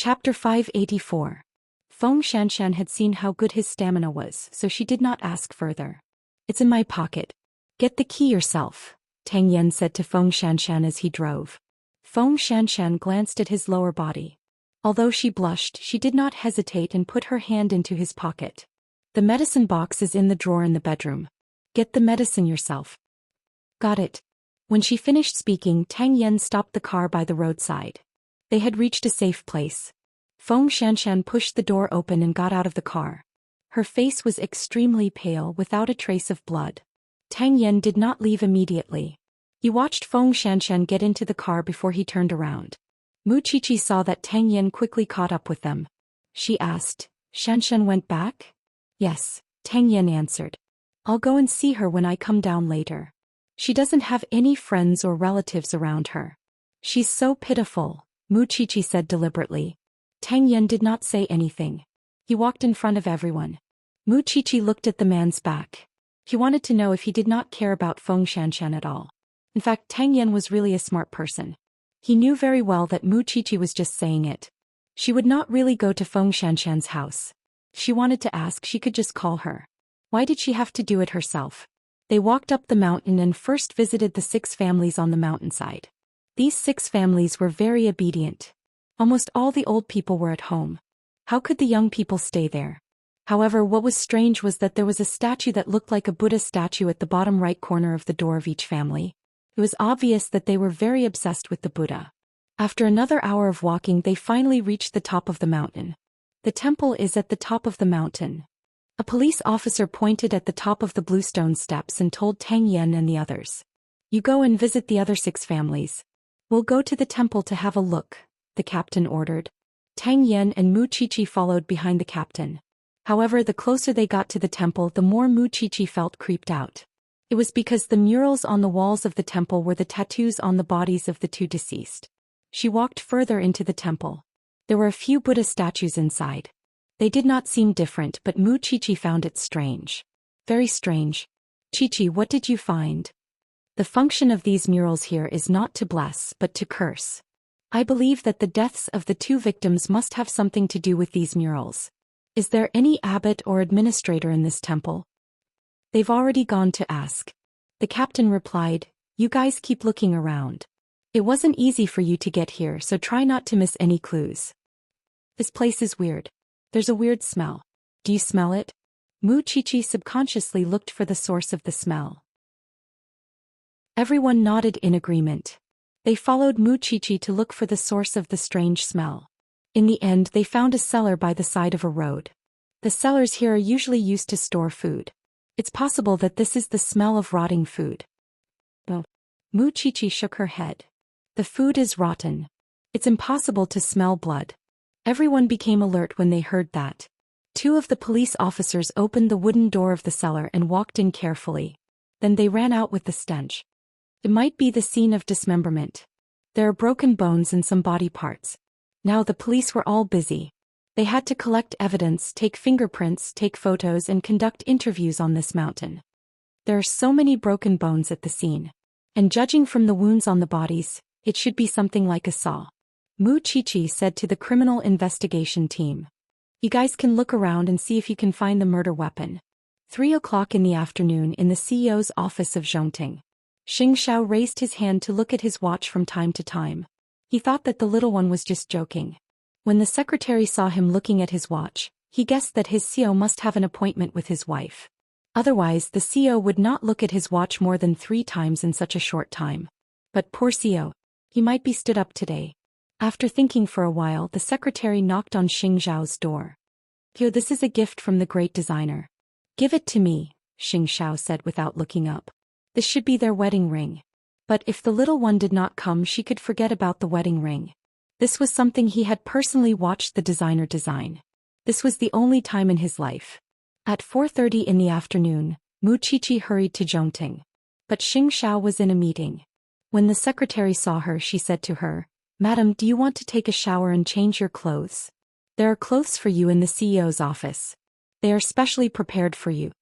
Chapter 584. Feng Xianxia had seen how good his stamina was, so she did not ask further. "It's in my pocket. Get the key yourself," Tang Yan said to Feng Xianxia as he drove. Feng Xianxia glanced at his lower body. Although she blushed, she did not hesitate and put her hand into his pocket. "The medicine box is in the drawer in the bedroom. Get the medicine yourself." "Got it." When she finished speaking, Tang Yan stopped the car by the roadside. They had reached a safe place. Feng Xianxia pushed the door open and got out of the car. Her face was extremely pale without a trace of blood. Tang Yan did not leave immediately. He watched Feng Xianxia get into the car before he turned around. Mu Qiqi saw that Tang Yan quickly caught up with them. She asked, "Xianxia went back?" "Yes," Tang Yan answered. "I'll go and see her when I come down later. She doesn't have any friends or relatives around her. She's so pitiful," Mu Qiqi said deliberately. Tang Yan did not say anything. He walked in front of everyone. Mu Qiqi looked at the man's back. He wanted to know if he did not care about Feng Xianxia at all. In fact, Tang Yan was really a smart person. He knew very well that Mu Qiqi was just saying it. She would not really go to Feng Xianxia's house. If she wanted to ask, she could just call her. Why did she have to do it herself? They walked up the mountain and first visited the 6 families on the mountainside. These 6 families were very obedient. Almost all the old people were at home. How could the young people stay there? However, what was strange was that there was a statue that looked like a Buddha statue at the bottom right corner of the door of each family. It was obvious that they were very obsessed with the Buddha. After another hour of walking, they finally reached the top of the mountain. The temple is at the top of the mountain. A police officer pointed at the top of the bluestone steps and told Tang Yan and the others, "You go and visit the other 6 families. We'll go to the temple to have a look," the captain ordered. Tang Yan and Mu Qiqi followed behind the captain. However, the closer they got to the temple, the more Mu Qiqi felt creeped out. It was because the murals on the walls of the temple were the tattoos on the bodies of the 2 deceased. She walked further into the temple. There were a few Buddha statues inside. They did not seem different, but Mu Qiqi found it strange. Very strange. "Qiqi, what did you find?" "The function of these murals here is not to bless but to curse. I believe that the deaths of the 2 victims must have something to do with these murals. Is there any abbot or administrator in this temple?" "They've already gone to ask." The captain replied, "You guys keep looking around. It wasn't easy for you to get here, so try not to miss any clues. This place is weird. There's a weird smell. Do you smell it?" Mu Qiqi subconsciously looked for the source of the smell. Everyone nodded in agreement. They followed Mu Qiqi to look for the source of the strange smell. In the end, they found a cellar by the side of a road. The cellars here are usually used to store food. It's possible that this is the smell of rotting food. No. Mu Qiqi shook her head. The food is rotten. It's impossible to smell blood. Everyone became alert when they heard that. 2 of the police officers opened the wooden door of the cellar and walked in carefully. Then they ran out with the stench. It might be the scene of dismemberment. There are broken bones and some body parts. Now the police were all busy. They had to collect evidence, take fingerprints, take photos, and conduct interviews on this mountain. There are so many broken bones at the scene. And judging from the wounds on the bodies, it should be something like a saw. Mu Qiqi said to the criminal investigation team, "You guys can look around and see if you can find the murder weapon." 3 o'clock in the afternoon in the CEO's office of Zhongting. Xianxia raised his hand to look at his watch from time to time. He thought that the little one was just joking. When the secretary saw him looking at his watch, he guessed that his CEO must have an appointment with his wife. Otherwise, the CEO would not look at his watch more than 3 times in such a short time. But poor CEO. He might be stood up today. After thinking for a while, the secretary knocked on Xianxia's door. "Here, this is a gift from the great designer." "Give it to me," Xianxia said without looking up. "This should be their wedding ring." But if the little one did not come, she could forget about the wedding ring. This was something he had personally watched the designer design. This was the only time in his life. At 4:30 in the afternoon, Mu Qiqi hurried to Zhongting. But Xianxia was in a meeting. When the secretary saw her, she said to her, "Madam, do you want to take a shower and change your clothes? There are clothes for you in the CEO's office. They are specially prepared for you."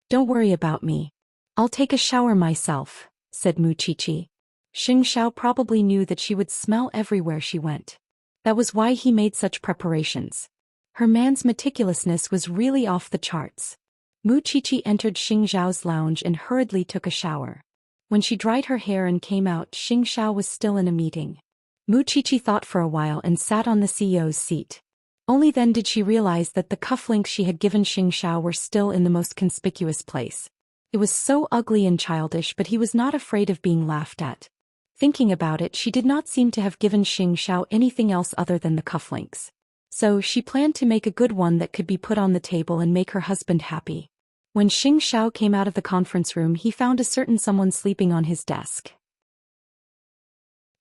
"Don't worry about me. I'll take a shower myself," said Mu Qiqi. Xianxia probably knew that she would smell everywhere she went. That was why he made such preparations. Her man's meticulousness was really off the charts. Mu Qiqi entered Xing Zhao's lounge and hurriedly took a shower. When she dried her hair and came out, Xing Zhao was still in a meeting. Mu Qiqi thought for a while and sat on the CEO's seat. Only then did she realize that the cufflinks she had given Xing Zhao were still in the most conspicuous place. It was so ugly and childish, but he was not afraid of being laughed at. Thinking about it, she did not seem to have given Xing Zhao anything else other than the cufflinks. So she planned to make a good one that could be put on the table and make her husband happy. When Xing Zhao came out of the conference room, he found a certain someone sleeping on his desk.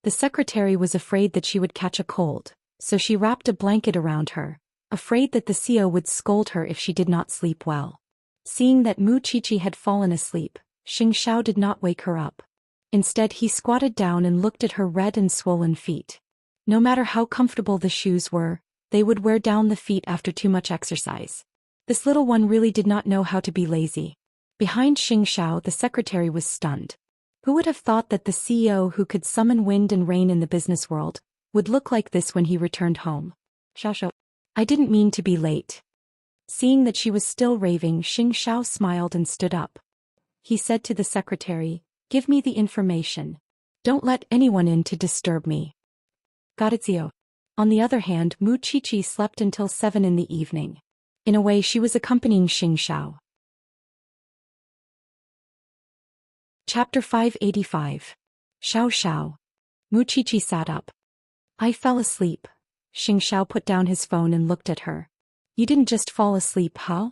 The secretary was afraid that she would catch a cold, so she wrapped a blanket around her, afraid that the CEO would scold her if she did not sleep well. Seeing that Mu Qiqi had fallen asleep, Xing Zhao did not wake her up. Instead, he squatted down and looked at her red and swollen feet. No matter how comfortable the shoes were, they would wear down the feet after too much exercise. This little one really did not know how to be lazy. Behind Xing Zhao, the secretary was stunned. Who would have thought that the CEO who could summon wind and rain in the business world would look like this when he returned home? Xiao, I didn't mean to be late. Seeing that she was still raving, Xing Zhao smiled and stood up. He said to the secretary, "Give me the information. Don't let anyone in to disturb me." Got it, Zio. On the other hand, Mu Qiqi slept until 7 in the evening. In a way, she was accompanying Xing Zhao. Chapter 585. Xiao. Mu Qiqi sat up. I fell asleep. Xing Zhao put down his phone and looked at her. You didn't just fall asleep, huh?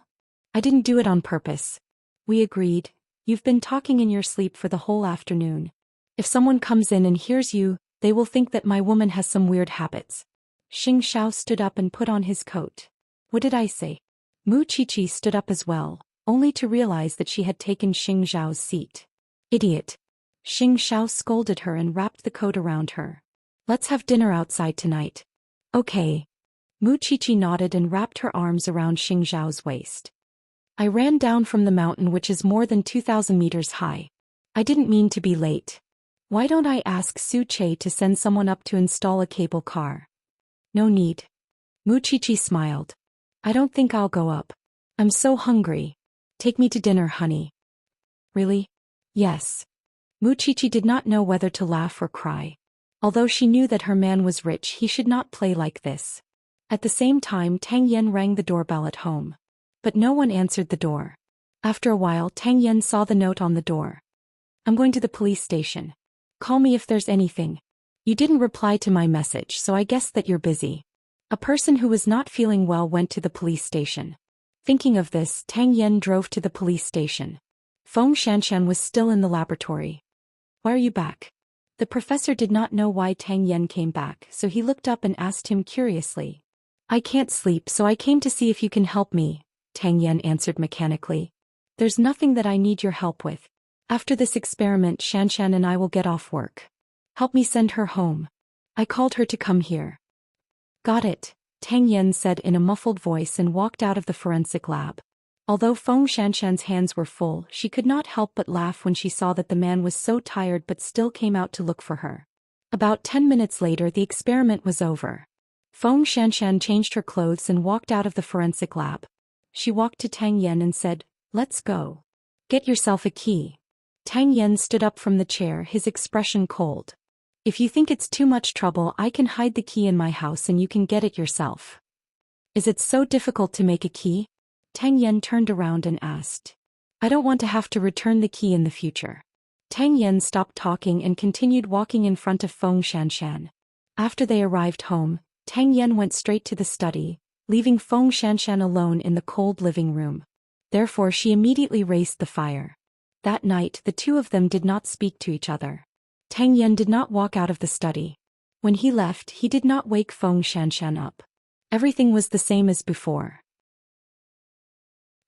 I didn't do it on purpose. We agreed. You've been talking in your sleep for the whole afternoon. If someone comes in and hears you, they will think that my woman has some weird habits. Xing Zhao stood up and put on his coat. What did I say? Mu Qiqi stood up as well, only to realize that she had taken Xing Zhao's seat. Idiot. Xing Zhao scolded her and wrapped the coat around her. Let's have dinner outside tonight. Okay. Mu Qiqi nodded and wrapped her arms around Xing Zhao's waist. I ran down from the mountain, which is more than 2,000 meters high. I didn't mean to be late. Why don't I ask Su Che to send someone up to install a cable car? No need. Mu Qiqi smiled. I don't think I'll go up. I'm so hungry. Take me to dinner, honey. Really? Yes. Mu Qiqi did not know whether to laugh or cry. Although she knew that her man was rich, he should not play like this. At the same time, Tang Yan rang the doorbell at home. But no one answered the door. After a while, Tang Yan saw the note on the door. I'm going to the police station. Call me if there's anything. You didn't reply to my message, so I guess that you're busy. A person who was not feeling well went to the police station. Thinking of this, Tang Yan drove to the police station. Feng Xianxian was still in the laboratory. Why are you back? The professor did not know why Tang Yan came back, so he looked up and asked him curiously. I can't sleep, so I came to see if you can help me, Tang Yan answered mechanically. There's nothing that I need your help with. After this experiment, Xianxian and I will get off work. Help me send her home. I called her to come here. Got it, Tang Yan said in a muffled voice and walked out of the forensic lab. Although Feng Xianxian's hands were full, she could not help but laugh when she saw that the man was so tired but still came out to look for her. About 10 minutes later, the experiment was over. Feng Xianxian changed her clothes and walked out of the forensic lab. She walked to Tang Yan and said, Let's go. Get yourself a key. Tang Yan stood up from the chair, his expression cold. If you think it's too much trouble, I can hide the key in my house and you can get it yourself. Is it so difficult to make a key? Tang Yan turned around and asked. I don't want to have to return the key in the future. Tang Yan stopped talking and continued walking in front of Feng Xianxian. After they arrived home, Tang Yan went straight to the study, leaving Feng Xianxian alone in the cold living room. Therefore she immediately raised the fire. That night the two of them did not speak to each other. Tang Yan did not walk out of the study. When he left, he did not wake Feng Xianxian up. Everything was the same as before.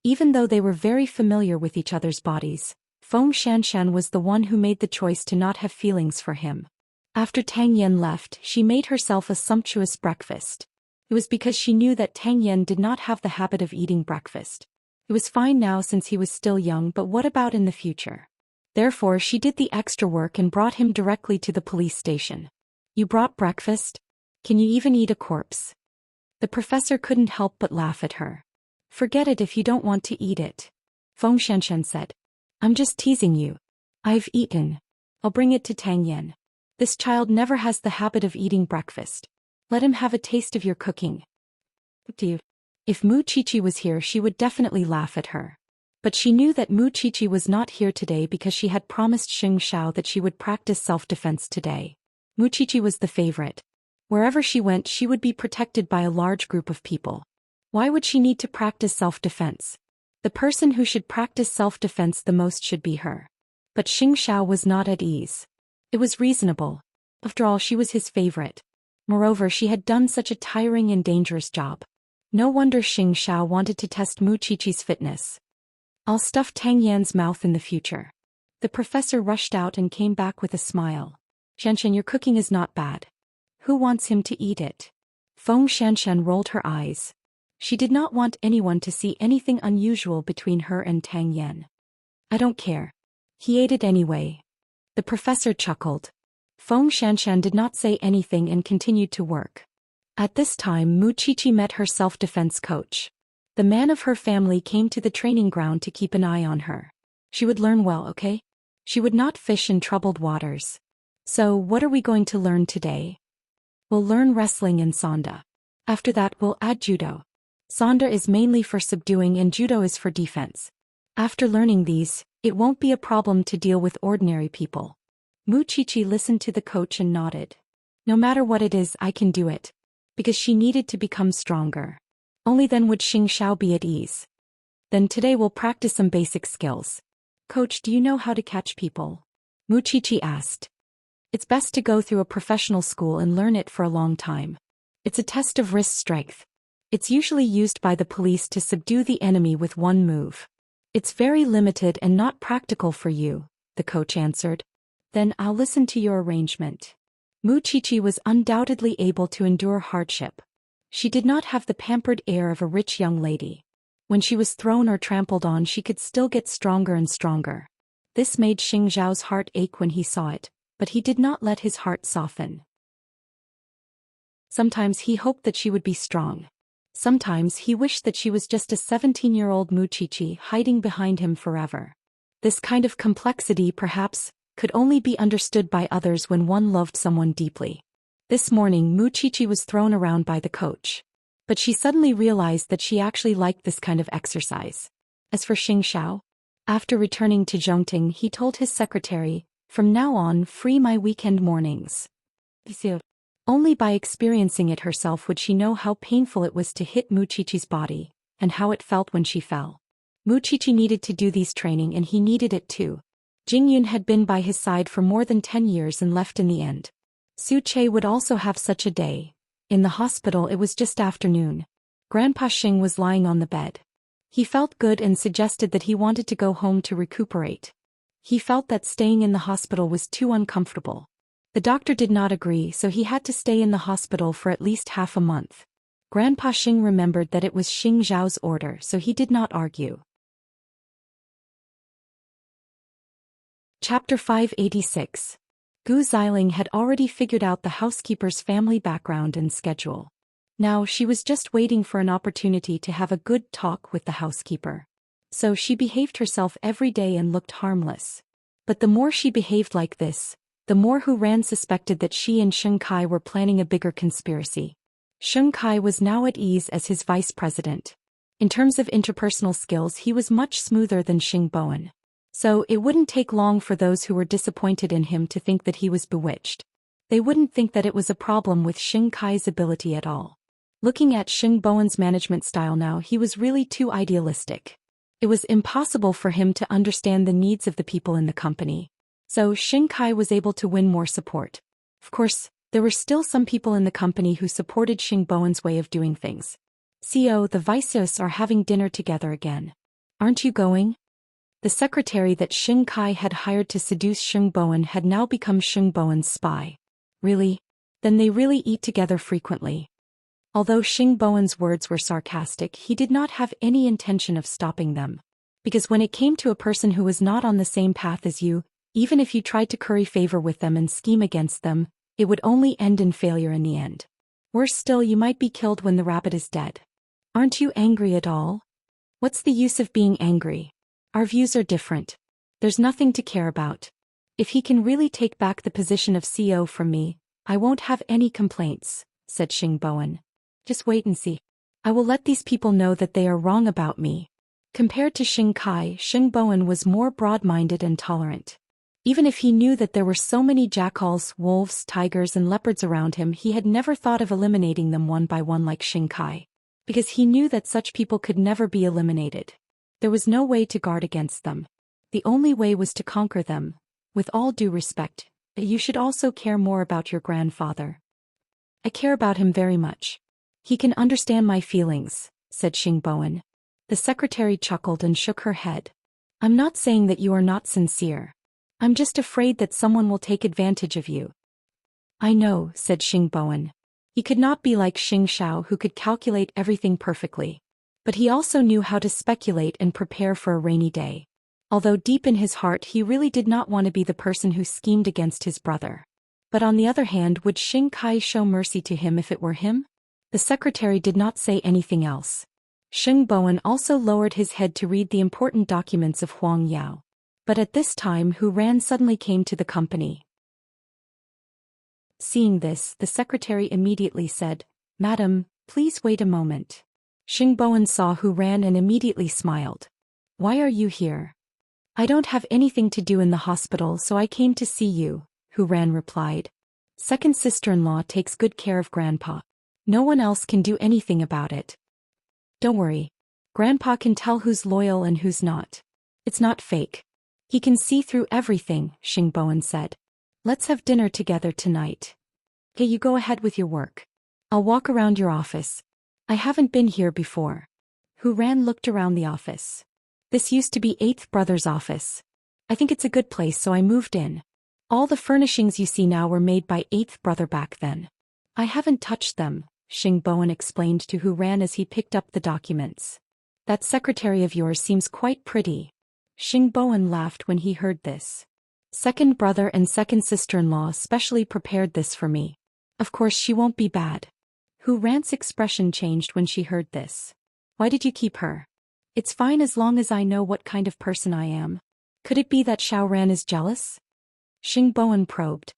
Even though they were very familiar with each other's bodies, Feng Xianxian was the one who made the choice to not have feelings for him. After Tang Yan left, she made herself a sumptuous breakfast. It was because she knew that Tang Yan did not have the habit of eating breakfast. It was fine now since he was still young, but what about in the future? Therefore she did the extra work and brought him directly to the police station. You brought breakfast? Can you even eat a corpse? The professor couldn't help but laugh at her. Forget it if you don't want to eat it. Feng Xianxian said. I'm just teasing you. I've eaten. I'll bring it to Tang Yan. This child never has the habit of eating breakfast. Let him have a taste of your cooking. If Mu Qiqi was here, she would definitely laugh at her. But she knew that Mu Qiqi was not here today because she had promised Xiao that she would practice self-defense today. Mu Qiqi was the favorite. Wherever she went, she would be protected by a large group of people. Why would she need to practice self-defense? The person who should practice self-defense the most should be her. But Xiao was not at ease. It was reasonable. After all, she was his favorite. Moreover, she had done such a tiring and dangerous job. No wonder Xiao wanted to test Mu Qiqi's fitness. I'll stuff Tang Yan's mouth in the future. The professor rushed out and came back with a smile. Xianxian, your cooking is not bad. Who wants him to eat it? Feng Xianxian rolled her eyes. She did not want anyone to see anything unusual between her and Tang Yan. I don't care. He ate it anyway. The professor chuckled. Feng Xianxian did not say anything and continued to work. At this time, Mu Qiqi met her self-defense coach. The man of her family came to the training ground to keep an eye on her. She would learn well, okay? She would not fish in troubled waters. So, what are we going to learn today? We'll learn wrestling and sanda. After that, we'll add judo. Sanda is mainly for subduing and judo is for defense. After learning these, it won't be a problem to deal with ordinary people. Mu Qiqi listened to the coach and nodded. No matter what it is, I can do it. Because she needed to become stronger. Only then would Xiao be at ease. Then today we'll practice some basic skills. Coach, do you know how to catch people? Mu Qiqi asked. It's best to go through a professional school and learn it for a long time. It's a test of wrist strength. It's usually used by the police to subdue the enemy with one move. It's very limited and not practical for you, the coach answered. Then I'll listen to your arrangement. Mu Qiqi was undoubtedly able to endure hardship. She did not have the pampered air of a rich young lady. When she was thrown or trampled on, she could still get stronger and stronger. This made Xiao's heart ache when he saw it, but he did not let his heart soften. Sometimes he hoped that she would be strong. Sometimes he wished that she was just a 17-year-old Mu Qiqi hiding behind him forever. This kind of complexity, perhaps, could only be understood by others when one loved someone deeply. This morning, Mu Qiqi was thrown around by the coach. But she suddenly realized that she actually liked this kind of exercise. As for Xiao, after returning to Zhongting, he told his secretary, from now on, free my weekend mornings. Only by experiencing it herself would she know how painful it was to hit Mu Qiqi's body, and how it felt when she fell. Mu Qiqi needed to do these training and he needed it too. Jingyun had been by his side for more than 10 years and left in the end. Su Che would also have such a day. In the hospital it was just afternoon. Grandpa Xing was lying on the bed. He felt good and suggested that he wanted to go home to recuperate. He felt that staying in the hospital was too uncomfortable. The doctor did not agree, so he had to stay in the hospital for at least half a month. Grandpa Xing remembered that it was Xing Zhao's order, so he did not argue. Chapter 586. Gu Xiling had already figured out the housekeeper's family background and schedule. Now she was just waiting for an opportunity to have a good talk with the housekeeper. So she behaved herself every day and looked harmless. But the more she behaved like this, the more Hu Ran suspected that she and Sheng Kai were planning a bigger conspiracy. Sheng Kai was now at ease as his vice president. In terms of interpersonal skills, he was much smoother than Xing Bowen. So it wouldn't take long for those who were disappointed in him to think that he was bewitched. They wouldn't think that it was a problem with Sheng Kai's ability at all. Looking at Xing Bowen's management style now, he was really too idealistic. It was impossible for him to understand the needs of the people in the company. So Sheng Kai was able to win more support. Of course, there were still some people in the company who supported Xing Bowen's way of doing things. CO, the Viceos are having dinner together again. Aren't you going? The secretary that Sheng Kai had hired to seduce Xing Bowen had now become Xing Bowen's spy. Really? Then they really eat together frequently. Although Xing Bowen's words were sarcastic, he did not have any intention of stopping them. Because when it came to a person who was not on the same path as you, even if you tried to curry favor with them and scheme against them, it would only end in failure in the end. Worse still, you might be killed when the rabbit is dead. Aren't you angry at all? What's the use of being angry? Our views are different. There's nothing to care about. If he can really take back the position of CEO from me, I won't have any complaints, said Xingbowen. Just wait and see. I will let these people know that they are wrong about me. Compared to Xing Kai, Xingbowen was more broad-minded and tolerant. Even if he knew that there were so many jackals, wolves, tigers and leopards around him, he had never thought of eliminating them one by one like Xing Kai. Because he knew that such people could never be eliminated. There was no way to guard against them. The only way was to conquer them. With all due respect, you should also care more about your grandfather. I care about him very much. He can understand my feelings, said Xingbowen. The secretary chuckled and shook her head. I'm not saying that you are not sincere. I'm just afraid that someone will take advantage of you. I know, said Xingbowen. He could not be like Xing Xiao, who could calculate everything perfectly. But he also knew how to speculate and prepare for a rainy day. Although deep in his heart he really did not want to be the person who schemed against his brother. But on the other hand, would Xing Kai show mercy to him if it were him? The secretary did not say anything else. Xingbowen also lowered his head to read the important documents of Huang Yao. But at this time Hu Ran suddenly came to the company. Seeing this, the secretary immediately said, Madam, please wait a moment. Xingbowen saw Hu Ran and immediately smiled. Why are you here? I don't have anything to do in the hospital, so I came to see you, Hu Ran replied. Second sister-in-law takes good care of Grandpa. No one else can do anything about it. Don't worry. Grandpa can tell who's loyal and who's not. It's not fake. He can see through everything, Xingbowen said. Let's have dinner together tonight. Okay, you go ahead with your work. I'll walk around your office. I haven't been here before. Hu Ran looked around the office. This used to be Eighth Brother's office. I think it's a good place, so I moved in. All the furnishings you see now were made by Eighth Brother back then. I haven't touched them, Xingbowen explained to Hu Ran as he picked up the documents. That secretary of yours seems quite pretty. Xingbowen laughed when he heard this. Second brother and second sister-in-law specially prepared this for me. Of course she won't be bad. Hu Ran's expression changed when she heard this. Why did you keep her? It's fine as long as I know what kind of person I am. Could it be that Xiao Ran is jealous? Xingbowen probed.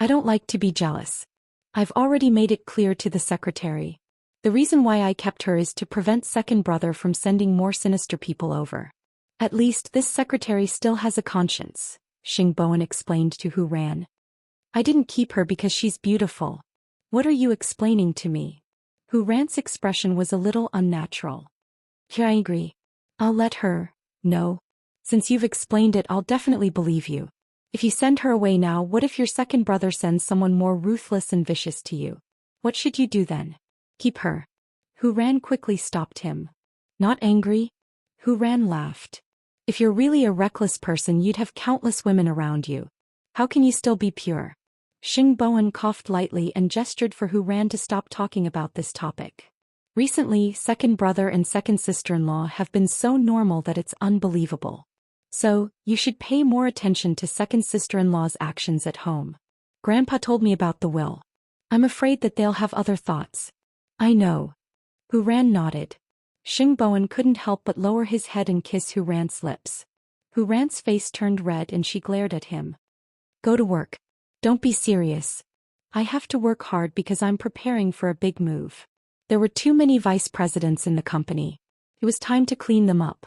I don't like to be jealous. I've already made it clear to the secretary. The reason why I kept her is to prevent second brother from sending more sinister people over. At least this secretary still has a conscience, Xingbowen explained to Hu Ran. I didn't keep her because she's beautiful. What are you explaining to me? Hu Ran's expression was a little unnatural. Yeah, I agree. I'll let her. No. Since you've explained it, I'll definitely believe you. If you send her away now, what if your second brother sends someone more ruthless and vicious to you? What should you do then? Keep her. Hu Ran quickly stopped him. Not angry? Hu Ran laughed. If you're really a reckless person, you'd have countless women around you. How can you still be pure? Xingbowen coughed lightly and gestured for Hu Ran to stop talking about this topic. Recently, second brother and second sister-in-law have been so normal that it's unbelievable. So, you should pay more attention to second sister-in-law's actions at home. Grandpa told me about the will. I'm afraid that they'll have other thoughts. I know. Hu Ran nodded. Xingbowen couldn't help but lower his head and kiss Hu Ran's lips. Hu Ran's face turned red and she glared at him. Go to work. Don't be serious. I have to work hard because I'm preparing for a big move. There were too many vice presidents in the company. It was time to clean them up.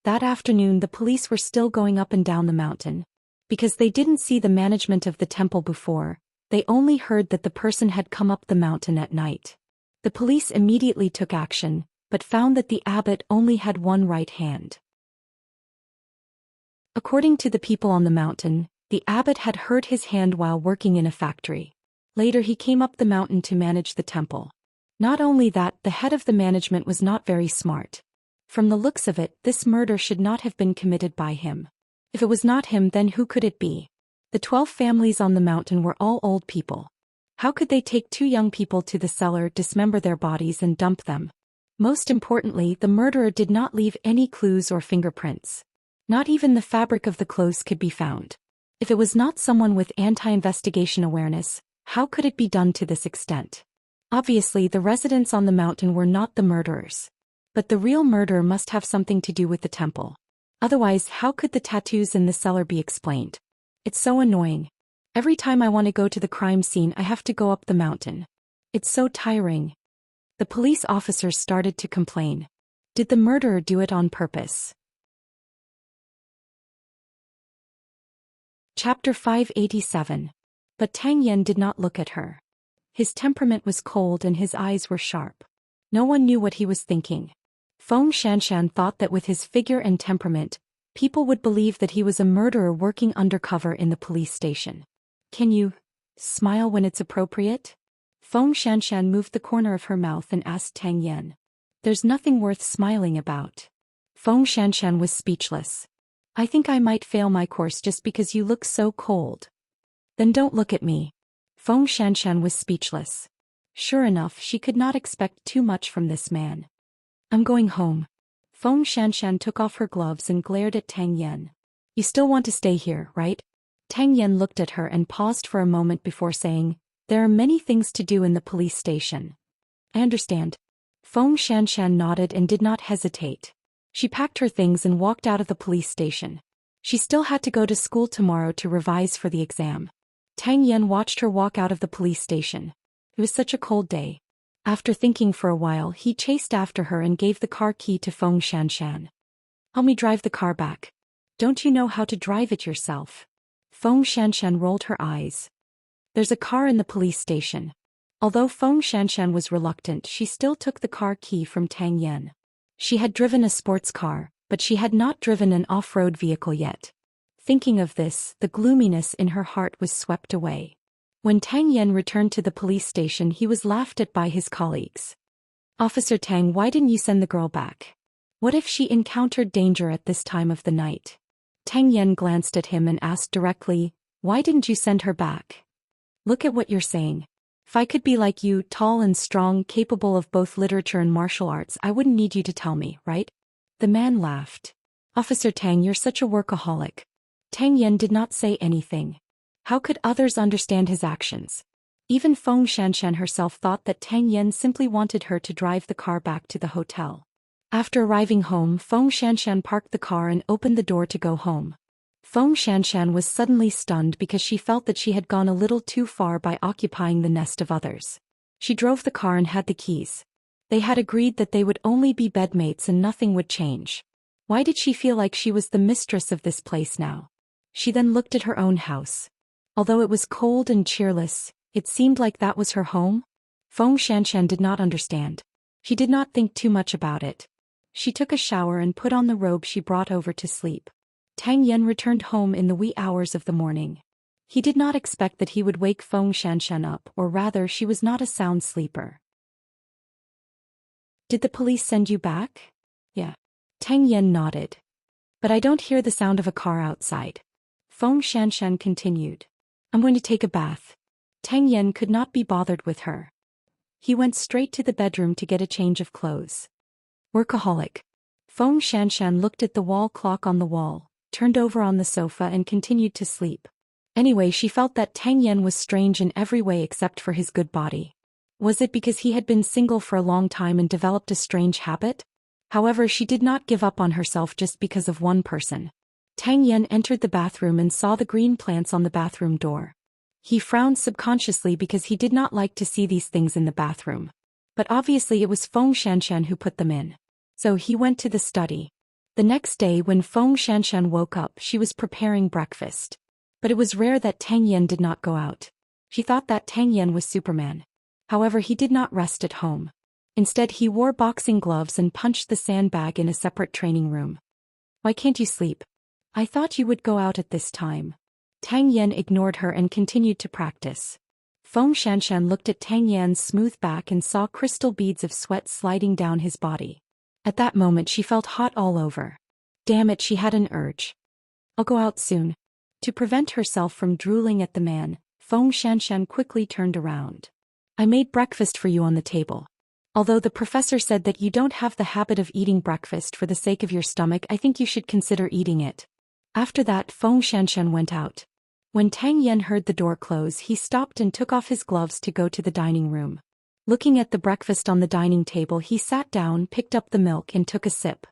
That afternoon the police were still going up and down the mountain. Because they didn't see the management of the temple before, they only heard that the person had come up the mountain at night. The police immediately took action, but found that the abbot only had one right hand. According to the people on the mountain, the abbot had hurt his hand while working in a factory. Later he came up the mountain to manage the temple. Not only that, the head of the management was not very smart. From the looks of it, this murder should not have been committed by him. If it was not him, then who could it be? The 12 families on the mountain were all old people. How could they take 2 young people to the cellar, dismember their bodies and dump them? Most importantly, the murderer did not leave any clues or fingerprints. Not even the fabric of the clothes could be found. If it was not someone with anti-investigation awareness, how could it be done to this extent? Obviously, the residents on the mountain were not the murderers. But the real murder must have something to do with the temple. Otherwise, how could the tattoos in the cellar be explained? It's so annoying. Every time I want to go to the crime scene, I have to go up the mountain. It's so tiring. The police officers started to complain. Did the murderer do it on purpose? Chapter 587. But Tang Yan did not look at her. His temperament was cold and his eyes were sharp. No one knew what he was thinking. Xianxia thought that with his figure and temperament, people would believe that he was a murderer working undercover in the police station. Can you smile when it's appropriate? Xianxia moved the corner of her mouth and asked Tang Yan. There's nothing worth smiling about. Xianxia was speechless. I think I might fail my course just because you look so cold. Then don't look at me. Xianxia was speechless. Sure enough, she could not expect too much from this man. I'm going home. Xianxia took off her gloves and glared at Tang Yan. You still want to stay here, right? Tang Yan looked at her and paused for a moment before saying, there are many things to do in the police station. I understand. Xianxia nodded and did not hesitate. She packed her things and walked out of the police station. She still had to go to school tomorrow to revise for the exam. Tang Yan watched her walk out of the police station. It was such a cold day. After thinking for a while, he chased after her and gave the car key to Xianxia. Help me drive the car back. Don't you know how to drive it yourself? Xianxia rolled her eyes. There's a car in the police station. Although Xianxia was reluctant, she still took the car key from Tang Yan. She had driven a sports car, but she had not driven an off-road vehicle yet. Thinking of this, the gloominess in her heart was swept away. When Tang Yan returned to the police station, he was laughed at by his colleagues. Officer Tang, why didn't you send the girl back? What if she encountered danger at this time of the night? Tang Yan glanced at him and asked directly, why didn't you send her back? Look at what you're saying. If I could be like you, tall and strong, capable of both literature and martial arts, I wouldn't need you to tell me, right? The man laughed. Officer Tang, you're such a workaholic. Tang Yan did not say anything. How could others understand his actions? Even Xianxia herself thought that Tang Yan simply wanted her to drive the car back to the hotel. After arriving home, Xianxia parked the car and opened the door to go home. Xianxia was suddenly stunned because she felt that she had gone a little too far by occupying the nest of others. She drove the car and had the keys. They had agreed that they would only be bedmates and nothing would change. Why did she feel like she was the mistress of this place now? She then looked at her own house. Although it was cold and cheerless, it seemed like that was her home. Xianxia did not understand. She did not think too much about it. She took a shower and put on the robe she brought over to sleep. Tang Yan returned home in the wee hours of the morning. He did not expect that he would wake Xianxia up, or rather she was not a sound sleeper. Did the police send you back? Yeah. Tang Yan nodded. But I don't hear the sound of a car outside. Xianxia continued. I'm going to take a bath. Tang Yan could not be bothered with her. He went straight to the bedroom to get a change of clothes. Workaholic. Xianxia looked at the wall clock on the wall, turned over on the sofa and continued to sleep. Anyway, she felt that Tang Yan was strange in every way except for his good body. Was it because he had been single for a long time and developed a strange habit? However, she did not give up on herself just because of one person. Tang Yan entered the bathroom and saw the green plants on the bathroom door. He frowned subconsciously because he did not like to see these things in the bathroom. But obviously it was Xianxia who put them in. So he went to the study. The next day when Xianxia woke up, she was preparing breakfast. But it was rare that Tang Yan did not go out. She thought that Tang Yan was Superman. However, he did not rest at home. Instead, he wore boxing gloves and punched the sandbag in a separate training room. Why can't you sleep? I thought you would go out at this time. Tang Yan ignored her and continued to practice. Xianxia looked at Tang Yan's smooth back and saw crystal beads of sweat sliding down his body. At that moment she felt hot all over. Damn it, she had an urge. I'll go out soon. To prevent herself from drooling at the man, Xianxia quickly turned around. I made breakfast for you on the table. Although the professor said that you don't have the habit of eating breakfast for the sake of your stomach, I think you should consider eating it. After that, Xianxia went out. When Tang Yan heard the door close, he stopped and took off his gloves to go to the dining room. Looking at the breakfast on the dining table, he sat down, picked up the milk and took a sip.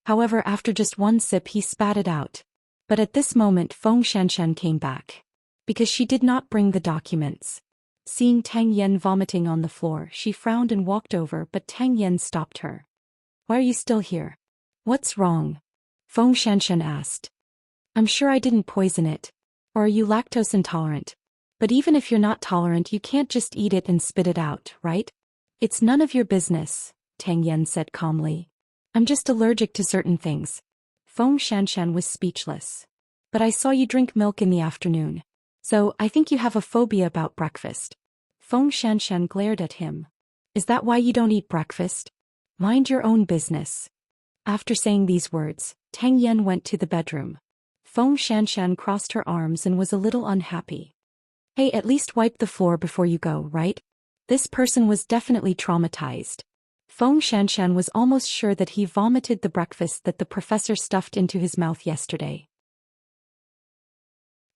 However, after just one sip he spat it out. But at this moment Xianxia came back. Because she did not bring the documents. Seeing Tang Yan vomiting on the floor, she frowned and walked over, but Tang Yan stopped her. "Why are you still here? What's wrong?" Xianxia asked. "I'm sure I didn't poison it. Or are you lactose intolerant? But even if you're not tolerant, you can't just eat it and spit it out, right?" "It's none of your business," Tang Yan said calmly. "I'm just allergic to certain things." Xianxia was speechless. "But I saw you drink milk in the afternoon. So, I think you have a phobia about breakfast." Xianxia glared at him. "Is that why you don't eat breakfast? Mind your own business." After saying these words, Tang Yan went to the bedroom. Xianxia crossed her arms and was a little unhappy. "Hey, at least wipe the floor before you go, right?" This person was definitely traumatized. Xianxia was almost sure that he vomited the breakfast that the professor stuffed into his mouth yesterday.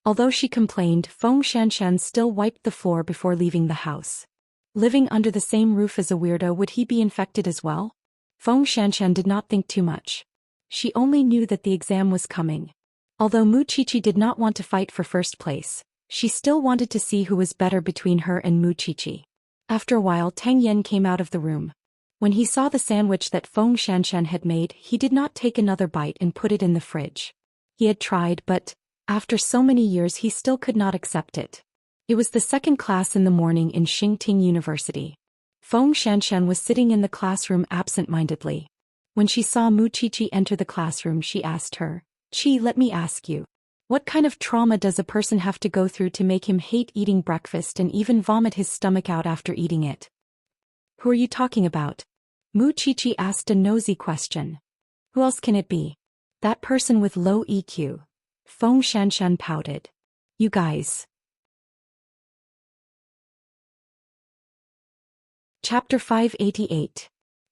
Although she complained, Xianxia still wiped the floor before leaving the house. Living under the same roof as a weirdo, would he be infected as well? Xianxia did not think too much. She only knew that the exam was coming. Although Muqiqi did not want to fight for first place, she still wanted to see who was better between her and Muqiqi. After a while Tang Yan came out of the room. When he saw the sandwich that Xianxia had made, he did not take another bite and put it in the fridge. He had tried, but after so many years he still could not accept it. It was the second class in the morning in Xingting University. Xianxia was sitting in the classroom absent-mindedly. When she saw Muqiqi enter the classroom, she asked her, "Qi, let me ask you. What kind of trauma does a person have to go through to make him hate eating breakfast and even vomit his stomach out after eating it?" "Who are you talking about?" Muqiqi asked a nosy question. "Who else can it be? That person with low EQ." Xianxia pouted. "You guys." Chapter 588.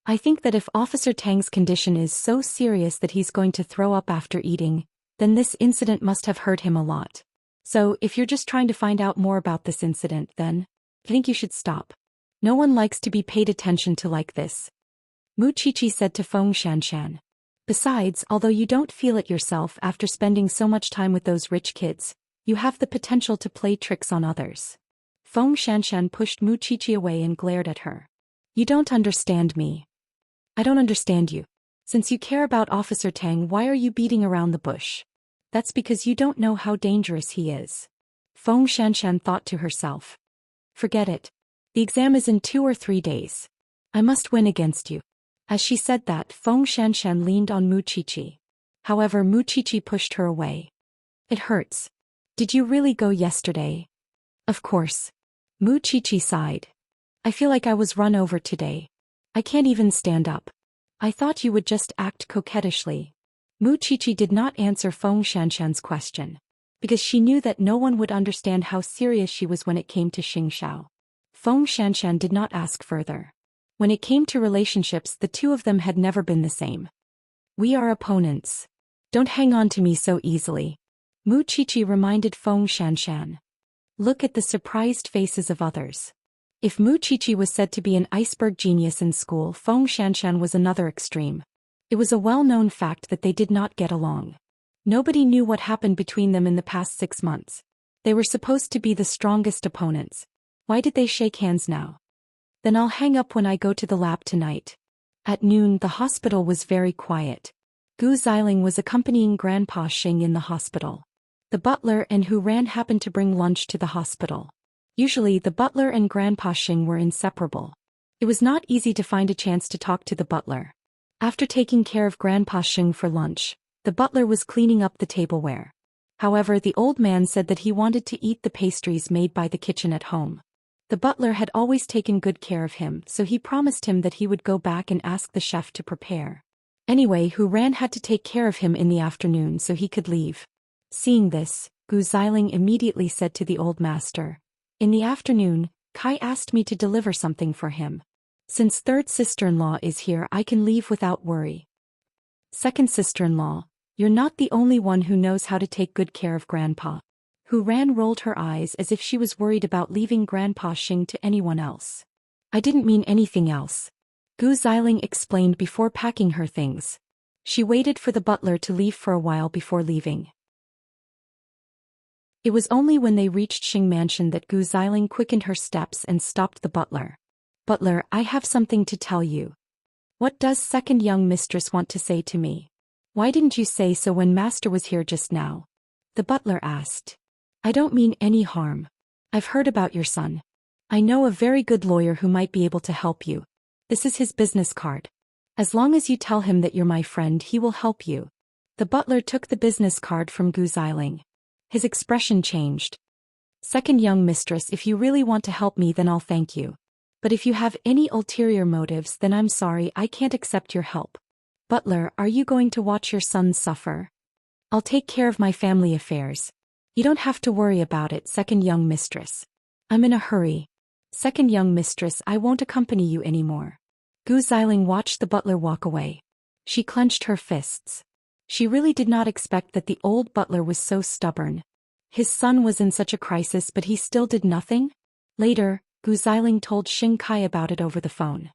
I think that if Officer Tang's condition is so serious that he's going to throw up after eating, then this incident must have hurt him a lot. So, if you're just trying to find out more about this incident, then I think you should stop. No one likes to be paid attention to like this. Muqiqi said to Xianxia. "Besides, although you don't feel it yourself after spending so much time with those rich kids, you have the potential to play tricks on others." Xianxia pushed Muqiqi away and glared at her. "You don't understand me." "I don't understand you. Since you care about Officer Tang, why are you beating around the bush?" "That's because you don't know how dangerous he is." Xianxia thought to herself. "Forget it. The exam is in 2 or 3 days. I must win against you." As she said that, Xianxia leaned on Muqiqi. However, Muqiqi pushed her away. "It hurts. Did you really go yesterday?" "Of course." Muqiqi sighed. "I feel like I was run over today. I can't even stand up." "I thought you would just act coquettishly." Muqiqi did not answer Xianxia's question. Because she knew that no one would understand how serious she was when it came to Xingxiao. Xianxia did not ask further. When it came to relationships, the two of them had never been the same. "We are opponents. Don't hang on to me so easily," Muqiqi reminded Xianxia. Look at the surprised faces of others. If Muqiqi was said to be an iceberg genius in school, Xianxia was another extreme. It was a well-known fact that they did not get along. Nobody knew what happened between them in the past 6 months. They were supposed to be the strongest opponents. Why did they shake hands now? "Then I'll hang up when I go to the lab tonight." At noon, the hospital was very quiet. Gu Xiling was accompanying Grandpa Xing in the hospital. The butler and Hu Ran happened to bring lunch to the hospital. Usually, the butler and Grandpa Xing were inseparable. It was not easy to find a chance to talk to the butler. After taking care of Grandpa Xing for lunch, the butler was cleaning up the tableware. However, the old man said that he wanted to eat the pastries made by the kitchen at home. The butler had always taken good care of him, so he promised him that he would go back and ask the chef to prepare. Anyway, Hu Ran had to take care of him in the afternoon so he could leave. Seeing this, Gu Xiling immediately said to the old master, "In the afternoon, Kai asked me to deliver something for him. Since third sister-in-law is here, I can leave without worry." "Second sister-in-law, you're not the only one who knows how to take good care of Grandpa." Hu Ran rolled her eyes as if she was worried about leaving Grandpa Xing to anyone else. I didn't mean anything else. Gu Xiling explained before packing her things. She waited for the butler to leave for a while before leaving. It was only when they reached Xing Mansion that Gu Xiling quickened her steps and stopped the butler. Butler, I have something to tell you. What does second young mistress want to say to me? Why didn't you say so when master was here just now? The butler asked. I don't mean any harm. I've heard about your son. I know a very good lawyer who might be able to help you. This is his business card. As long as you tell him that you're my friend, he will help you. The butler took the business card from Gu Xiling. His expression changed. Second young mistress, if you really want to help me, then I'll thank you. But if you have any ulterior motives, then I'm sorry, I can't accept your help. Butler, are you going to watch your son suffer? I'll take care of my family affairs. You don't have to worry about it, second young mistress. I'm in a hurry. Second young mistress, I won't accompany you anymore. Gu Xiling watched the butler walk away. She clenched her fists. She really did not expect that the old butler was so stubborn. His son was in such a crisis, but he still did nothing? Later, Gu Xiling told Xing Kai about it over the phone.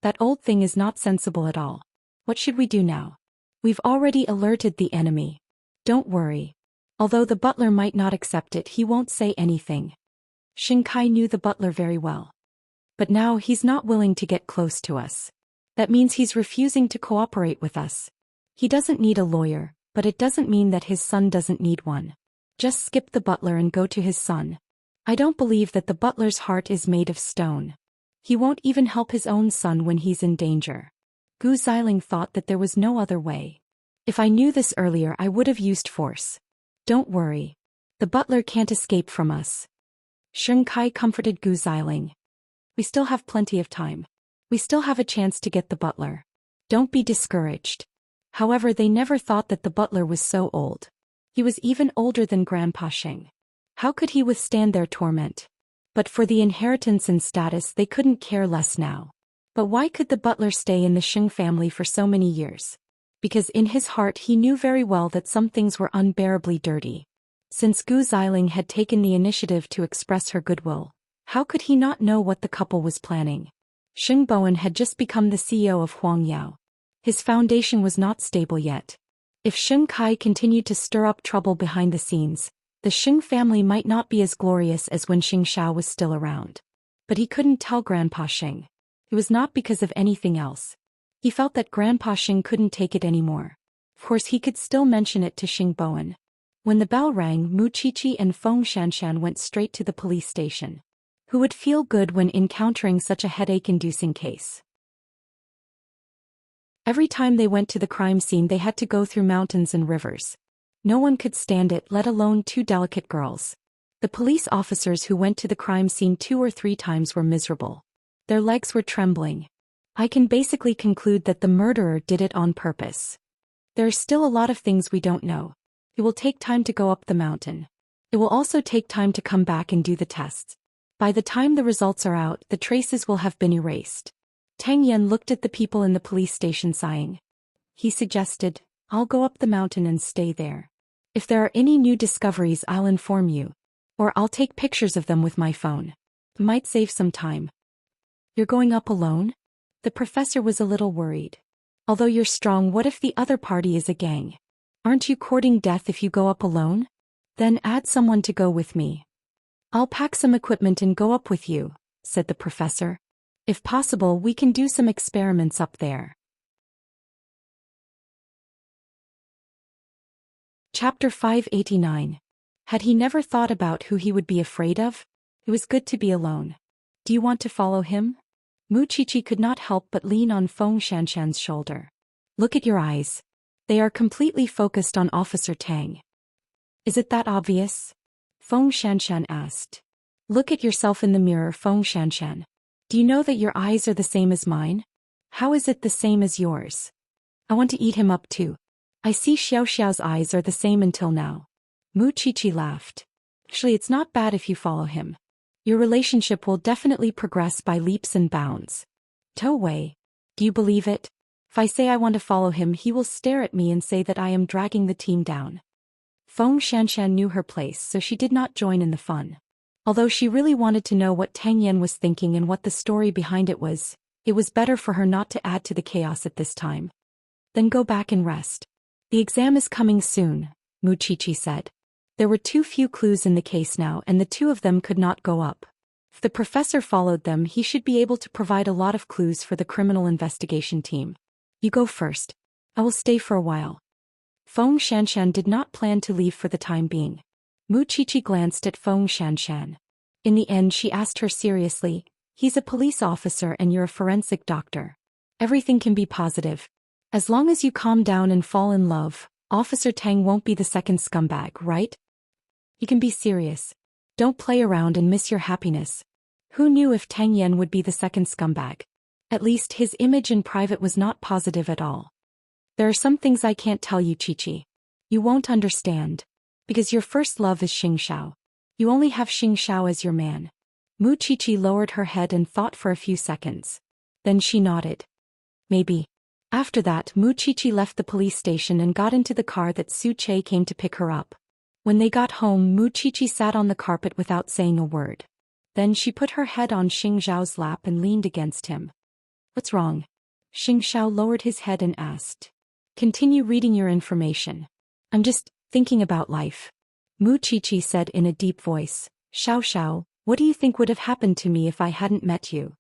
That old thing is not sensible at all. What should we do now? We've already alerted the enemy. Don't worry. Although the butler might not accept it, he won't say anything. Xing Kai knew the butler very well. But now he's not willing to get close to us. That means he's refusing to cooperate with us. He doesn't need a lawyer, but it doesn't mean that his son doesn't need one. Just skip the butler and go to his son. I don't believe that the butler's heart is made of stone. He won't even help his own son when he's in danger. Gu Xiling thought that there was no other way. If I knew this earlier, I would have used force. Don't worry. The butler can't escape from us. Xing Kai comforted Gu Xiling. We still have plenty of time. We still have a chance to get the butler. Don't be discouraged. However, they never thought that the butler was so old. He was even older than Grandpa Xing. How could he withstand their torment? But for the inheritance and status, they couldn't care less now. But why could the butler stay in the Xing family for so many years? Because in his heart he knew very well that some things were unbearably dirty. Since Gu Xiling had taken the initiative to express her goodwill, how could he not know what the couple was planning? Xing Bowen had just become the CEO of Huangyao. His foundation was not stable yet. If Xing Kai continued to stir up trouble behind the scenes, the Xing family might not be as glorious as when Xianxia was still around. But he couldn't tell Grandpa Xing. It was not because of anything else. He felt that Grandpa Xing couldn't take it anymore. Of course, he could still mention it to Xing Bowen. When the bell rang, Mu Qiqi and Feng Xianxian went straight to the police station. Who would feel good when encountering such a headache-inducing case? Every time they went to the crime scene, they had to go through mountains and rivers. No one could stand it, let alone two delicate girls. The police officers who went to the crime scene 2 or 3 times were miserable. Their legs were trembling. I can basically conclude that the murderer did it on purpose. There are still a lot of things we don't know. It will take time to go up the mountain. It will also take time to come back and do the tests. By the time the results are out, the traces will have been erased. Tang Yan looked at the people in the police station, sighing. He suggested, I'll go up the mountain and stay there. If there are any new discoveries, I'll inform you. Or I'll take pictures of them with my phone. It might save some time. You're going up alone? The professor was a little worried. Although you're strong, what if the other party is a gang? Aren't you courting death if you go up alone? Then add someone to go with me. I'll pack some equipment and go up with you, said the professor. If possible, we can do some experiments up there. Chapter 589. Had he never thought about who he would be afraid of? It was good to be alone. Do you want to follow him? Mu Qiqi could not help but lean on Feng Xianxian's shoulder. Look at your eyes. They are completely focused on Officer Tang. Is it that obvious? Feng Xianxian asked. Look at yourself in the mirror, Feng Xianxian. Do you know that your eyes are the same as mine? How is it the same as yours? I want to eat him up too. I see Xiaoxiao's eyes are the same until now. Mu Qiqi laughed. Actually, it's not bad if you follow him. Your relationship will definitely progress by leaps and bounds. Tou Wei, do you believe it? If I say I want to follow him, he will stare at me and say that I am dragging the team down. Feng Xianxian knew her place, so she did not join in the fun. Although she really wanted to know what Tang Yan was thinking and what the story behind it was better for her not to add to the chaos at this time. Then go back and rest. The exam is coming soon, Mu Qiqi said. There were too few clues in the case now and the two of them could not go up. If the professor followed them, he should be able to provide a lot of clues for the criminal investigation team. You go first. I will stay for a while. Feng Xianxian did not plan to leave for the time being. Mu Qiqi glanced at Feng Xianxian. In the end she asked her seriously, he's a police officer and you're a forensic doctor. Everything can be positive. As long as you calm down and fall in love, Officer Tang won't be the second scumbag, right? You can be serious. Don't play around and miss your happiness. Who knew if Tang Yan would be the second scumbag? At least his image in private was not positive at all. There are some things I can't tell you, Qiqi. You won't understand. Because your first love is Xianxia. You only have Xianxia as your man. Mu Qiqi lowered her head and thought for a few seconds. Then she nodded. Maybe. After that, Mu Qiqi left the police station and got into the car that Su Che came to pick her up. When they got home, Mu Qiqi sat on the carpet without saying a word. Then she put her head on Xianxiao's lap and leaned against him. What's wrong? Xianxiao lowered his head and asked. Continue reading your information. I'm just thinking about life. Mu Qiqi said in a deep voice. Xiao, what do you think would have happened to me if I hadn't met you?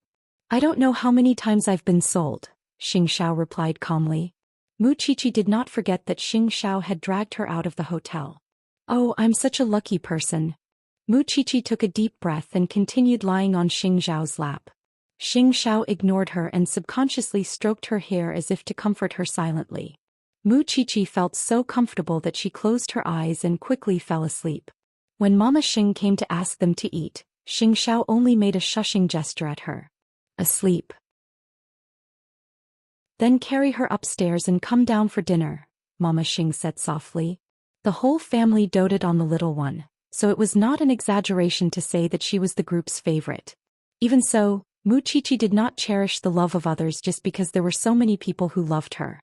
I don't know how many times I've been sold, Xianxiao replied calmly. Mu Qiqi did not forget that Xianxiao had dragged her out of the hotel. Oh, I'm such a lucky person. Mu Qiqi took a deep breath and continued lying on Xianxiao's lap. Xianxiao ignored her and subconsciously stroked her hair as if to comfort her silently. Mu Qiqi felt so comfortable that she closed her eyes and quickly fell asleep. When Mama Xing came to ask them to eat, Xianxiao only made a shushing gesture at her. Asleep. Then carry her upstairs and come down for dinner, Mama Xing said softly. The whole family doted on the little one, so it was not an exaggeration to say that she was the group's favorite. Even so, Mu Qiqi did not cherish the love of others just because there were so many people who loved her.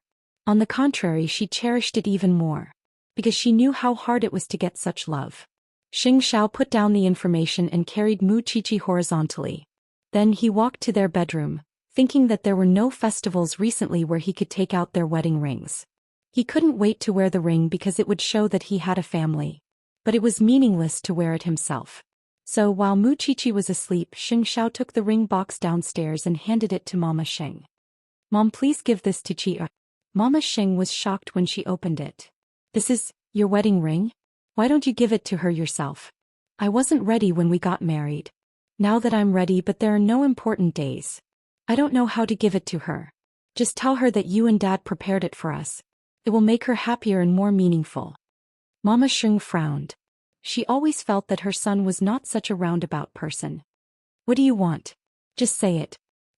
On the contrary, she cherished it even more. Because she knew how hard it was to get such love. Xianxiao put down the information and carried Mu Qiqi horizontally. Then he walked to their bedroom, thinking that there were no festivals recently where he could take out their wedding rings. He couldn't wait to wear the ring because it would show that he had a family. But it was meaningless to wear it himself. So while Mu Qiqi was asleep, Xianxiao took the ring box downstairs and handed it to Mama Xing. Mom, please give this to Qi. Mama Xing was shocked when she opened it. This is your wedding ring? Why don't you give it to her yourself? I wasn't ready when we got married. Now that I'm ready, but there are no important days. I don't know how to give it to her. Just tell her that you and Dad prepared it for us. It will make her happier and more meaningful. Mama Xing frowned. She always felt that her son was not such a roundabout person. What do you want? Just say it.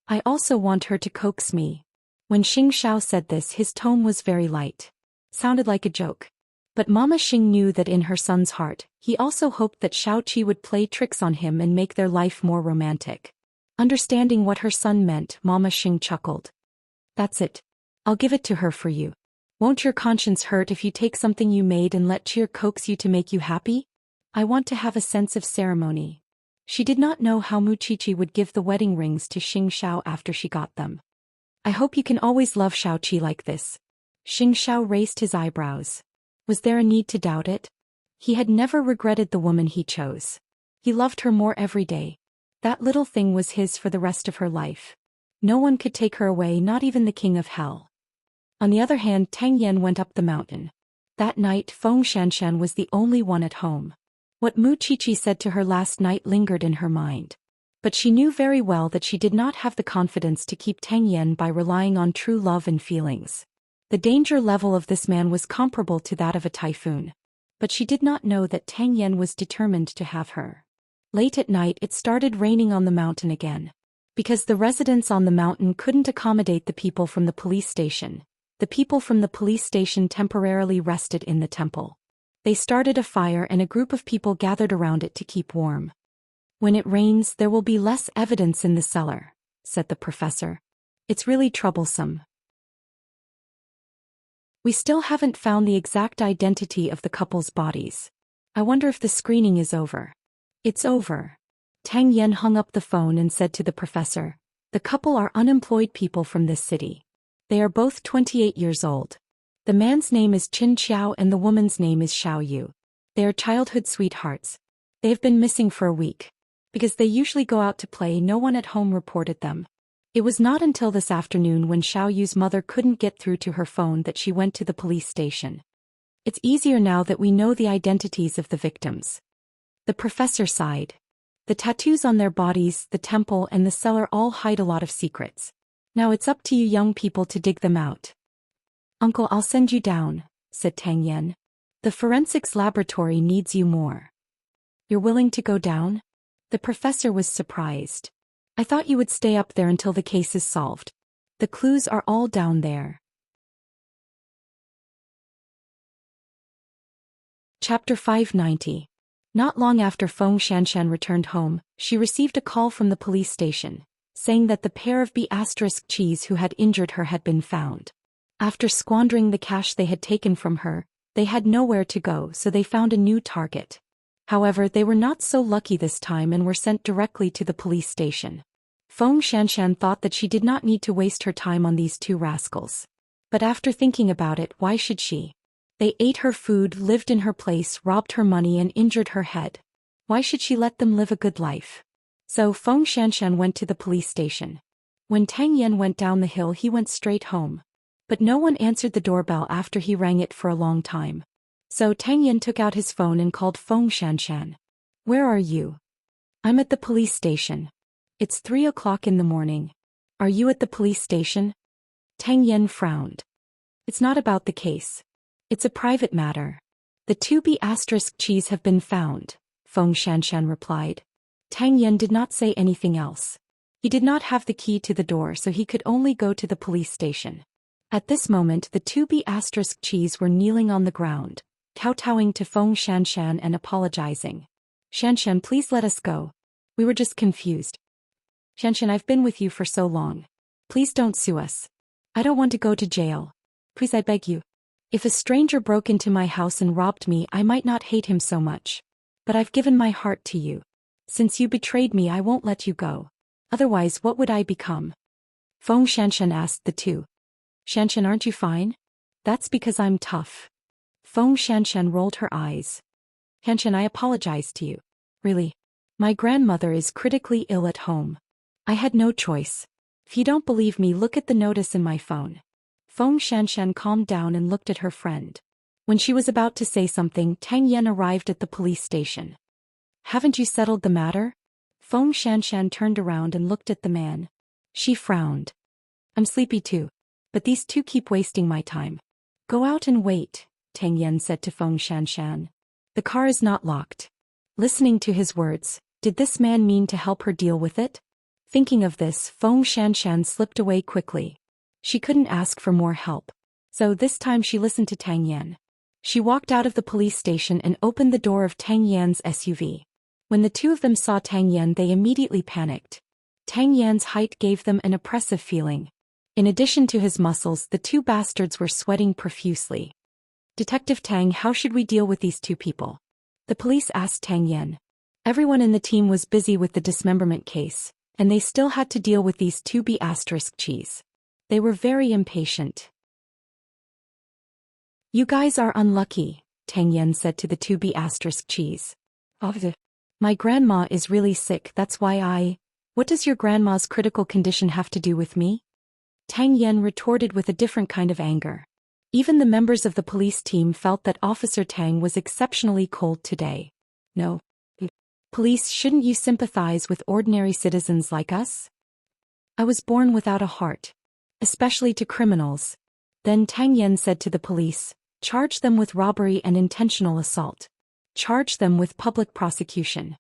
I also want her to coax me. When Xianxiao said this, his tone was very light. Sounded like a joke. But Mama Xing knew that in her son's heart, he also hoped that Xiaoqi would play tricks on him and make their life more romantic. Understanding what her son meant, Mama Xing chuckled. That's it. I'll give it to her for you. Won't your conscience hurt if you take something you made and let Cheer coax you to make you happy? I want to have a sense of ceremony. She did not know how Mu Qiqi would give the wedding rings to Xianxiao after she got them. I hope you can always love Xiaoqi like this. Xianxiao raised his eyebrows. Was there a need to doubt it? He had never regretted the woman he chose. He loved her more every day. That little thing was his for the rest of her life. No one could take her away, not even the king of hell. On the other hand, Tang Yan went up the mountain. That night, Feng Xianxian was the only one at home. What Mu Qiqi said to her last night lingered in her mind. But she knew very well that she did not have the confidence to keep Tang Yan by relying on true love and feelings. The danger level of this man was comparable to that of a typhoon. But she did not know that Tang Yan was determined to have her. Late at night it started raining on the mountain again. Because the residents on the mountain couldn't accommodate the people from the police station, the people from the police station temporarily rested in the temple. They started a fire and a group of people gathered around it to keep warm. When it rains, there will be less evidence in the cellar, said the professor. It's really troublesome. We still haven't found the exact identity of the couple's bodies. I wonder if the screening is over. It's over. Tang Yan hung up the phone and said to the professor, "The couple are unemployed people from this city. They are both 28 years old. The man's name is Qin Xiao and the woman's name is Xiao Yu. They are childhood sweethearts. They have been missing for a week. Because they usually go out to play, no one at home reported them. It was not until this afternoon when Xiao Yu's mother couldn't get through to her phone that she went to the police station. It's easier now that we know the identities of the victims." The professor sighed. The tattoos on their bodies, the temple and the cellar all hide a lot of secrets. Now it's up to you young people to dig them out. "Uncle, I'll send you down," said Tang Yan. "The forensics laboratory needs you more." "You're willing to go down?" The professor was surprised. "I thought you would stay up there until the case is solved. The clues are all down there." Chapter 590. Not long after Feng Xianxian returned home, she received a call from the police station, saying that the pair of B** cheese who had injured her had been found. After squandering the cash they had taken from her, they had nowhere to go, so they found a new target. However, they were not so lucky this time and were sent directly to the police station. Feng Xianxian thought that she did not need to waste her time on these two rascals. But after thinking about it, why should she? They ate her food, lived in her place, robbed her money and injured her head. Why should she let them live a good life? So Feng Xianxian went to the police station. When Tang Yan went down the hill, he went straight home. But no one answered the doorbell after he rang it for a long time. So Tang Yan took out his phone and called Feng Xianxian. "Where are you?" "I'm at the police station." "It's 3 o'clock in the morning. Are you at the police station?" Tang Yan frowned. "It's not about the case. It's a private matter. The two B** cheese have been found," Feng Xianxian replied. Tang Yan did not say anything else. He did not have the key to the door, so he could only go to the police station. At this moment the two B** cheese were kneeling on the ground, kowtowing to Feng Xianxian and apologizing. "Xianxian, please let us go. We were just confused. Xianxian, I've been with you for so long. Please don't sue us. I don't want to go to jail. Please, I beg you. If a stranger broke into my house and robbed me, I might not hate him so much. But I've given my heart to you. Since you betrayed me, I won't let you go. Otherwise, what would I become?" Feng Xianxian asked the two. "Xianxian, aren't you fine?" "That's because I'm tough." Feng Xianxian rolled her eyes. "Xianxian, I apologize to you. Really. My grandmother is critically ill at home. I had no choice. If you don't believe me, look at the notice in my phone." Feng Xianxian calmed down and looked at her friend. When she was about to say something, Tang Yan arrived at the police station. "Haven't you settled the matter?" Feng Xianxian turned around and looked at the man. She frowned. "I'm sleepy too. But these two keep wasting my time." "Go out and wait," Tang Yan said to Feng Xianxian. "The car is not locked." Listening to his words, did this man mean to help her deal with it? Thinking of this, Feng Xianxian slipped away quickly. She couldn't ask for more help. So this time she listened to Tang Yan. She walked out of the police station and opened the door of Tang Yan's SUV. When the two of them saw Tang Yan, they immediately panicked. Tang Yan's height gave them an oppressive feeling. In addition to his muscles, the two bastards were sweating profusely. "Detective Tang, how should we deal with these two people?" The police asked Tang Yan. Everyone in the team was busy with the dismemberment case, and they still had to deal with these two B** cheese. They were very impatient. "You guys are unlucky," Tang Yan said to the two B** cheese. "My grandma is really sick, that's why What does your grandma's critical condition have to do with me?" Tang Yan retorted with a different kind of anger. Even the members of the police team felt that Officer Tang was exceptionally cold today. "No. Police, shouldn't you sympathize with ordinary citizens like us? I was born without a heart. Especially to criminals." Then Tang Yan said to the police, "Charge them with robbery and intentional assault. Charge them with public prosecution."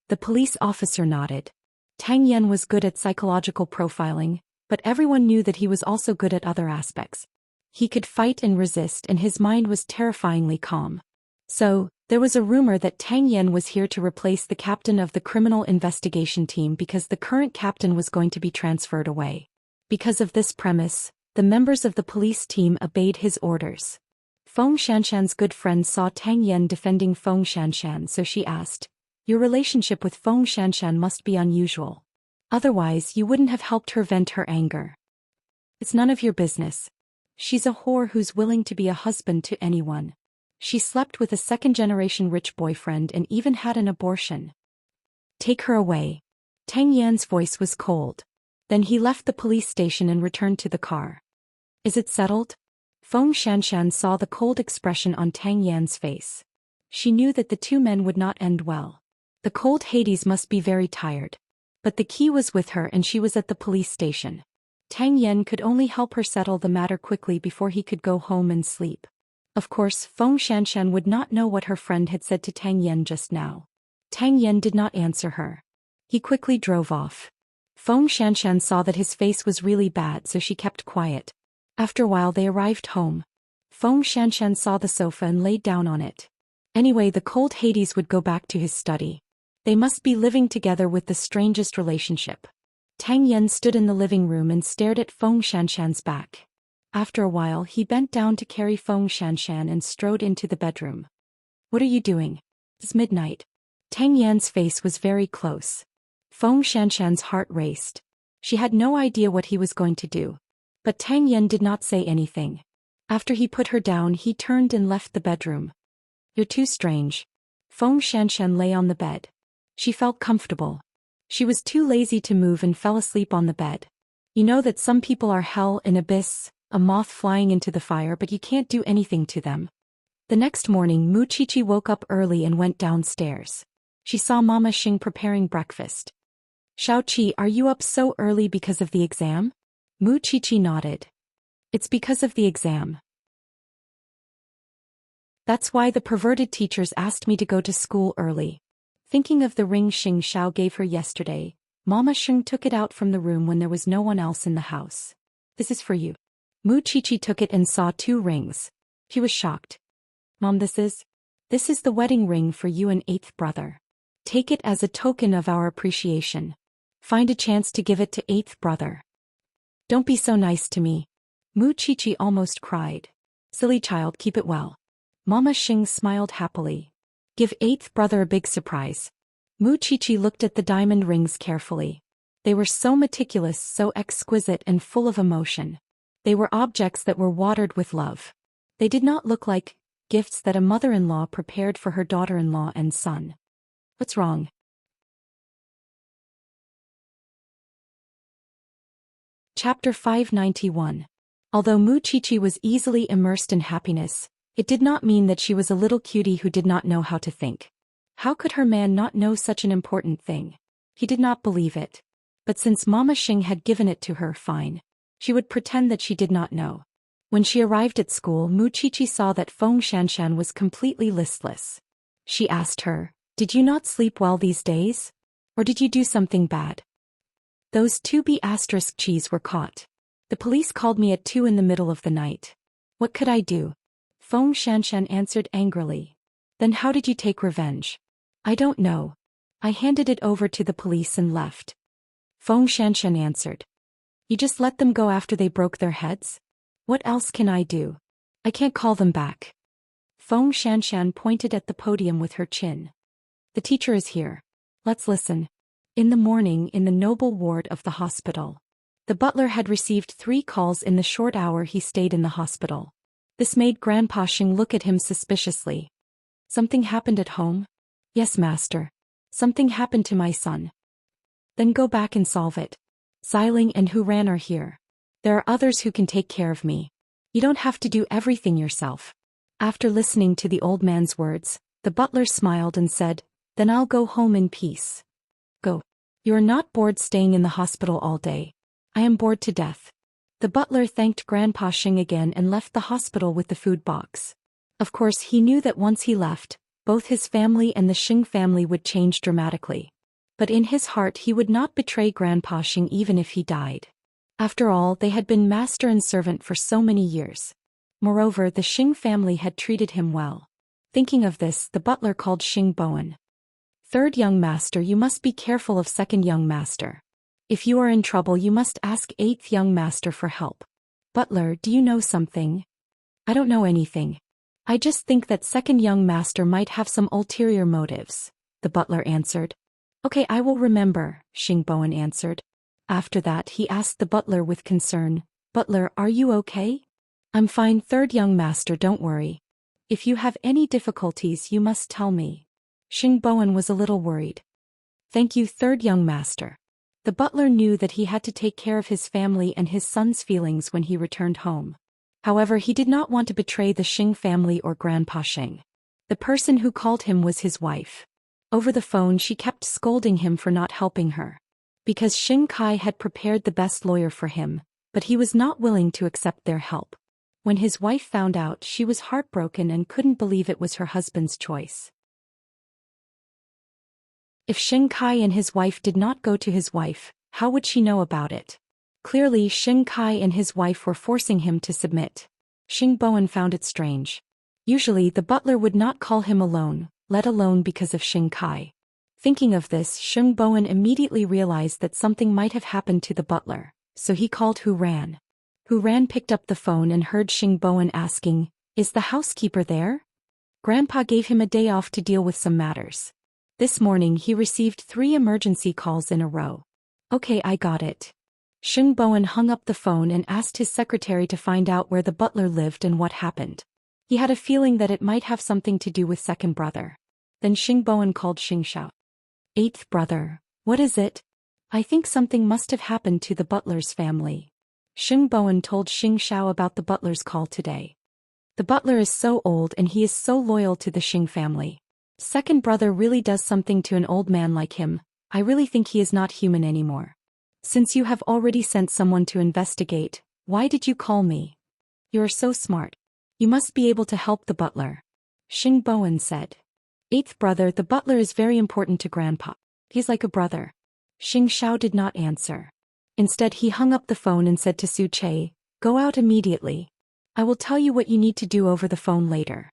The police officer nodded. Tang Yan was good at psychological profiling, but everyone knew that he was also good at other aspects. He could fight and resist, and his mind was terrifyingly calm. So, there was a rumor that Tang Yan was here to replace the captain of the criminal investigation team because the current captain was going to be transferred away. Because of this premise, the members of the police team obeyed his orders. Feng Xianxian's good friend saw Tang Yan defending Feng Xianxian, so she asked, Your relationship with Feng Xianxian must be unusual. Otherwise, you wouldn't have helped her vent her anger. It's none of your business. She's a whore who's willing to be a husband to anyone. She slept with a second-generation rich boyfriend and even had an abortion. Take her away. Tang Yan's voice was cold. Then he left the police station and returned to the car. Is it settled? Feng Xianxian saw the cold expression on Tang Yan's face. She knew that the two men would not end well. The cold Hades must be very tired. But the key was with her and she was at the police station. Tang Yan could only help her settle the matter quickly before he could go home and sleep. Of course, Feng Xianxian would not know what her friend had said to Tang Yan just now. Tang Yan did not answer her. He quickly drove off. Feng Xianxian saw that his face was really bad, so she kept quiet. After a while they arrived home. Feng Xianxian saw the sofa and laid down on it. Anyway, the cold Hades would go back to his study. They must be living together with the strangest relationship. Tang Yan stood in the living room and stared at Feng Xianxian's back. After a while he bent down to carry Feng Xianxian and strode into the bedroom. What are you doing? It's midnight. Tang Yan's face was very close. Feng Xianxian's heart raced. She had no idea what he was going to do. But Tang Yan did not say anything. After he put her down he turned and left the bedroom. You're too strange. Feng Xianxian lay on the bed. She felt comfortable. She was too lazy to move and fell asleep on the bed. You know that some people are hell, an abyss, a moth flying into the fire, but you can't do anything to them. The next morning Mu Qiqi woke up early and went downstairs. She saw Mama Xing preparing breakfast. Xiaoqi, are you up so early because of the exam? Mu Qiqi nodded. It's because of the exam. That's why the perverted teachers asked me to go to school early. Thinking of the ring Xing Xiao gave her yesterday, Mama Xing took it out from the room when there was no one else in the house. This is for you. Mu Qiqi took it and saw 2 rings. She was shocked. Mom, this is the wedding ring for you and 8th brother. Take it as a token of our appreciation. Find a chance to give it to 8th brother. Don't be so nice to me. Mu Qiqi almost cried. Silly child, keep it well. Mama Xing smiled happily. Give 8th brother a big surprise. Mu Qiqi looked at the diamond rings carefully. They were so meticulous, so exquisite and full of emotion. They were objects that were watered with love. They did not look like gifts that a mother-in-law prepared for her daughter-in-law and son. What's wrong? Chapter 591. Although Mu Qiqi was easily immersed in happiness, it did not mean that she was a little cutie who did not know how to think. How could her man not know such an important thing? He did not believe it. But since Mama Xing had given it to her, fine. She would pretend that she did not know. When she arrived at school, Mu Qiqi saw that Feng Xianxian was completely listless. She asked her, "Did you not sleep well these days? Or did you do something bad?" Those 2B****s were caught. The police called me at 2 in the middle of the night. What could I do? Feng Xianxian answered angrily. Then how did you take revenge? I don't know. I handed it over to the police and left. Feng Xianxian answered. You just let them go after they broke their heads? What else can I do? I can't call them back. Feng Xianxian pointed at the podium with her chin. The teacher is here. Let's listen. In the morning, in the noble ward of the hospital. The butler had received 3 calls in the short hour he stayed in the hospital. This made Grandpa Xing look at him suspiciously. Something happened at home? Yes, master. Something happened to my son. Then go back and solve it. Xiling and Hu Ran are here. There are others who can take care of me. You don't have to do everything yourself. After listening to the old man's words, the butler smiled and said, Then I'll go home in peace. Go. You are not bored staying in the hospital all day. I am bored to death. The butler thanked Grandpa Xing again and left the hospital with the food box. Of course he knew that once he left, both his family and the Xing family would change dramatically. But in his heart he would not betray Grandpa Xing even if he died. After all, they had been master and servant for so many years. Moreover, the Xing family had treated him well. Thinking of this, the butler called Xing Bowen. Third young master, you must be careful of second young master. If you are in trouble, you must ask 8th young master for help. Butler, do you know something? I don't know anything. I just think that second young master might have some ulterior motives. the butler answered. Okay, I will remember, Xing Bowen answered. After that he asked the butler with concern, Butler, are you okay? I'm fine, third young master, don't worry. If you have any difficulties you must tell me. Xing Bowen was a little worried. Thank you, third young master. The butler knew that he had to take care of his family and his son's feelings when he returned home. However, he did not want to betray the Xing family or Grandpa Xing. The person who called him was his wife. Over the phone she kept scolding him for not helping her. Because Xing Kai had prepared the best lawyer for him, but he was not willing to accept their help. When his wife found out, she was heartbroken and couldn't believe it was her husband's choice. If Xing Kai and his wife did not go to his wife, how would she know about it? Clearly Xing Kai and his wife were forcing him to submit. Xing Bowen found it strange. Usually the butler would not call him alone, let alone because of Xing Kai. Thinking of this, Xing Bowen immediately realized that something might have happened to the butler, so he called Hu Ran. Hu Ran picked up the phone and heard Xing Bowen asking, Is the housekeeper there? Grandpa gave him a day off to deal with some matters. This morning he received 3 emergency calls in a row. Okay, I got it. Xing Bowen hung up the phone and asked his secretary to find out where the butler lived and what happened. He had a feeling that it might have something to do with second brother. Then Xing Bowen called Xianxia. 8th brother, what is it? I think something must have happened to the butler's family. Xing Bowen told Xianxia about the butler's call today. The butler is so old and he is so loyal to the Xing family. Second brother really does something to an old man like him. I really think he is not human anymore. Since you have already sent someone to investigate, why did you call me? You are so smart. You must be able to help the butler. Xing Bowen said. 8th brother, the butler is very important to Grandpa. He's like a brother. Xianxia did not answer. Instead he hung up the phone and said to Su Che, Go out immediately. I will tell you what you need to do over the phone later.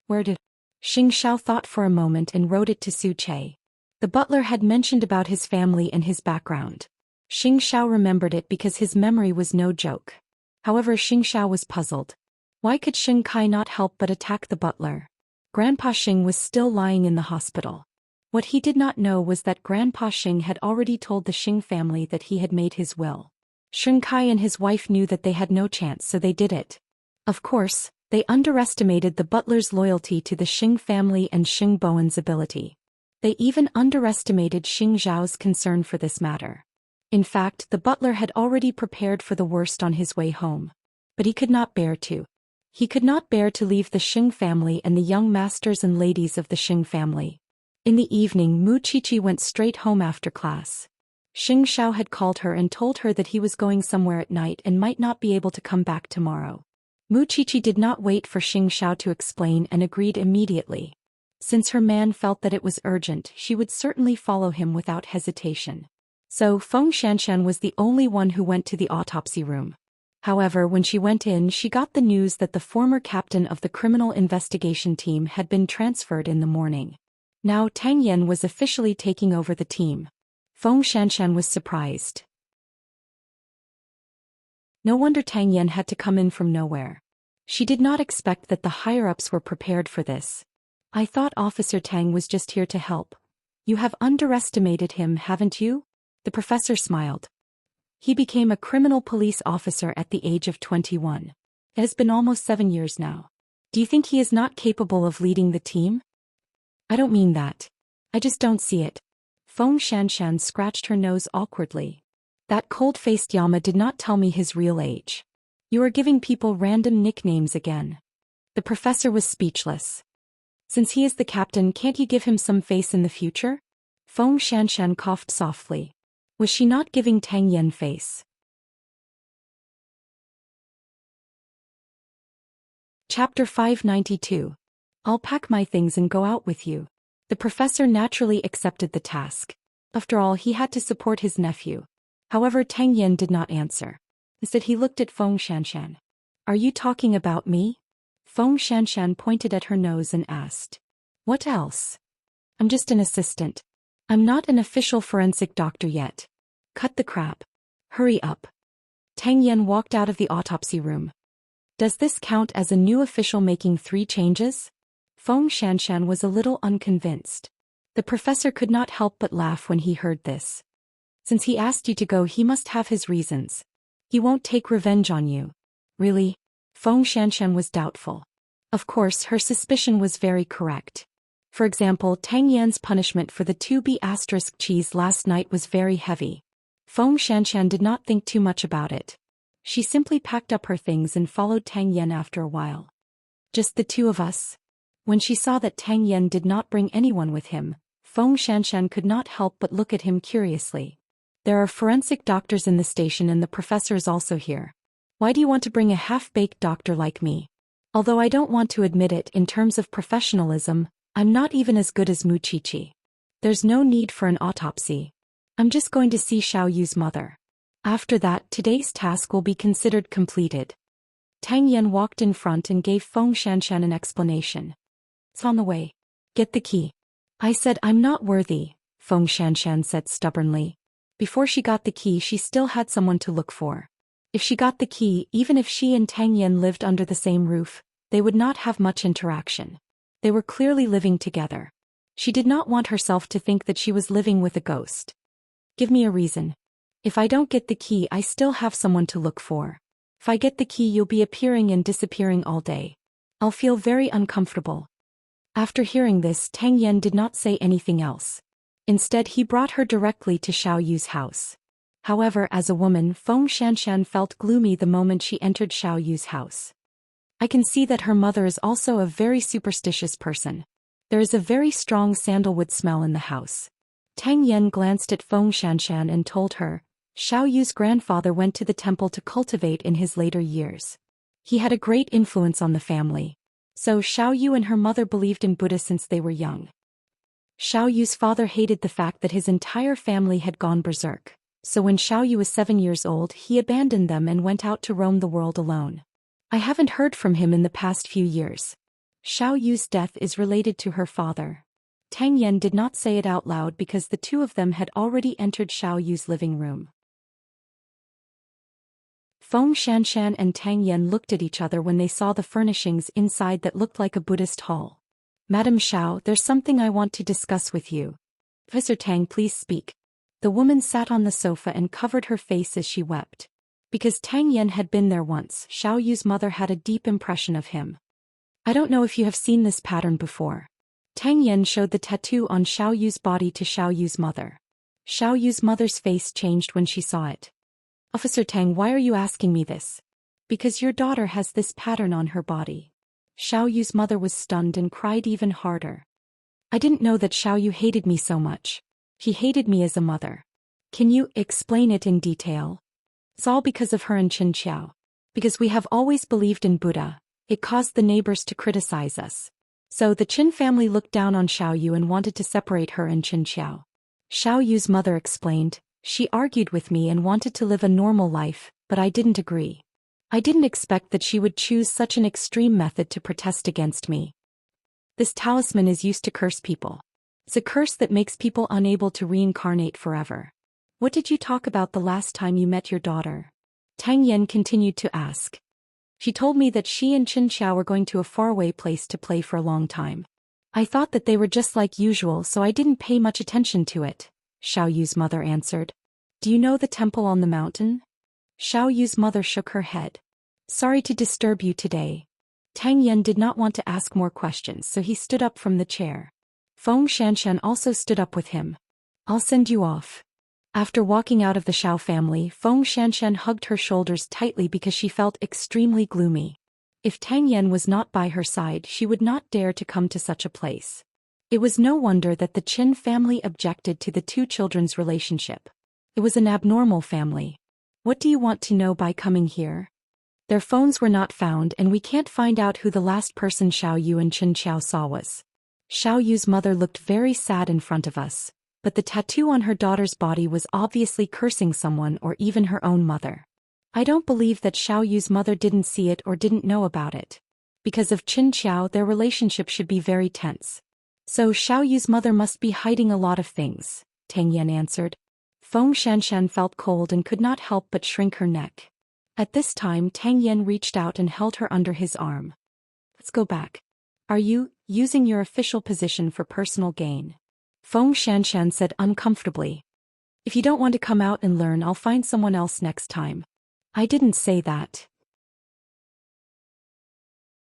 Where did? Xianxia thought for a moment and wrote it to Su Che. The butler had mentioned about his family and his background. Xianxia remembered it because his memory was no joke. However, Xianxia was puzzled. Why could Xing Kai not help but attack the butler? Grandpa Xing was still lying in the hospital. What he did not know was that Grandpa Xing had already told the Xing family that he had made his will. Xing Kai and his wife knew that they had no chance, so they did it. Of course, they underestimated the butler's loyalty to the Xing family and Xing Bowen's ability. They even underestimated Xing Zhao's concern for this matter. In fact, the butler had already prepared for the worst on his way home. But he could not bear to. He could not bear to leave the Xing family and the young masters and ladies of the Xing family. In the evening, Mu Qiqi went straight home after class. Xing Xiao had called her and told her that he was going somewhere at night and might not be able to come back tomorrow. Mu Qiqi did not wait for Xing Xiao to explain and agreed immediately. Since her man felt that it was urgent, she would certainly follow him without hesitation. So Feng Xianxian was the only one who went to the autopsy room. However, when she went in, she got the news that the former captain of the criminal investigation team had been transferred in the morning. Now Tang Yan was officially taking over the team. Feng Xianxian was surprised. No wonder Tang Yan had to come in from nowhere. She did not expect that the higher-ups were prepared for this. I thought Officer Tang was just here to help. You have underestimated him, haven't you? The professor smiled. He became a criminal police officer at the age of 21. It has been almost 7 years now. Do you think he is not capable of leading the team? I don't mean that. I just don't see it. Feng Xianxian scratched her nose awkwardly. That cold-faced Yama did not tell me his real age. You are giving people random nicknames again. The professor was speechless. Since he is the captain, can't you give him some face in the future? Feng Xianxian coughed softly. Was she not giving Tang Yan face? Chapter 592. I'll pack my things and go out with you. The professor naturally accepted the task. After all, he had to support his nephew. However, Tang Yan did not answer. Instead, he looked at Feng Xianxian. Are you talking about me? Feng Xianxian pointed at her nose and asked. What else? I'm just an assistant. I'm not an official forensic doctor yet. Cut the crap. Hurry up. Tang Yan walked out of the autopsy room. Does this count as a new official making 3 changes? Feng Xianxian was a little unconvinced. The professor could not help but laugh when he heard this. Since he asked you to go, he must have his reasons. He won't take revenge on you. Really? Feng Xianxian was doubtful. Of course, her suspicion was very correct. For example, Tang Yan's punishment for the 2B asterisk cheese last night was very heavy. Feng Xianxian did not think too much about it. She simply packed up her things and followed Tang Yan after a while. Just the two of us? When she saw that Tang Yan did not bring anyone with him, Feng Xianxian could not help but look at him curiously. There are forensic doctors in the station and the professor is also here. Why do you want to bring a half-baked doctor like me? Although I don't want to admit it, in terms of professionalism, I'm not even as good as Mu Qiqi. There's no need for an autopsy. I'm just going to see Xiao Yu's mother. After that, today's task will be considered completed. Tang Yan walked in front and gave Feng Xianxian an explanation. It's on the way. Get the key. I said I'm not worthy, Feng Xianxian said stubbornly. Before she got the key, she still had someone to look for. If she got the key, even if she and Tang Yan lived under the same roof, they would not have much interaction. They were clearly living together. She did not want herself to think that she was living with a ghost. Give me a reason. If I don't get the key, I still have someone to look for. If I get the key, you'll be appearing and disappearing all day. I'll feel very uncomfortable. After hearing this, Tang Yan did not say anything else. Instead, he brought her directly to Xiao Yu's house. However, as a woman, Feng Xianxian felt gloomy the moment she entered Xiao Yu's house. I can see that her mother is also a very superstitious person. There is a very strong sandalwood smell in the house. Tang Yan glanced at Feng Xianxian and told her, Xiao Yu's grandfather went to the temple to cultivate in his later years. He had a great influence on the family. So Xiao Yu and her mother believed in Buddha since they were young. Xiao Yu's father hated the fact that his entire family had gone berserk. So when Xiao Yu was 7 years old, he abandoned them and went out to roam the world alone. I haven't heard from him in the past few years. Xiao Yu's death is related to her father. Tang Yan did not say it out loud because the two of them had already entered Xiao Yu's living room. Feng Xianxian and Tang Yan looked at each other when they saw the furnishings inside that looked like a Buddhist hall. Madam Xiao, there's something I want to discuss with you. Professor Tang, please speak. The woman sat on the sofa and covered her face as she wept. Because Tang Yan had been there once, Xiao Yu's mother had a deep impression of him. I don't know if you have seen this pattern before. Tang Yan showed the tattoo on Xiao Yu's body to Xiao Yu's mother. Xiao Yu's mother's face changed when she saw it. Officer Tang, why are you asking me this? Because your daughter has this pattern on her body. Xiao Yu's mother was stunned and cried even harder. I didn't know that Xiao Yu hated me so much. He hated me as a mother. Can you explain it in detail? It's all because of her and Xianxia. Because we have always believed in Buddha, it caused the neighbors to criticize us. So the Qin family looked down on Xiao Yu and wanted to separate her and Xianxia. Xiao Yu's mother explained, she argued with me and wanted to live a normal life, but I didn't agree. I didn't expect that she would choose such an extreme method to protest against me. This talisman is used to curse people. It's a curse that makes people unable to reincarnate forever. What did you talk about the last time you met your daughter? Tang Yan continued to ask. She told me that she and Xianxia were going to a faraway place to play for a long time. I thought that they were just like usual, so I didn't pay much attention to it, Xiao Yu's mother answered. Do you know the temple on the mountain? Xiao Yu's mother shook her head. Sorry to disturb you today. Tang Yan did not want to ask more questions, so he stood up from the chair. Feng Xianxian also stood up with him. I'll send you off. After walking out of the Xiao family, Feng Xianxian hugged her shoulders tightly because she felt extremely gloomy. If Tang Yan was not by her side, she would not dare to come to such a place. It was no wonder that the Qin family objected to the two children's relationship. It was an abnormal family. What do you want to know by coming here? Their phones were not found and we can't find out who the last person Xiao Yu and Xianxia saw was. Xiao Yu's mother looked very sad in front of us, but the tattoo on her daughter's body was obviously cursing someone or even her own mother. I don't believe that Xiao Yu's mother didn't see it or didn't know about it. Because of Xianxia, their relationship should be very tense. So Xiao Yu's mother must be hiding a lot of things, Tang Yan answered. Feng Xianxian felt cold and could not help but shrink her neck. At this time, Tang Yan reached out and held her under his arm. Let's go back. Are you using your official position for personal gain? Feng Xianxian said uncomfortably. If you don't want to come out and learn, I'll find someone else next time. I didn't say that.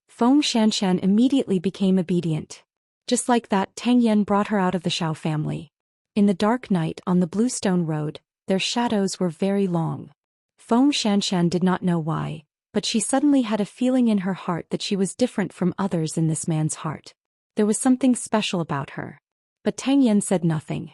Feng Xianxian immediately became obedient. Just like that, Tang Yan brought her out of the Xiao family. In the dark night on the Bluestone Road, their shadows were very long. Feng Xianxian did not know why, but she suddenly had a feeling in her heart that she was different from others in this man's heart. There was something special about her. But Tang Yan said nothing.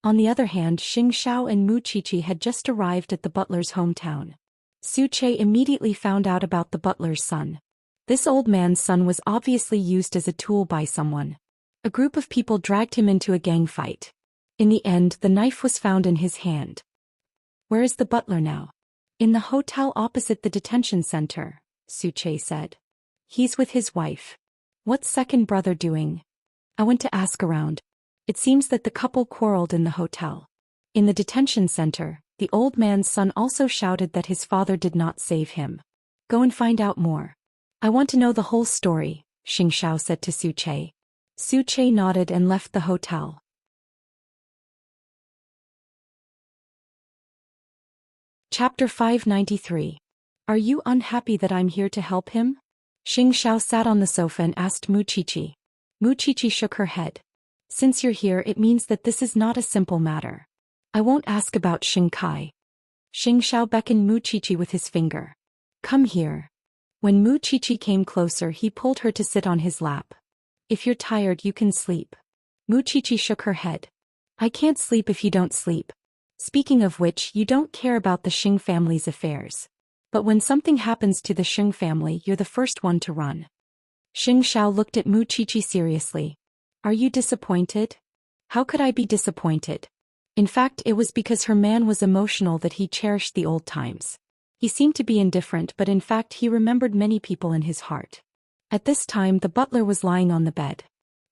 On the other hand, Xing Xiao and Mu Qiqi had just arrived at the butler's hometown. Su Che immediately found out about the butler's son. This old man's son was obviously used as a tool by someone. A group of people dragged him into a gang fight. In the end, the knife was found in his hand. Where is the butler now? In the hotel opposite the detention center, Su Che said. He's with his wife. What's second brother doing? I went to ask around. It seems that the couple quarreled in the hotel. In the detention center, the old man's son also shouted that his father did not save him. Go and find out more. I want to know the whole story, Xing Xiao said to Su Che. Su Che nodded and left the hotel. Chapter 593. Are you unhappy that I'm here to help him? Xing Xiao sat on the sofa and asked Mu Qiqi. Mu Qiqi shook her head. Since you're here, it means that this is not a simple matter. I won't ask about Xing Kai. Xing Xiao beckoned Mu Qiqi with his finger. Come here. When Mu Qiqi came closer, he pulled her to sit on his lap. If you're tired, you can sleep. Mu Qiqi shook her head. I can't sleep if you don't sleep. Speaking of which, you don't care about the Xing family's affairs. But when something happens to the Xing family, you're the first one to run. Xing Xiao looked at Mu Qiqi seriously. Are you disappointed? How could I be disappointed? In fact, it was because her man was emotional that he cherished the old times. He seemed to be indifferent, but in fact he remembered many people in his heart. At this time the butler was lying on the bed.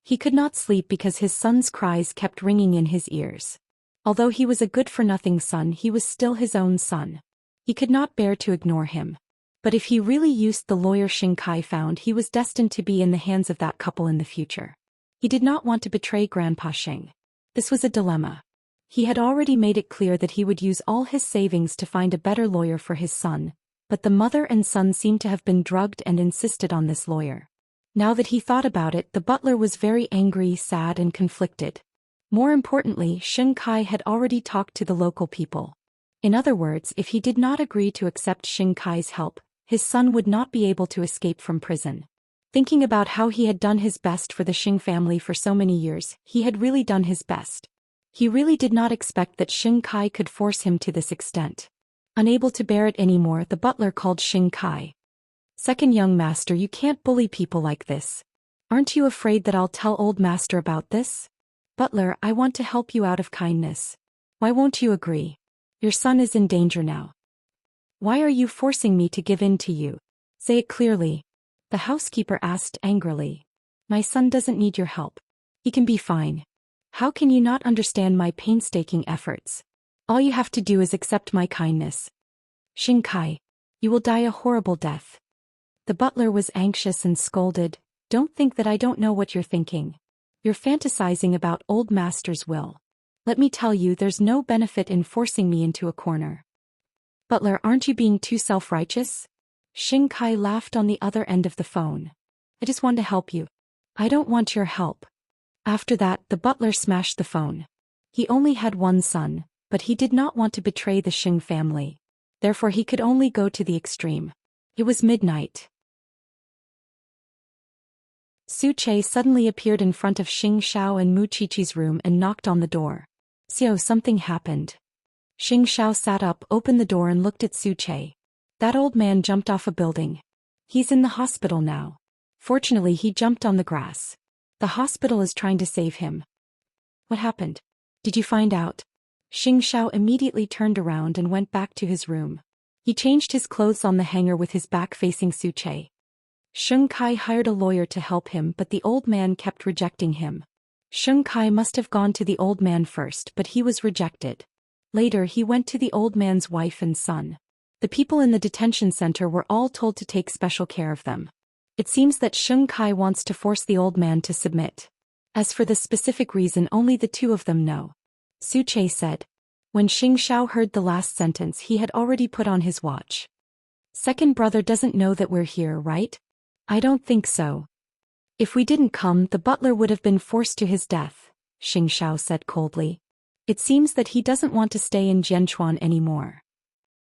He could not sleep because his son's cries kept ringing in his ears. Although he was a good-for-nothing son, he was still his own son. He could not bear to ignore him. But if he really used the lawyer Xing Kai found, he was destined to be in the hands of that couple in the future. He did not want to betray Grandpa Xing. This was a dilemma. He had already made it clear that he would use all his savings to find a better lawyer for his son, but the mother and son seemed to have been drugged and insisted on this lawyer. Now that he thought about it, the butler was very angry, sad and conflicted. More importantly, Xing Kai had already talked to the local people. In other words, if he did not agree to accept Xing Kai's help, his son would not be able to escape from prison. Thinking about how he had done his best for the Xing family for so many years, he had really done his best. He really did not expect that Xing Kai could force him to this extent. Unable to bear it anymore, the butler called Xing Kai. Second young master, you can't bully people like this. Aren't you afraid that I'll tell old master about this? Butler, I want to help you out of kindness. Why won't you agree? Your son is in danger now. Why are you forcing me to give in to you? Say it clearly. The housekeeper asked angrily. My son doesn't need your help. He can be fine. How can you not understand my painstaking efforts? All you have to do is accept my kindness. Xing Kai, you will die a horrible death. The butler was anxious and scolded. Don't think that I don't know what you're thinking. You're fantasizing about old master's will. Let me tell you, there's no benefit in forcing me into a corner. Butler, aren't you being too self-righteous? Xing Kai laughed on the other end of the phone. I just want to help you. I don't want your help. After that, the butler smashed the phone. He only had one son, but he did not want to betray the Xing family. Therefore he could only go to the extreme. It was midnight. Su Che suddenly appeared in front of Xing Xiao and Mu Qiqi's room and knocked on the door. Xiao, something happened. Xing Xiao sat up, opened the door and looked at Su Che. That old man jumped off a building. He's in the hospital now. Fortunately, he jumped on the grass. The hospital is trying to save him. What happened? Did you find out? Xing Xiao immediately turned around and went back to his room. He changed his clothes on the hanger with his back facing Su Che. Xing Kai hired a lawyer to help him, but the old man kept rejecting him. Xing Kai must have gone to the old man first, but he was rejected. Later he went to the old man's wife and son. The people in the detention center were all told to take special care of them. It seems that Xing Kai wants to force the old man to submit. As for the specific reason, only the two of them know. Su Che said. When Xianxia heard the last sentence, he had already put on his watch. Second brother doesn't know that we're here, right? I don't think so. If we didn't come, the butler would have been forced to his death, Xianxia said coldly. It seems that he doesn't want to stay in Jianchuan anymore.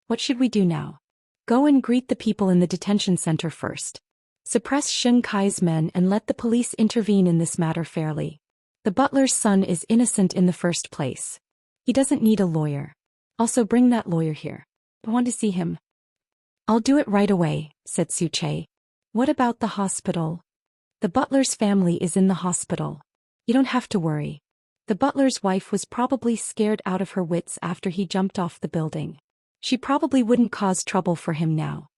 What should we do now? Go and greet the people in the detention center first. Suppress Sheng Kai's men and let the police intervene in this matter fairly. The butler's son is innocent in the first place. He doesn't need a lawyer. Also bring that lawyer here. I want to see him. I'll do it right away, said Su Che. What about the hospital? The butler's family is in the hospital. You don't have to worry. The butler's wife was probably scared out of her wits after he jumped off the building. She probably wouldn't cause trouble for him now.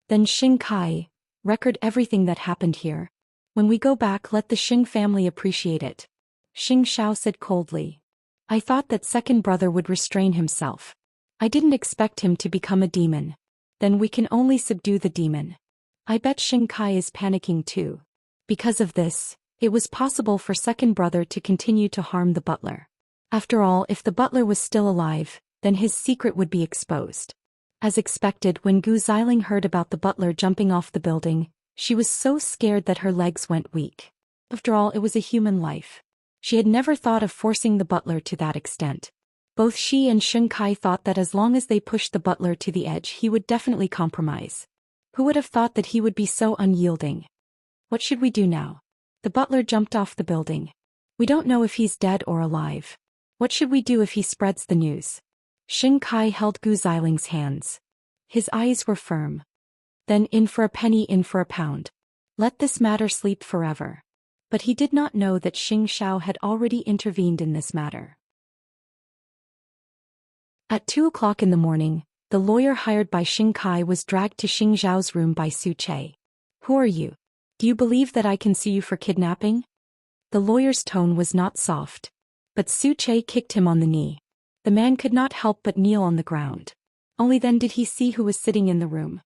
Then Sheng Kai, record everything that happened here. When we go back, let the Sheng family appreciate it. Xianxia said coldly. I thought that second brother would restrain himself. I didn't expect him to become a demon. Then we can only subdue the demon. I bet Sheng Kai is panicking too. Because of this, it was possible for second brother to continue to harm the butler. After all, if the butler was still alive, then his secret would be exposed. As expected, when Gu Xiling heard about the butler jumping off the building, she was so scared that her legs went weak. After all, it was a human life. She had never thought of forcing the butler to that extent. Both she and Sheng Kai thought that as long as they pushed the butler to the edge, he would definitely compromise. Who would have thought that he would be so unyielding? What should we do now? The butler jumped off the building. We don't know if he's dead or alive. What should we do if he spreads the news? Sheng Kai held Gu Xiling's hands. His eyes were firm. Then in for a penny, in for a pound. Let this matter sleep forever. But he did not know that Xianxia had already intervened in this matter. At 2 o'clock in the morning, the lawyer hired by Sheng Kai was dragged to Xing Zhao's room by Su Che. Who are you? Do you believe that I can sue you for kidnapping? The lawyer's tone was not soft. But Su Che kicked him on the knee. The man could not help but kneel on the ground. Only then did he see who was sitting in the room.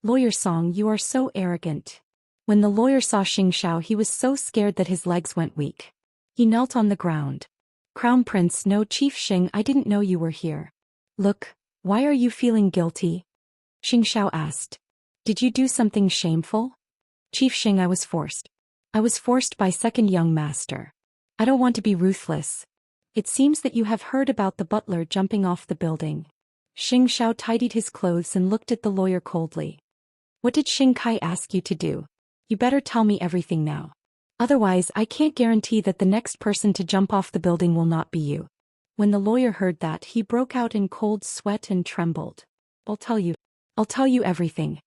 Lawyer Song, you are so arrogant. When the lawyer saw Xianxia, he was so scared that his legs went weak. He knelt on the ground. Crown Prince, no, Chief Xing, I didn't know you were here. Look, why are you feeling guilty? Xianxia asked. Did you do something shameful? Chief Xing, I was forced. I was forced by second young master. I don't want to be ruthless. It seems that you have heard about the butler jumping off the building. Xianxia tidied his clothes and looked at the lawyer coldly. What did Sheng Kai ask you to do? You better tell me everything now. Otherwise, I can't guarantee that the next person to jump off the building will not be you. When the lawyer heard that, he broke out in cold sweat and trembled. I'll tell you everything.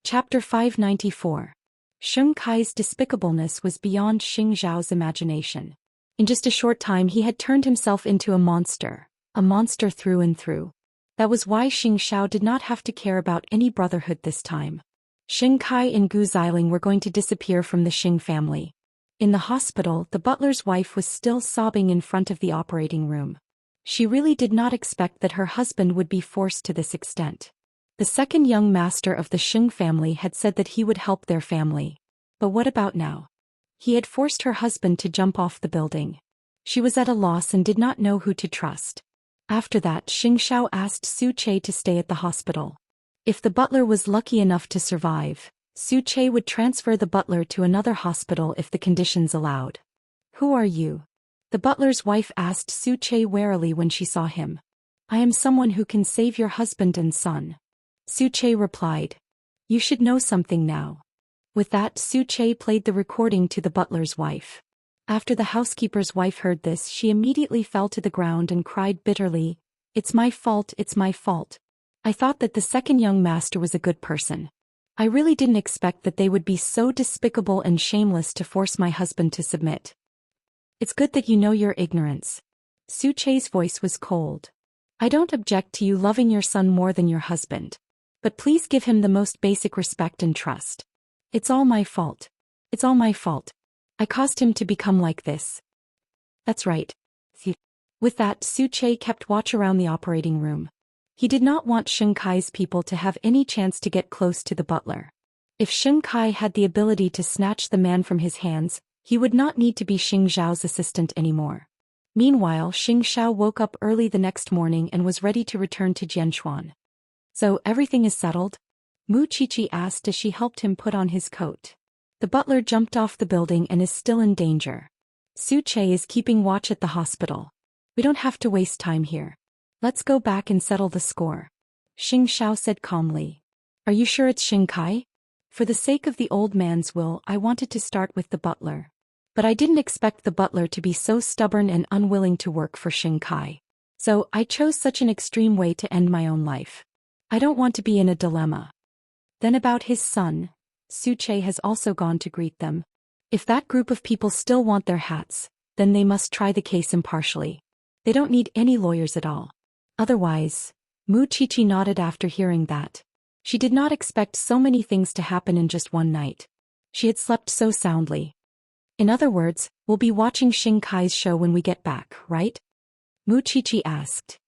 Chapter 594. Sheng Kai's despicableness was beyond Xing Zhao's imagination. In just a short time he had turned himself into a monster through and through. That was why Xianxia did not have to care about any brotherhood this time. Sheng Kai and Gu Xiling were going to disappear from the Xing family. In the hospital, the butler's wife was still sobbing in front of the operating room. She really did not expect that her husband would be forced to this extent. The second young master of the Xing family had said that he would help their family. But what about now? He had forced her husband to jump off the building. She was at a loss and did not know who to trust. After that, Xianxia asked Su Che to stay at the hospital. If the butler was lucky enough to survive, Su Che would transfer the butler to another hospital if the conditions allowed. Who are you? The butler's wife asked Su Che warily when she saw him. I am someone who can save your husband and son. Su Che replied. You should know something now. With that, Su Che played the recording to the butler's wife. After the housekeeper's wife heard this, she immediately fell to the ground and cried bitterly, It's my fault, it's my fault. I thought that the second young master was a good person. I really didn't expect that they would be so despicable and shameless to force my husband to submit. It's good that you know your ignorance. Su Che's voice was cold. I don't object to you loving your son more than your husband. But please give him the most basic respect and trust. It's all my fault. It's all my fault. I caused him to become like this. That's right. With that, Su Che kept watch around the operating room. He did not want Sheng Kai's people to have any chance to get close to the butler. If Xing Kai had the ability to snatch the man from his hands, he would not need to be Xing Zhao's assistant anymore. Meanwhile, Xing Xiao woke up early the next morning and was ready to return to Jianshuan. So everything is settled? Mu Qiqi asked as she helped him put on his coat. The butler jumped off the building and is still in danger. Su Che is keeping watch at the hospital. We don't have to waste time here. Let's go back and settle the score. Xing Xiao said calmly. Are you sure it's Xing Kai? For the sake of the old man's will, I wanted to start with the butler. But I didn't expect the butler to be so stubborn and unwilling to work for Xing Kai. So I chose such an extreme way to end my own life. I don't want to be in a dilemma. Then about his son, Su Che has also gone to greet them. If that group of people still want their hats, then they must try the case impartially. They don't need any lawyers at all. Otherwise, Mu Qiqi nodded after hearing that. She did not expect so many things to happen in just one night. She had slept so soundly. In other words, we'll be watching Xing Kai's show when we get back, right? Mu Qiqi asked.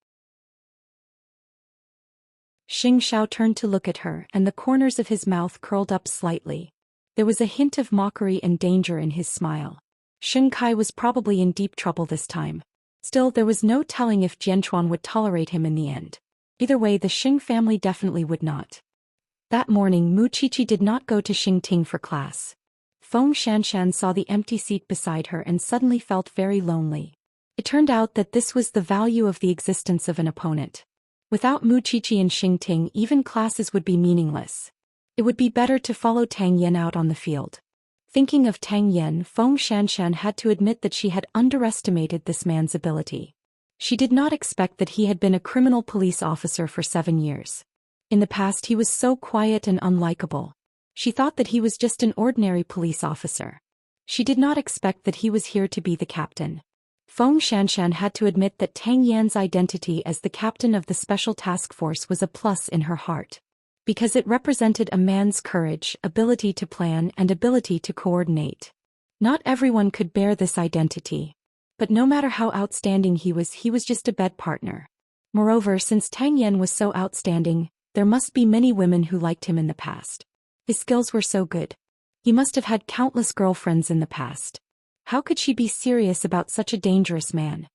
Xing Xiao turned to look at her, and the corners of his mouth curled up slightly. There was a hint of mockery and danger in his smile. Xing Kai was probably in deep trouble this time. Still, there was no telling if Jianchuan would tolerate him in the end. Either way, the Xing family definitely would not. That morning, Mu Qiqi did not go to Xingting for class. Feng Xianxian saw the empty seat beside her and suddenly felt very lonely. It turned out that this was the value of the existence of an opponent. Without Mu Qiqi and Xingting, even classes would be meaningless. It would be better to follow Tang Yan out on the field. Thinking of Tang Yan, Feng Xianxian had to admit that she had underestimated this man's ability. She did not expect that he had been a criminal police officer for 7 years. In the past he was so quiet and unlikable. She thought that he was just an ordinary police officer. She did not expect that he was here to be the captain. Feng Xianxian had to admit that Tang Yan's identity as the captain of the special task force was a plus in her heart. Because it represented a man's courage, ability to plan, and ability to coordinate. Not everyone could bear this identity. But no matter how outstanding he was just a bed partner. Moreover, since Tang Yan was so outstanding, there must be many women who liked him in the past. His skills were so good. He must have had countless girlfriends in the past. How could she be serious about such a dangerous man?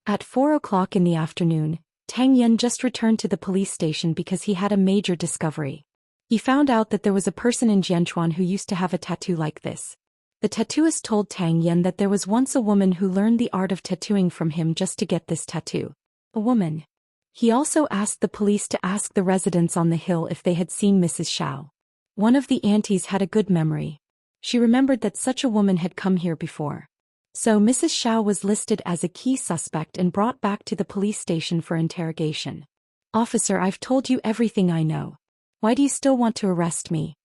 At 4 o'clock in the afternoon, Tang Yan just returned to the police station because he had a major discovery. He found out that there was a person in Jianchuan who used to have a tattoo like this. The tattooist told Tang Yan that there was once a woman who learned the art of tattooing from him just to get this tattoo. A woman. He also asked the police to ask the residents on the hill if they had seen Mrs. Xiao. One of the aunties had a good memory. She remembered that such a woman had come here before. So Mrs. Xiao was listed as a key suspect and brought back to the police station for interrogation. Officer, I've told you everything I know. Why do you still want to arrest me?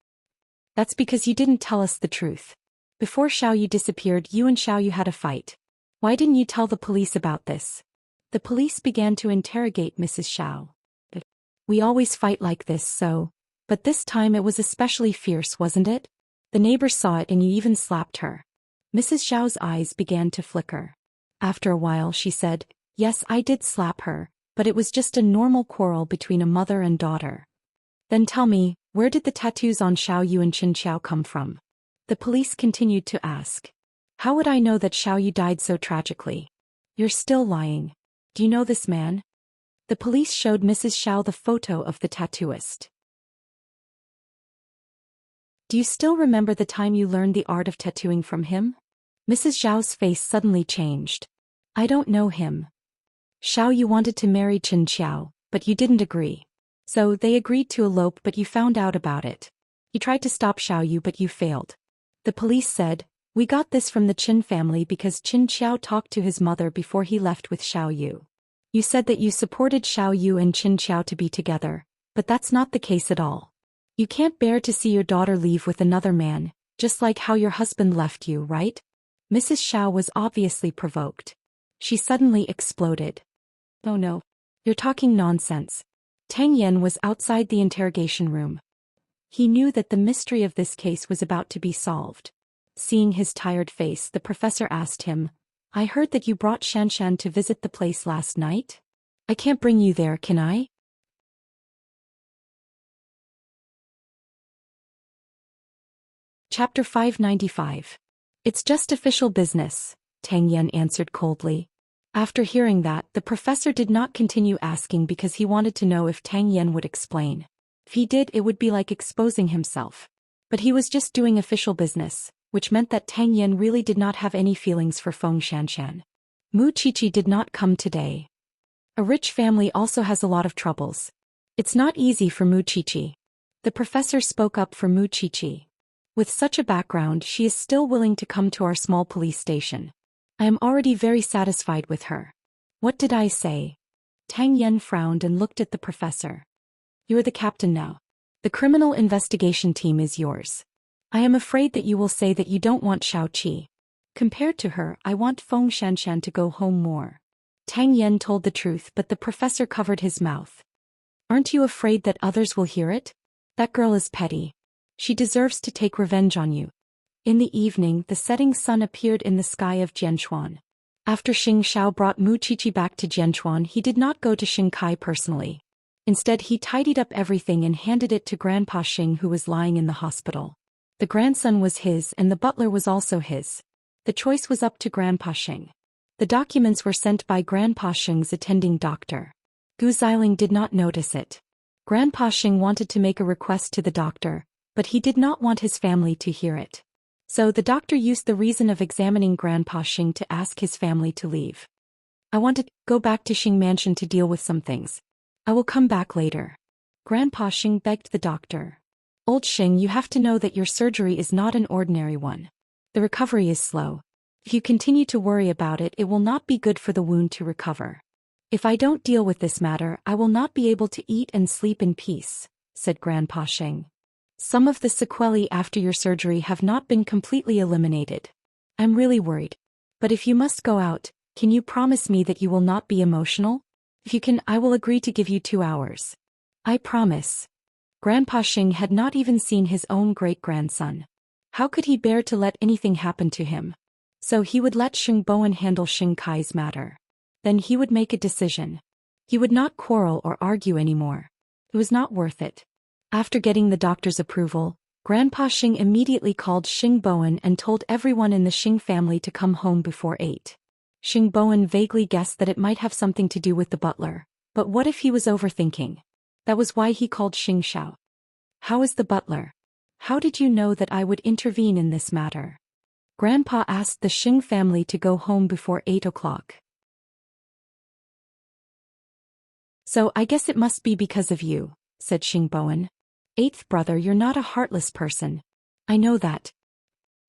That's because you didn't tell us the truth. Before Xiaoyu disappeared, you and Xiaoyu had a fight. Why didn't you tell the police about this? The police began to interrogate Mrs. Xiao. We always fight like this, so... But this time it was especially fierce, wasn't it? The neighbors saw it and you even slapped her. Mrs. Xiao's eyes began to flicker. After a while she said, yes, I did slap her, but it was just a normal quarrel between a mother and daughter. Then tell me, where did the tattoos on Xiaoyu and Xiao come from? The police continued to ask. How would I know that Xiaoyu died so tragically? You're still lying. Do you know this man? The police showed Mrs. Xiao the photo of the tattooist. Do you still remember the time you learned the art of tattooing from him? Mrs. Xiao's face suddenly changed. I don't know him. Xiaoyu wanted to marry Chen Xiao, but you didn't agree. So they agreed to elope, but you found out about it. You tried to stop Xiaoyu, but you failed. The police said, we got this from the Qin family because Qin Xiao talked to his mother before he left with Xiaoyu. You said that you supported Xiaoyu and Qin Xiao to be together, but that's not the case at all. You can't bear to see your daughter leave with another man, just like how your husband left you, right? Mrs. Xiao was obviously provoked. She suddenly exploded. Oh no. You're talking nonsense. Tang Yan was outside the interrogation room. He knew that the mystery of this case was about to be solved. Seeing his tired face, the professor asked him, I heard that you brought Xianxian to visit the place last night? I can't bring you there, can I? Chapter 595. It's just official business, Tang Yan answered coldly. After hearing that, the professor did not continue asking because he wanted to know if Tang Yan would explain. If he did, it would be like exposing himself. But he was just doing official business, which meant that Tang Yan really did not have any feelings for Feng Xianxian. Mu Qiqi did not come today. A rich family also has a lot of troubles. It's not easy for Mu Qiqi. The professor spoke up for Mu Qiqi. With such a background, she is still willing to come to our small police station. I am already very satisfied with her. What did I say? Tang Yan frowned and looked at the professor. You are the captain now. The criminal investigation team is yours. I am afraid that you will say that you don't want Xiao Qi. Compared to her, I want Feng Xianxian to go home more. Tang Yan told the truth, but the professor covered his mouth. Aren't you afraid that others will hear it? That girl is petty. She deserves to take revenge on you. In the evening, the setting sun appeared in the sky of Jianchuan. After Xing Xiao brought Mu Qiqi back to Jianchuan, he did not go to Xing Kai personally. Instead, he tidied up everything and handed it to Grandpa Xing, who was lying in the hospital. The grandson was his and the butler was also his. The choice was up to Grandpa Xing. The documents were sent by Grandpa Xing's attending doctor. Gu Xiling did not notice it. Grandpa Xing wanted to make a request to the doctor, but he did not want his family to hear it. So the doctor used the reason of examining Grandpa Xing to ask his family to leave. I want to go back to Xing Mansion to deal with some things. I will come back later. Grandpa Xing begged the doctor. Old Xing, you have to know that your surgery is not an ordinary one. The recovery is slow. If you continue to worry about it, it will not be good for the wound to recover. If I don't deal with this matter, I will not be able to eat and sleep in peace, said Grandpa Xing. Some of the sequelae after your surgery have not been completely eliminated. I'm really worried. But if you must go out, can you promise me that you will not be emotional? If you can, I will agree to give you 2 hours. I promise. Grandpa Xing had not even seen his own great-grandson. How could he bear to let anything happen to him? So he would let Xing Bowen handle Xing Kai's matter. Then he would make a decision. He would not quarrel or argue anymore. It was not worth it. After getting the doctor's approval, Grandpa Xing immediately called Xing Bowen and told everyone in the Xing family to come home before 8. Xing Bowen vaguely guessed that it might have something to do with the butler, but what if he was overthinking? That was why he called Xing Xiao. How is the butler? How did you know that I would intervene in this matter? Grandpa asked the Xing family to go home before 8 o'clock. So I guess it must be because of you, said Xing Bowen. 8th brother, you're not a heartless person. I know that.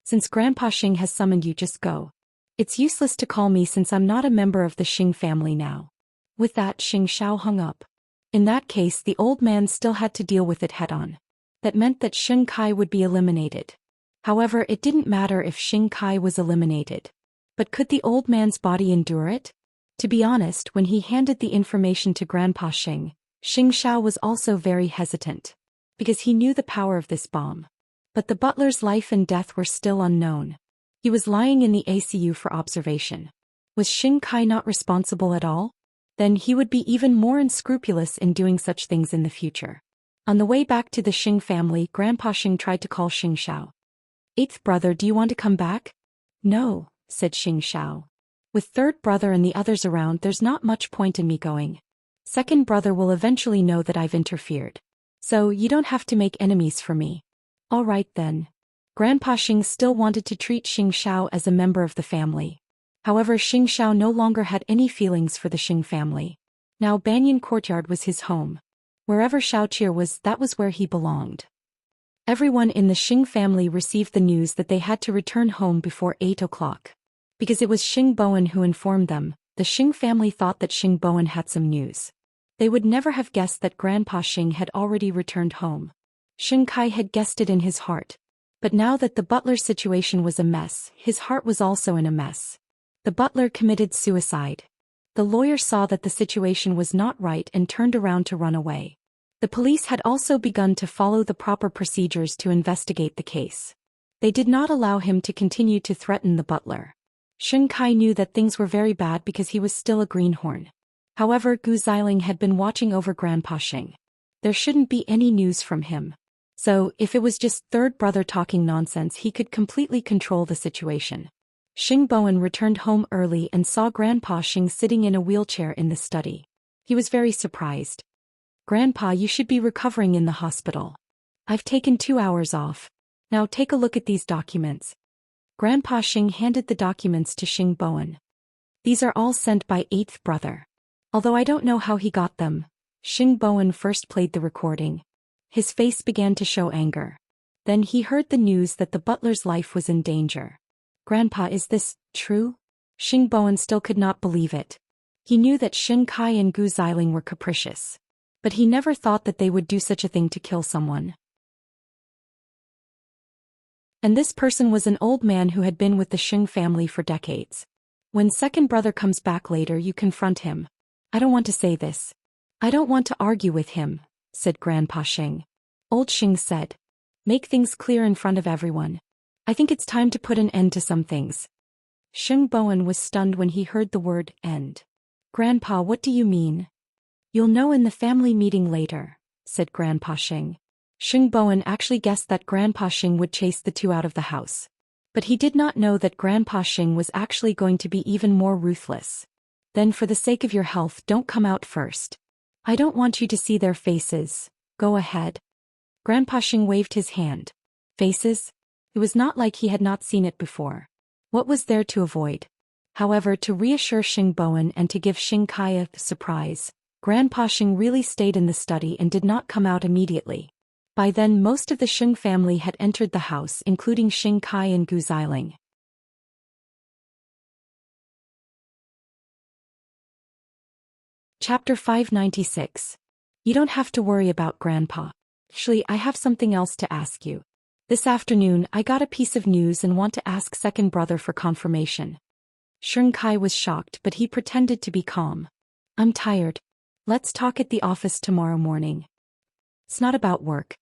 Since Grandpa Xing has summoned you, just go. It's useless to call me since I'm not a member of the Xing family now. With that, Xing Xiao hung up. In that case, the old man still had to deal with it head-on. That meant that Xing Kai would be eliminated. However, it didn't matter if Xing Kai was eliminated. But could the old man's body endure it? To be honest, when he handed the information to Grandpa Xing, Xing Xiao was also very hesitant. Because he knew the power of this bomb. But the butler's life and death were still unknown. He was lying in the ACU for observation. Was Xing Kai not responsible at all? Then he would be even more unscrupulous in doing such things in the future. On the way back to the Xing family, Grandpa Xing tried to call Xing Xiao. 8th brother, do you want to come back? No, said Xing Xiao. With 3rd brother and the others around, there's not much point in me going. 2nd brother will eventually know that I've interfered. So you don't have to make enemies for me. All right then. Grandpa Xing still wanted to treat Xing Xiao as a member of the family. However, Xing Xiao no longer had any feelings for the Xing family. Now Banyan Courtyard was his home. Wherever Xiaoqi was, that was where he belonged. Everyone in the Xing family received the news that they had to return home before 8 o'clock. Because it was Xing Bowen who informed them, the Xing family thought that Xing Bowen had some news. They would never have guessed that Grandpa Xing had already returned home. Xing Kai had guessed it in his heart. But now that the butler's situation was a mess, his heart was also in a mess. The butler committed suicide. The lawyer saw that the situation was not right and turned around to run away. The police had also begun to follow the proper procedures to investigate the case. They did not allow him to continue to threaten the butler. Xing Kai knew that things were very bad because he was still a greenhorn. However, Gu Xiling had been watching over Grandpa Xing. There shouldn't be any news from him. So, if it was just third brother talking nonsense, he could completely control the situation. Xing Bowen returned home early and saw Grandpa Xing sitting in a wheelchair in the study. He was very surprised. Grandpa, you should be recovering in the hospital. I've taken 2 hours off. Now take a look at these documents. Grandpa Xing handed the documents to Xing Bowen. These are all sent by 8th brother. Although I don't know how he got them. Xing Bowen first played the recording. His face began to show anger. Then he heard the news that the butler's life was in danger. Grandpa, is this true? Xing Bowen still could not believe it. He knew that Xin Kai and Gu Xiling were capricious. But he never thought that they would do such a thing to kill someone. And this person was an old man who had been with the Xing family for decades. When second brother comes back later, you confront him. I don't want to say this. I don't want to argue with him, said Grandpa Xing. Old Xing said. Make things clear in front of everyone. I think it's time to put an end to some things. Xing Bowen was stunned when he heard the word end. Grandpa, what do you mean? You'll know in the family meeting later, said Grandpa Xing. Xing Bowen actually guessed that Grandpa Xing would chase the two out of the house. But he did not know that Grandpa Xing was actually going to be even more ruthless. Then for the sake of your health, don't come out first. I don't want you to see their faces. Go ahead. Grandpa Xing waved his hand. Faces? It was not like he had not seen it before. What was there to avoid? However, to reassure Xing Bowen and to give Xing Kai a surprise, Grandpa Xing really stayed in the study and did not come out immediately. By then most of the Xing family had entered the house, including Xing Kai and Gu Xiling. Chapter 596. You don't have to worry about Grandpa. Actually, I have something else to ask you. This afternoon I got a piece of news and want to ask second brother for confirmation. Xing Kai was shocked, but he pretended to be calm. I'm tired. Let's talk at the office tomorrow morning. It's not about work.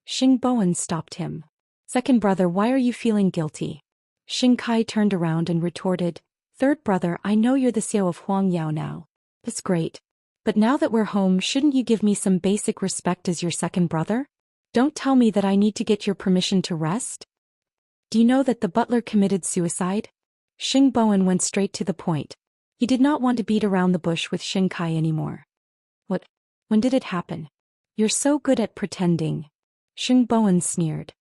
Xing Bowen stopped him. Second brother, why are you feeling guilty? Xing Kai turned around and retorted, Third brother, I know you're the Xiao of Huang Yao now. That's great. But now that we're home, shouldn't you give me some basic respect as your second brother? Don't tell me that I need to get your permission to rest? Do you know that the butler committed suicide? Xing Bowen went straight to the point. He did not want to beat around the bush with Xing Kai anymore. What? When did it happen? You're so good at pretending. Xing Bowen sneered.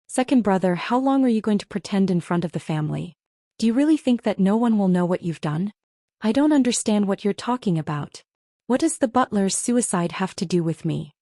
Second brother, how long are you going to pretend in front of the family? Do you really think that no one will know what you've done? I don't understand what you're talking about. What does the butler's suicide have to do with me?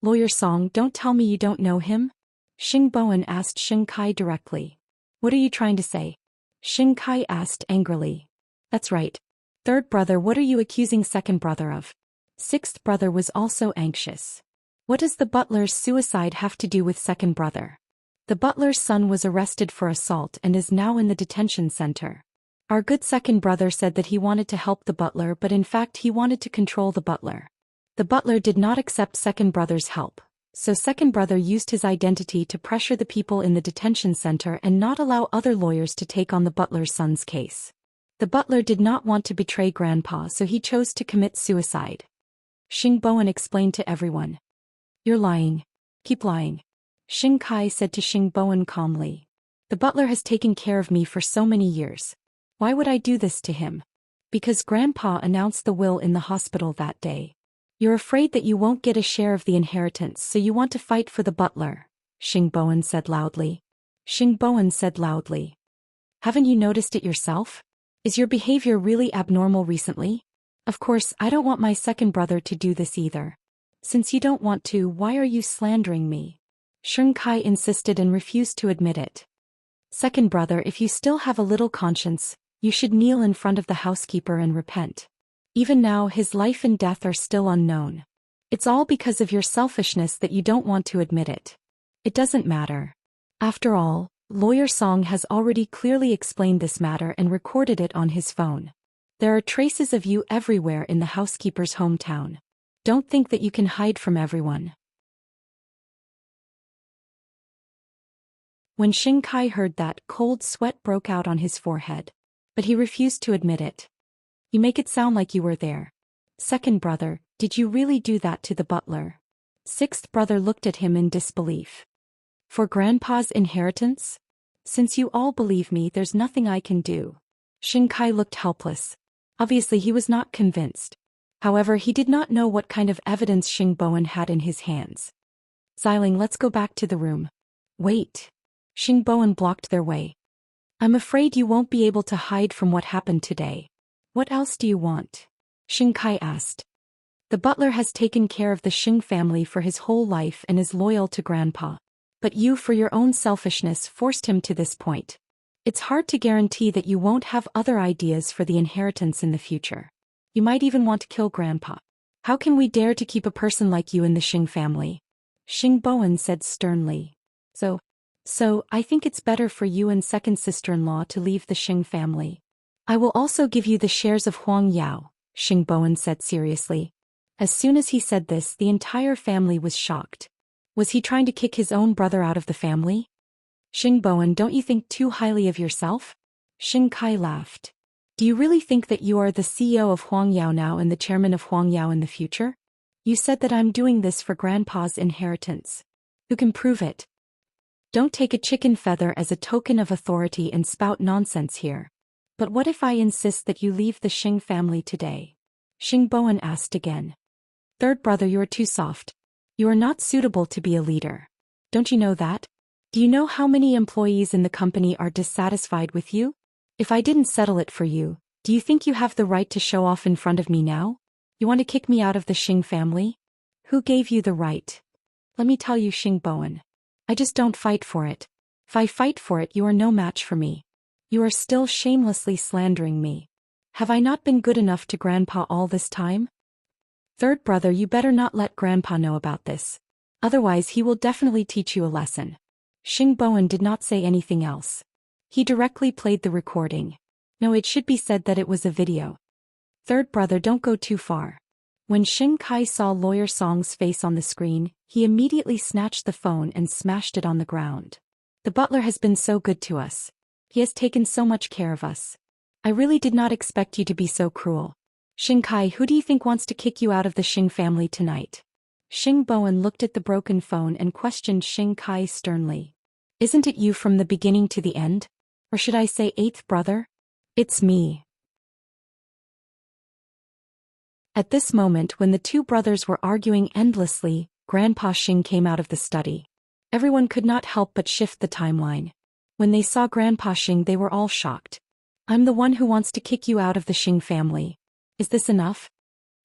Lawyer Song, don't tell me you don't know him? Xing Bowen asked Xing Kai directly. What are you trying to say? Xing Kai asked angrily. That's right. Third brother, what are you accusing second brother of? Sixth brother was also anxious. What does the butler's suicide have to do with second brother? The butler's son was arrested for assault and is now in the detention center. Our good second brother said that he wanted to help the butler, but in fact he wanted to control the butler. The butler did not accept second brother's help, so second brother used his identity to pressure the people in the detention center and not allow other lawyers to take on the butler's son's case. The butler did not want to betray Grandpa, so he chose to commit suicide. Xing Bowen explained to everyone. You're lying. Keep lying. Xing Kai said to Xing Bowen calmly. The butler has taken care of me for so many years. Why would I do this to him? Because Grandpa announced the will in the hospital that day. You're afraid that you won't get a share of the inheritance, so you want to fight for the butler, Xing Bowen said loudly. Xing Bowen said loudly. Haven't you noticed it yourself? Is your behavior really abnormal recently? Of course, I don't want my second brother to do this either. Since you don't want to, why are you slandering me? Xing Kai insisted and refused to admit it. Second brother, if you still have a little conscience, you should kneel in front of the housekeeper and repent. Even now his life and death are still unknown. It's all because of your selfishness that you don't want to admit it. It doesn't matter. After all, Lawyer Song has already clearly explained this matter and recorded it on his phone. There are traces of you everywhere in the housekeeper's hometown. Don't think that you can hide from everyone. When Xing Kai heard that, cold sweat broke out on his forehead. But he refused to admit it. You make it sound like you were there. Second brother, did you really do that to the butler? Sixth brother looked at him in disbelief. For Grandpa's inheritance? Since you all believe me, there's nothing I can do. Xianxia looked helpless. Obviously he was not convinced. However, he did not know what kind of evidence Xingbowen had in his hands. Xiling, let's go back to the room. Wait. Xingbowen blocked their way. I'm afraid you won't be able to hide from what happened today. What else do you want? Xianxia asked. The butler has taken care of the Xing family for his whole life and is loyal to Grandpa. But you, for your own selfishness, forced him to this point. It's hard to guarantee that you won't have other ideas for the inheritance in the future. You might even want to kill Grandpa. How can we dare to keep a person like you in the Xing family? Xingbowen said sternly. So, I think it's better for you and second sister-in-law to leave the Xing family. I will also give you the shares of Huang Yao, Xingbowen said seriously. As soon as he said this, the entire family was shocked. Was he trying to kick his own brother out of the family? Xingbowen, don't you think too highly of yourself? Xianxia laughed. Do you really think that you are the CEO of Huang Yao now and the chairman of Huang Yao in the future? You said that I'm doing this for Grandpa's inheritance. Who can prove it? Don't take a chicken feather as a token of authority and spout nonsense here. But what if I insist that you leave the Xing family today? Xingbowen asked again. Third brother, you are too soft. You are not suitable to be a leader. Don't you know that? Do you know how many employees in the company are dissatisfied with you? If I didn't settle it for you, do you think you have the right to show off in front of me now? You want to kick me out of the Xing family? Who gave you the right? Let me tell you, Xingbowen. I just don't fight for it. If I fight for it, you are no match for me. You are still shamelessly slandering me. Have I not been good enough to Grandpa all this time? Third brother, you better not let Grandpa know about this. Otherwise he will definitely teach you a lesson. Xingbowen did not say anything else. He directly played the recording. No, it should be said that it was a video. Third brother, don't go too far. When Xianxia saw Lawyer Song's face on the screen, he immediately snatched the phone and smashed it on the ground. The butler has been so good to us. He has taken so much care of us. I really did not expect you to be so cruel. Xianxia, who do you think wants to kick you out of the Xing family tonight? Xingbowen looked at the broken phone and questioned Xianxia sternly. Isn't it you from the beginning to the end? Or should I say eighth brother? It's me. At this moment, when the two brothers were arguing endlessly, Grandpa Xing came out of the study. Everyone could not help but shift the timeline. When they saw Grandpa Xing, they were all shocked. I'm the one who wants to kick you out of the Xing family. Is this enough?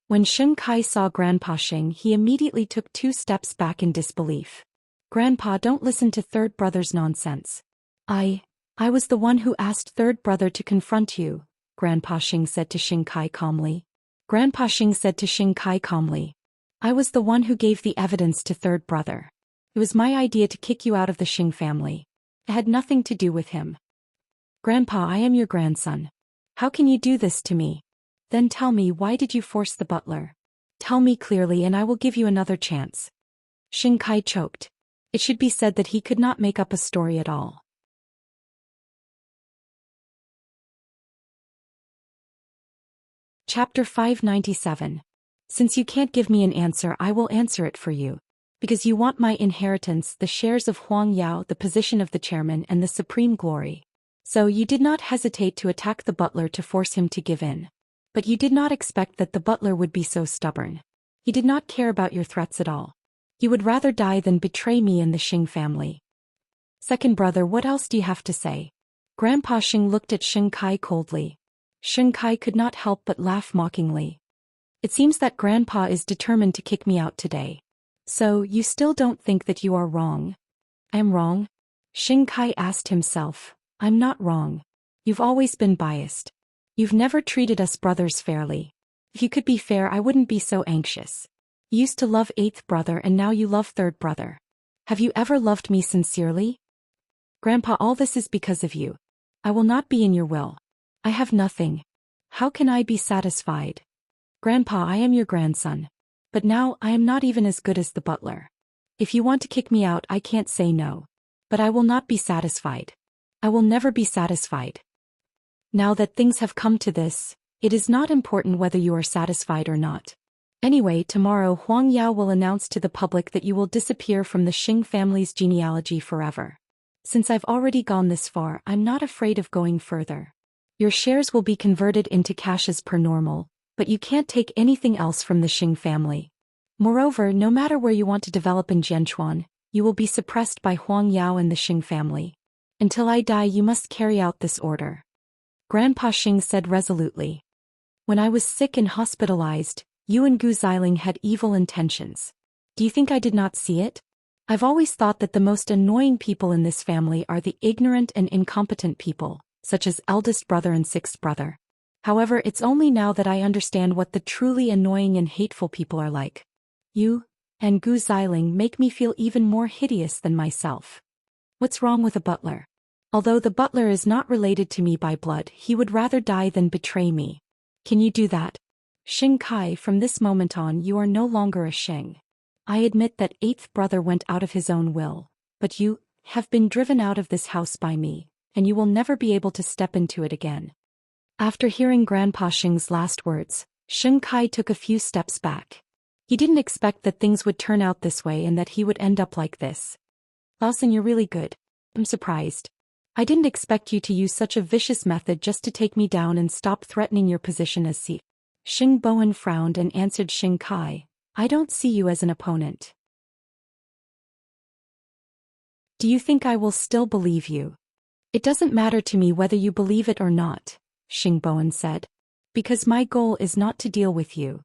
When Xianxia saw Grandpa Xing, he immediately took 2 steps back in disbelief. Grandpa, don't listen to third brother's nonsense. I was the one who asked third brother to confront you, Grandpa Xing said to Xianxia calmly. Grandpa Xing said to Xianxia calmly. I was the one who gave the evidence to third brother. It was my idea to kick you out of the Xing family. It had nothing to do with him. Grandpa, I am your grandson. How can you do this to me? Then tell me, why did you force the butler? Tell me clearly and I will give you another chance. Xianxia choked. It should be said that he could not make up a story at all. Chapter 597. Since you can't give me an answer, I will answer it for you. Because you want my inheritance, the shares of Huang Yao, the position of the chairman, and the supreme glory. So you did not hesitate to attack the butler to force him to give in. But you did not expect that the butler would be so stubborn. He did not care about your threats at all. You would rather die than betray me and the Xing family. Second brother, what else do you have to say? Grandpa Xing looked at Xianxia coldly. Xianxia could not help but laugh mockingly. It seems that Grandpa is determined to kick me out today. So, you still don't think that you are wrong? I am wrong? Xianxia asked himself. I'm not wrong. You've always been biased. You've never treated us brothers fairly. If you could be fair, I wouldn't be so anxious. You used to love eighth brother and now you love third brother. Have you ever loved me sincerely? Grandpa, all this is because of you. I will not be in your will. I have nothing. How can I be satisfied? Grandpa, I am your grandson. But now I am not even as good as the butler. If you want to kick me out, I can't say no. But I will not be satisfied. I will never be satisfied. Now that things have come to this, it is not important whether you are satisfied or not. Anyway, tomorrow Huang Yao will announce to the public that you will disappear from the Xing family's genealogy forever. Since I've already gone this far, I'm not afraid of going further. Your shares will be converted into cash as per normal, but you can't take anything else from the Xing family. Moreover, no matter where you want to develop in Jianchuan, you will be suppressed by Huang Yao and the Xing family. Until I die, you must carry out this order. Grandpa Xing said resolutely. When I was sick and hospitalized, you and Gu Xiling had evil intentions. Do you think I did not see it? I've always thought that the most annoying people in this family are the ignorant and incompetent people, such as eldest brother and sixth brother. However, it's only now that I understand what the truly annoying and hateful people are like. You and Gu Xiling make me feel even more hideous than myself. What's wrong with a butler? Although the butler is not related to me by blood, he would rather die than betray me. Can you do that? Xing Kai, from this moment on you are no longer a Xing. I admit that eighth brother went out of his own will, but you have been driven out of this house by me, and you will never be able to step into it again. After hearing Grandpa Xing's last words, Xing Kai took a few steps back. He didn't expect that things would turn out this way and that he would end up like this. Lawson, you're really good. I'm surprised. I didn't expect you to use such a vicious method just to take me down and stop threatening your position as C. Xing Bowen frowned and answered Xing Kai, I don't see you as an opponent. Do you think I will still believe you? It doesn't matter to me whether you believe it or not, Xing Bowen said. Because my goal is not to deal with you.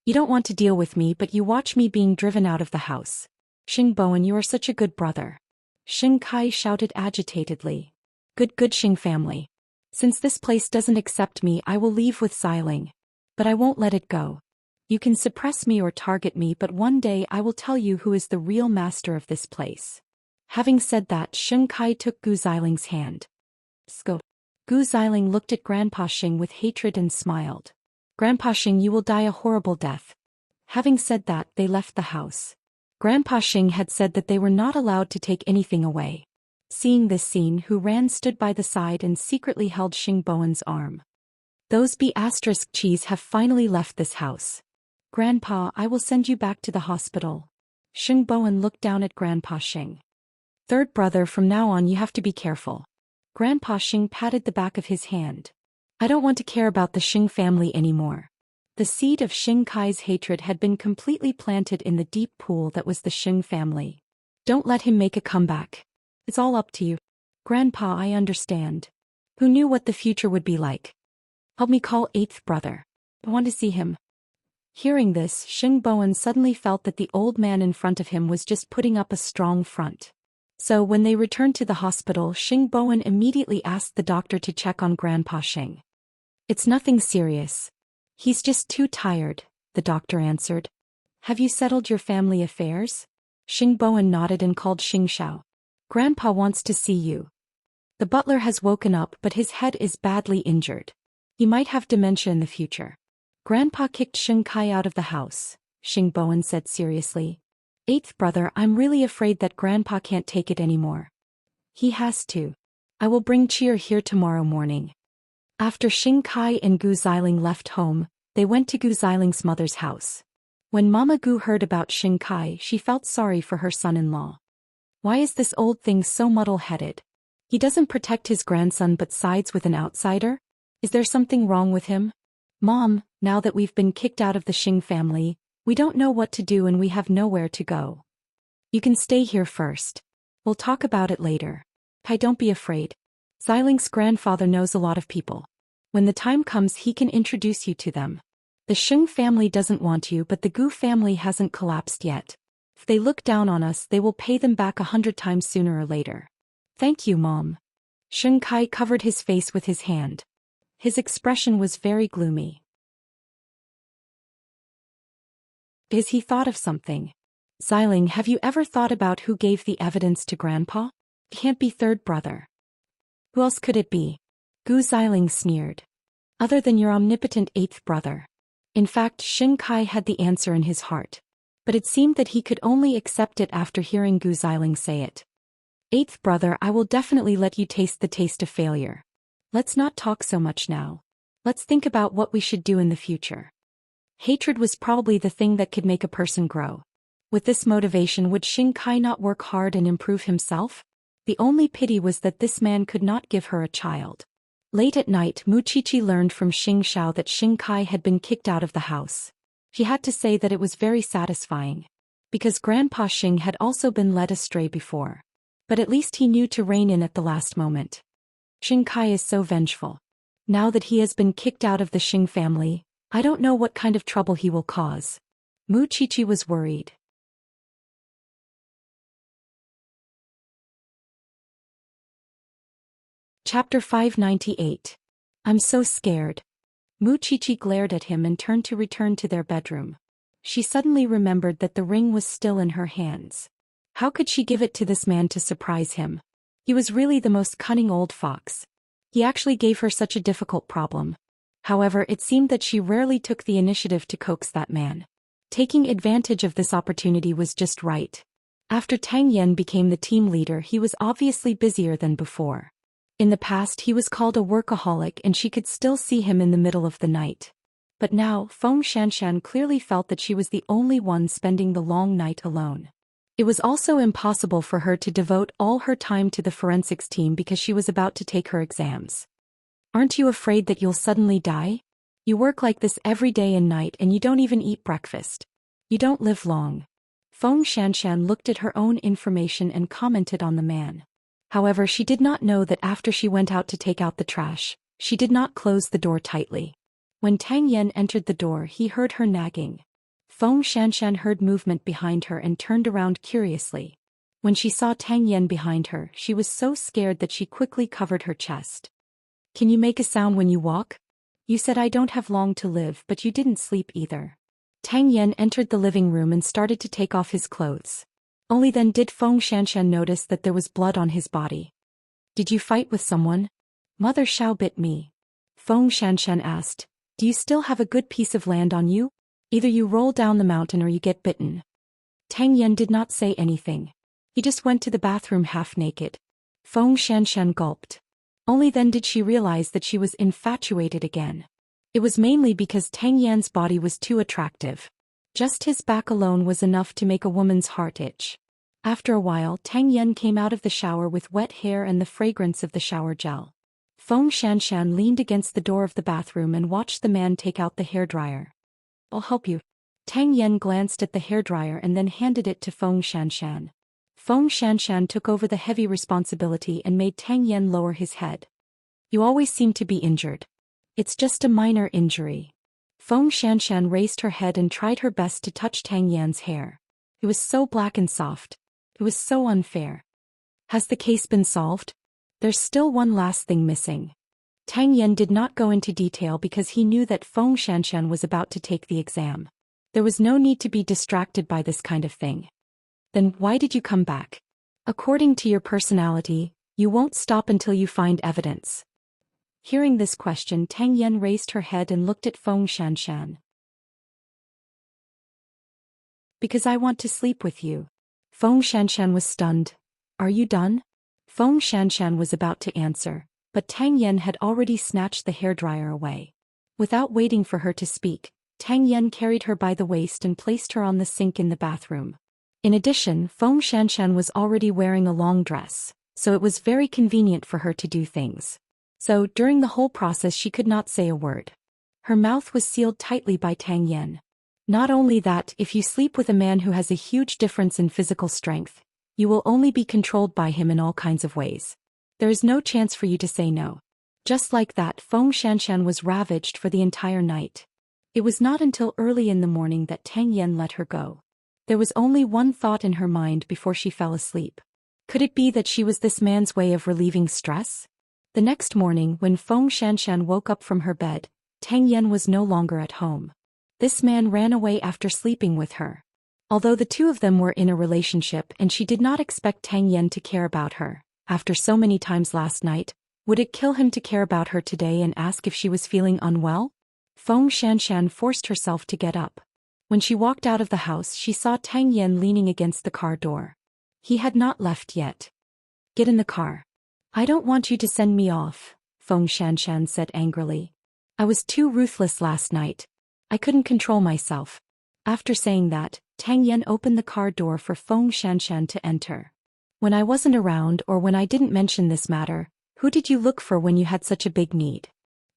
You don't want to deal with me, but you watch me being driven out of the house. Xing Bowen, you are such a good brother. Xing Kai shouted agitatedly. Good Xing family. Since this place doesn't accept me, I will leave with Xiling. But I won't let it go. You can suppress me or target me, but one day I will tell you who is the real master of this place. Having said that, Xing Kai took Gu Xiling's hand. Sco. Gu Xiling looked at Grandpa Xing with hatred and smiled. Grandpa Xing, you will die a horrible death. Having said that, they left the house. Grandpa Xing had said that they were not allowed to take anything away. Seeing this scene, Hu Ran stood by the side and secretly held Xing Bowen's arm. Those B***cheese have finally left this house. Grandpa, I will send you back to the hospital. Xing Bowen looked down at Grandpa Xing. Third brother, from now on you have to be careful. Grandpa Xing patted the back of his hand. I don't want to care about the Xing family anymore. The seed of Xing Kai's hatred had been completely planted in the deep pool that was the Xing family. Don't let him make a comeback. It's all up to you. Grandpa, I understand. Who knew what the future would be like? Help me call eighth brother. I want to see him. Hearing this, Xing Bowen suddenly felt that the old man in front of him was just putting up a strong front. So when they returned to the hospital, Xing Bowen immediately asked the doctor to check on Grandpa Xing. It's nothing serious. He's just too tired, the doctor answered. Have you settled your family affairs? Xing Bowen nodded and called Xingxiao. Grandpa wants to see you. The butler has woken up, but his head is badly injured. He might have dementia in the future. Grandpa kicked Xing Kai out of the house, Xing Bowen said seriously. Eighth brother, I'm really afraid that Grandpa can't take it anymore. He has to. I will bring cheer here tomorrow morning. After Xing Kai and Gu Xiling left home, they went to Gu Xiling's mother's house. When Mama Gu heard about Xing Kai, she felt sorry for her son-in-law. Why is this old thing so muddle-headed? He doesn't protect his grandson but sides with an outsider? Is there something wrong with him? Mom, now that we've been kicked out of the Xing family, we don't know what to do and we have nowhere to go. You can stay here first. We'll talk about it later. Kai, don't be afraid. Xiling's grandfather knows a lot of people. When the time comes, he can introduce you to them. The Xing family doesn't want you, but the Gu family hasn't collapsed yet. If they look down on us, they will pay them back 100 times sooner or later. Thank you, Mom. Xing Kai covered his face with his hand. His expression was very gloomy. As he thought of something. Xiling, have you ever thought about who gave the evidence to Grandpa? It can't be third brother. Who else could it be? Gu Xiling sneered. Other than your omnipotent eighth brother. In fact, Xing Kai had the answer in his heart. But it seemed that he could only accept it after hearing Gu Xiling say it. Eighth brother, I will definitely let you taste the taste of failure. Let's not talk so much now. Let's think about what we should do in the future. Hatred was probably the thing that could make a person grow. With this motivation, would Xianxia not work hard and improve himself? The only pity was that this man could not give her a child. Late at night, Muqiqi learned from Xiao that Xianxia had been kicked out of the house. She had to say that it was very satisfying. Because Grandpa Xing had also been led astray before. But at least he knew to rein in at the last moment. Xianxia is so vengeful. Now that he has been kicked out of the Xing family, I don't know what kind of trouble he will cause. Muqiqi was worried. Chapter 598. I'm so scared. Muqiqi glared at him and turned to return to their bedroom. She suddenly remembered that the ring was still in her hands. How could she give it to this man to surprise him? He was really the most cunning old fox. He actually gave her such a difficult problem. However, it seemed that she rarely took the initiative to coax that man. Taking advantage of this opportunity was just right. After Tang Yan became the team leader, he was obviously busier than before. In the past, he was called a workaholic and she could still see him in the middle of the night. But now, Xianxia clearly felt that she was the only one spending the long night alone. It was also impossible for her to devote all her time to the forensics team because she was about to take her exams. Aren't you afraid that you'll suddenly die? You work like this every day and night and you don't even eat breakfast. You don't live long. Xianxia looked at her own information and commented on the man. However, she did not know that after she went out to take out the trash, she did not close the door tightly. When Tang Yan entered the door, he heard her nagging. Xianxia heard movement behind her and turned around curiously. When she saw Tang Yan behind her, she was so scared that she quickly covered her chest. Can you make a sound when you walk? You said I don't have long to live, but you didn't sleep either. Tang Yan entered the living room and started to take off his clothes. Only then did Xianxia notice that there was blood on his body. Did you fight with someone? Mother Xiao bit me. Xianxia asked. Do you still have a good piece of land on you? Either you roll down the mountain or you get bitten. Tang Yan did not say anything. He just went to the bathroom half naked. Xianxia gulped. Only then did she realize that she was infatuated again. It was mainly because Tang Yan's body was too attractive. Just his back alone was enough to make a woman's heart itch. After a while, Tang Yan came out of the shower with wet hair and the fragrance of the shower gel. Xianxia leaned against the door of the bathroom and watched the man take out the hairdryer. I'll help you. Tang Yan glanced at the hairdryer and then handed it to Xianxia. Xianxia took over the heavy responsibility and made Tang Yan lower his head. You always seem to be injured. It's just a minor injury. Xianxia raised her head and tried her best to touch Tang Yan's hair. It was so black and soft. It was so unfair. Has the case been solved? There's still one last thing missing. Tang Yan did not go into detail because he knew that Xianxia was about to take the exam. There was no need to be distracted by this kind of thing. Then why did you come back? According to your personality, you won't stop until you find evidence. Hearing this question, Tang Yan raised her head and looked at Xianxia. Because I want to sleep with you. Xianxia was stunned. Are you done? Xianxia was about to answer, but Tang Yan had already snatched the hairdryer away. Without waiting for her to speak, Tang Yan carried her by the waist and placed her on the sink in the bathroom. In addition, Xianxia was already wearing a long dress, so it was very convenient for her to do things. So, during the whole process she could not say a word. Her mouth was sealed tightly by Tang Yan. Not only that, if you sleep with a man who has a huge difference in physical strength, you will only be controlled by him in all kinds of ways. There is no chance for you to say no. Just like that, Xianxia was ravaged for the entire night. It was not until early in the morning that Tang Yan let her go. There was only one thought in her mind before she fell asleep. Could it be that she was this man's way of relieving stress? The next morning, when Xianxia woke up from her bed, Tang Yan was no longer at home. This man ran away after sleeping with her. Although the two of them were in a relationship and she did not expect Tang Yan to care about her, after so many times last night, would it kill him to care about her today and ask if she was feeling unwell? Xianxia forced herself to get up. When she walked out of the house, she saw Tang Yan leaning against the car door. He had not left yet. Get in the car. I don't want you to send me off, Xianxia said angrily. I was too ruthless last night. I couldn't control myself. After saying that, Tang Yan opened the car door for Feng Xianxian to enter. When I wasn't around or when I didn't mention this matter, who did you look for when you had such a big need?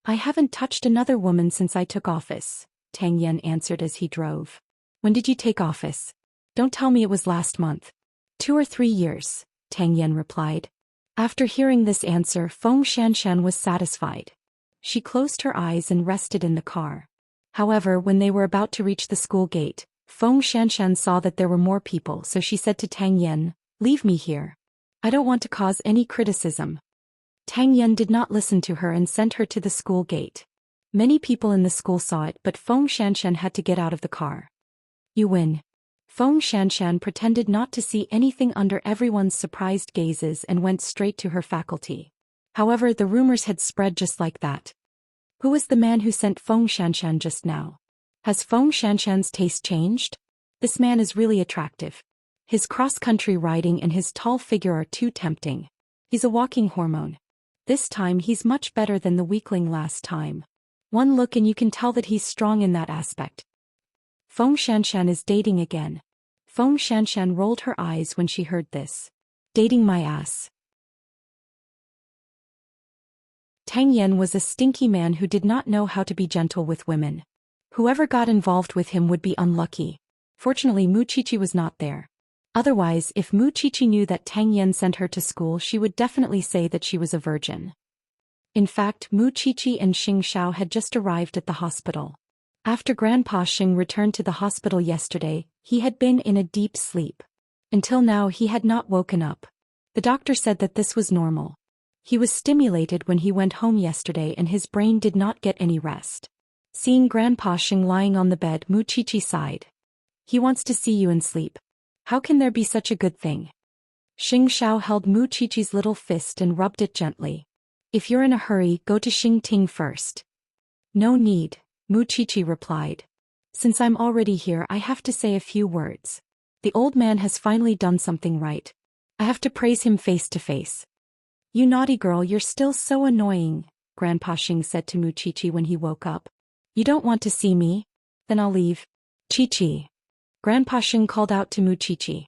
I haven't touched another woman since I took office, Tang Yan answered as he drove. When did you take office? Don't tell me it was last month. 2 or 3 years, Tang Yan replied. After hearing this answer, Feng Xianxian was satisfied. She closed her eyes and rested in the car. However, when they were about to reach the school gate, Feng Xianxian saw that there were more people, so she said to Tang Yan, "Leave me here. I don't want to cause any criticism." Tang Yan did not listen to her and sent her to the school gate. Many people in the school saw it, but Feng Xianxian had to get out of the car. "You win." Feng Xianxian pretended not to see anything under everyone's surprised gazes and went straight to her faculty. However, the rumors had spread just like that. Who was the man who sent Feng Xianxian just now? Has Feng Xianxian's taste changed? This man is really attractive. His cross-country riding and his tall figure are too tempting. He's a walking hormone. This time he's much better than the weakling last time. One look and you can tell that he's strong in that aspect. Feng Xianxian is dating again. Feng Xianxian rolled her eyes when she heard this. Dating my ass. Tang Yan was a stinky man who did not know how to be gentle with women. Whoever got involved with him would be unlucky. Fortunately, Mu Qiqi was not there. Otherwise, if Mu Qiqi knew that Tang Yan sent her to school, she would definitely say that she was a virgin. In fact, Mu Qiqi and Xianxia had just arrived at the hospital. After Grandpa Xing returned to the hospital yesterday, he had been in a deep sleep. Until now he had not woken up. The doctor said that this was normal. He was stimulated when he went home yesterday and his brain did not get any rest. Seeing Grandpa Xing lying on the bed, Mu Qiqi sighed. He wants to see you in sleep. How can there be such a good thing? Xianxia held Mu Qiqi's little fist and rubbed it gently. If you're in a hurry, go to Xing Ting first. No need, Mu Qiqi replied. Since I'm already here, I have to say a few words. The old man has finally done something right. I have to praise him face to face. You naughty girl, you're still so annoying, Grandpa Xing said to Mu Qiqi when he woke up. You don't want to see me? Then I'll leave. Qiqi. Grandpa Xing called out to Mu Qiqi.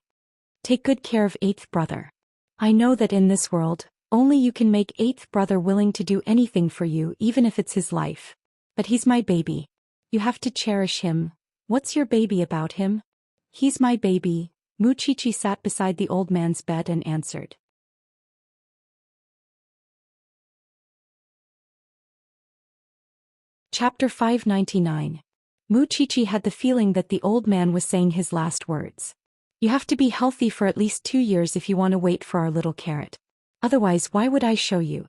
Take good care of 8th brother. I know that in this world, only you can make 8th brother willing to do anything for you, even if it's his life. But he's my baby. You have to cherish him. What's your baby about him? He's my baby. Mu Qiqi sat beside the old man's bed and answered. Chapter 599. Mu Qiqi had the feeling that the old man was saying his last words. You have to be healthy for at least 2 years if you want to wait for our little carrot. Otherwise, why would I show you?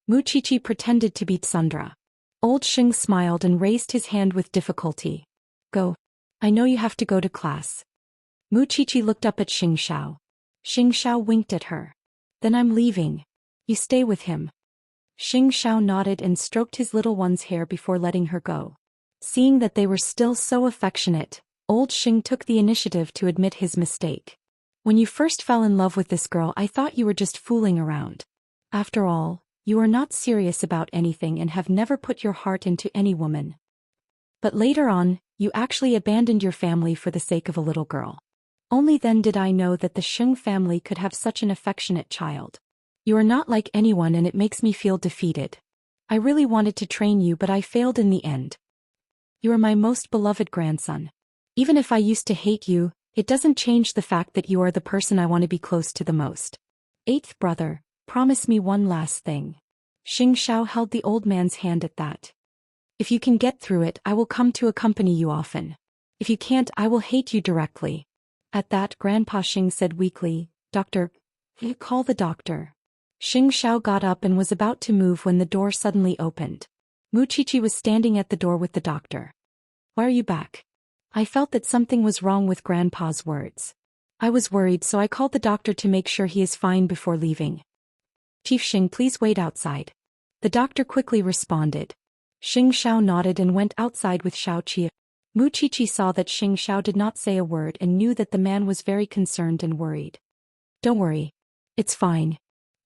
Mu Qiqi pretended to be Tsundra. Old Xing smiled and raised his hand with difficulty. Go. I know you have to go to class. Mu Qiqi looked up at Xianxia. Xianxia winked at her. Then I'm leaving. You stay with him. Xianxia nodded and stroked his little one's hair before letting her go. Seeing that they were still so affectionate, old Xing took the initiative to admit his mistake. When you first fell in love with this girl, I thought you were just fooling around. After all, you are not serious about anything and have never put your heart into any woman. But later on, you actually abandoned your family for the sake of a little girl. Only then did I know that the Xing family could have such an affectionate child. You are not like anyone and it makes me feel defeated. I really wanted to train you, but I failed in the end. You are my most beloved grandson. Even if I used to hate you, it doesn't change the fact that you are the person I want to be close to the most. 8th brother, promise me one last thing. Xianxia held the old man's hand at that. If you can get through it, I will come to accompany you often. If you can't, I will hate you directly. At that, Grandpa Xing said weakly, Doctor, you call the doctor. Xianxia got up and was about to move when the door suddenly opened. Mu Qiqi was standing at the door with the doctor. Why are you back? I felt that something was wrong with Grandpa's words. I was worried, so I called the doctor to make sure he is fine before leaving. Chief Xing, please wait outside. The doctor quickly responded. Xianxia nodded and went outside with Xiaoqi. Mu Qiqi saw that Xianxia did not say a word and knew that the man was very concerned and worried. Don't worry. It's fine.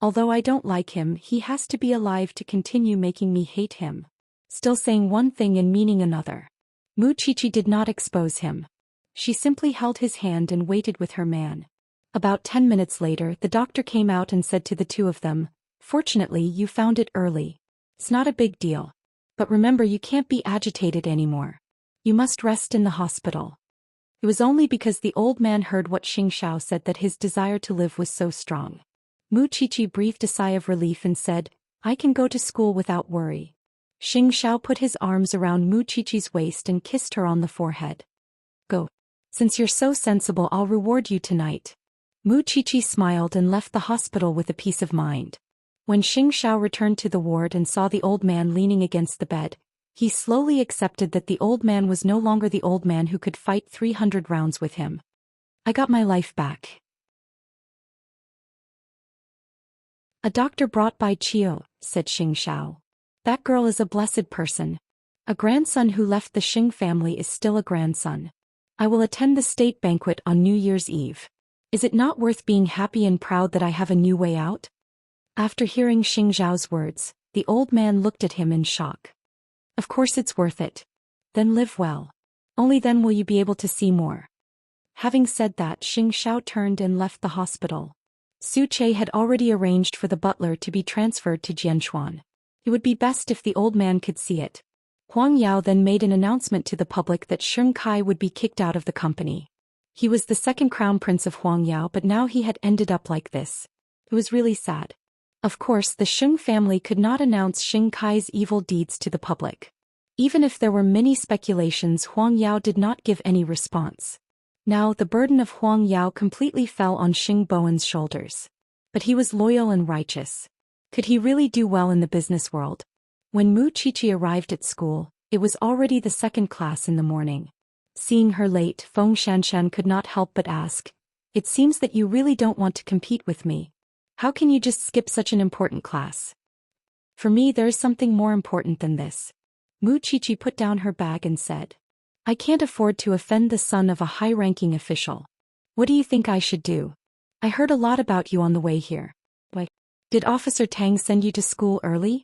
Although I don't like him, he has to be alive to continue making me hate him. Still saying one thing and meaning another. Mu Chichi did not expose him. She simply held his hand and waited with her man. About 10 minutes later, the doctor came out and said to the two of them, "Fortunately, you found it early. It's not a big deal. But remember, you can't be agitated anymore. You must rest in the hospital." It was only because the old man heard what Xianxia said that his desire to live was so strong. Mu Chichi breathed a sigh of relief and said, "I can go to school without worry." Xianxia put his arms around Mu Chichi's waist and kissed her on the forehead. "Go. Since you're so sensible, I'll reward you tonight." Mu Chichi smiled and left the hospital with a peace of mind. When Xianxia returned to the ward and saw the old man leaning against the bed, he slowly accepted that the old man was no longer the old man who could fight 300 rounds with him. "I got my life back." "A doctor brought by Chio," said Xianxia. "That girl is a blessed person. A grandson who left the Xing family is still a grandson. I will attend the state banquet on New Year's Eve. Is it not worth being happy and proud that I have a new way out?" After hearing Xianxiao's words, the old man looked at him in shock. "Of course it's worth it. Then live well. Only then will you be able to see more." Having said that, Xianxia turned and left the hospital. Su Che had already arranged for the butler to be transferred to Jianshuan. It would be best if the old man could see it. Huang Yao then made an announcement to the public that Sheng Kai would be kicked out of the company. He was the second crown prince of Huang Yao, but now he had ended up like this. It was really sad. Of course, the Sheng family could not announce Sheng Kai's evil deeds to the public. Even if there were many speculations, Huang Yao did not give any response. Now the burden of Huang Yao completely fell on Xing Bowen's shoulders. But he was loyal and righteous. Could he really do well in the business world? When Mu Chichi arrived at school, it was already the second class in the morning. Seeing her late, Feng Xianshan could not help but ask, "It seems that you really don't want to compete with me. How can you just skip such an important class?" "For me, there is something more important than this." Mu Chichi put down her bag and said, "I can't afford to offend the son of a high-ranking official. What do you think I should do? I heard a lot about you on the way here. Why, did Officer Tang send you to school early?"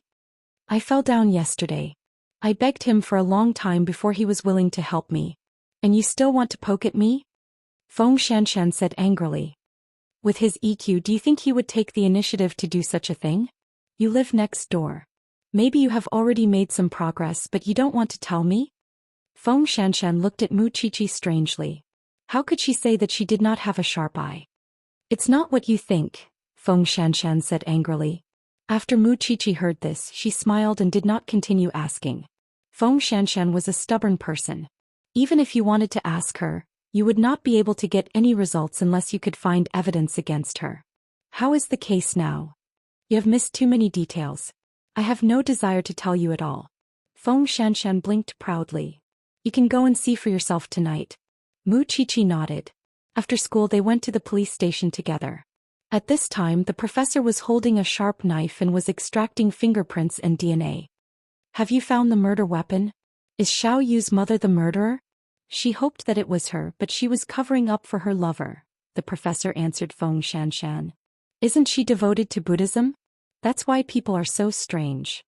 "I fell down yesterday. I begged him for a long time before he was willing to help me. And you still want to poke at me?" Feng Xianshan said angrily. "With his EQ, do you think he would take the initiative to do such a thing? You live next door. Maybe you have already made some progress, but you don't want to tell me?" Feng Xianshan looked at Mu Chichi strangely. How could she say that she did not have a sharp eye? "It's not what you think," Feng Xianshan said angrily. After Mu Chichi heard this, she smiled and did not continue asking. Feng Xianshan was a stubborn person. Even if you wanted to ask her, you would not be able to get any results unless you could find evidence against her. "How is the case now?" "You have missed too many details. I have no desire to tell you at all." Feng Xianshan blinked proudly. "You can go and see for yourself tonight." Mu Chichi nodded. After school they went to the police station together. At this time the professor was holding a sharp knife and was extracting fingerprints and DNA. "Have you found the murder weapon? Is Xiao Yu's mother the murderer?" She hoped that it was her, but she was covering up for her lover, the professor answered Feng Xianshan. "Isn't she devoted to Buddhism? That's why people are so strange."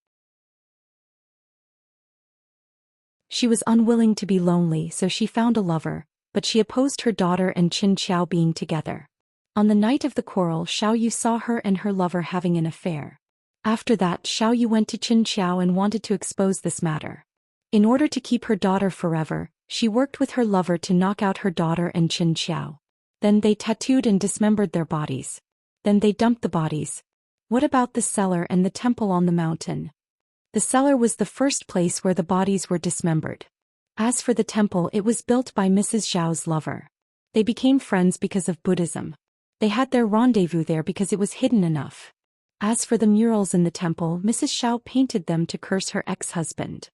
She was unwilling to be lonely, so she found a lover, but she opposed her daughter and Qin Qiao being together. On the night of the quarrel, Xiao Yu saw her and her lover having an affair. After that, Xiao Yu went to Qin Qiao and wanted to expose this matter. In order to keep her daughter forever, she worked with her lover to knock out her daughter and Qin Qiao. Then they tattooed and dismembered their bodies. Then they dumped the bodies. What about the cellar and the temple on the mountain? The cellar was the first place where the bodies were dismembered. As for the temple, it was built by Mrs. Zhao's lover. They became friends because of Buddhism. They had their rendezvous there because it was hidden enough. As for the murals in the temple, Mrs. Zhao painted them to curse her ex-husband.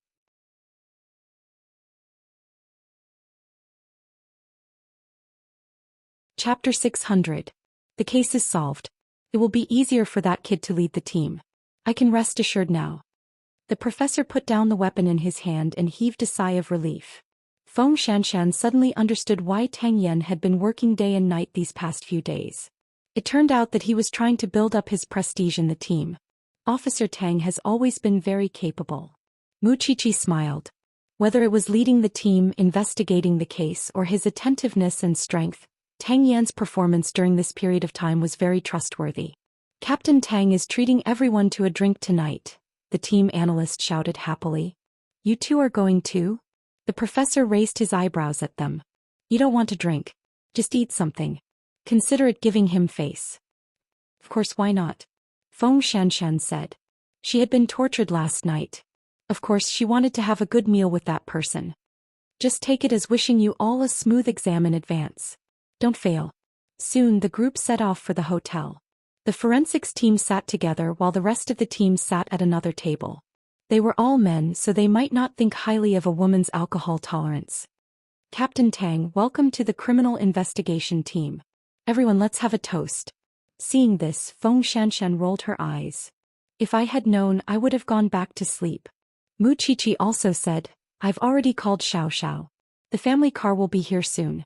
Chapter 600. The case is solved. It will be easier for that kid to lead the team. I can rest assured now. The professor put down the weapon in his hand and heaved a sigh of relief. Feng Xianshan suddenly understood why Tang Yan had been working day and night these past few days. It turned out that he was trying to build up his prestige in the team. Officer Tang has always been very capable. Mu Chichi smiled. Whether it was leading the team, investigating the case, or his attentiveness and strength, Tang Yan's performance during this period of time was very trustworthy. Captain Tang is treating everyone to a drink tonight, the team analyst shouted happily. You two are going too? The professor raised his eyebrows at them. You don't want a drink. Just eat something. Consider it giving him face. Of course, why not? Feng Xianxian said. She had been tortured last night. Of course, she wanted to have a good meal with that person. Just take it as wishing you all a smooth exam in advance. Don't fail. Soon the group set off for the hotel. The forensics team sat together while the rest of the team sat at another table. They were all men, so they might not think highly of a woman's alcohol tolerance. Captain Tang, welcome to the criminal investigation team. Everyone, let's have a toast. Seeing this, Feng Xianxian rolled her eyes. If I had known, I would have gone back to sleep. Mu Qiqi also said, I've already called Xiao. The family car will be here soon.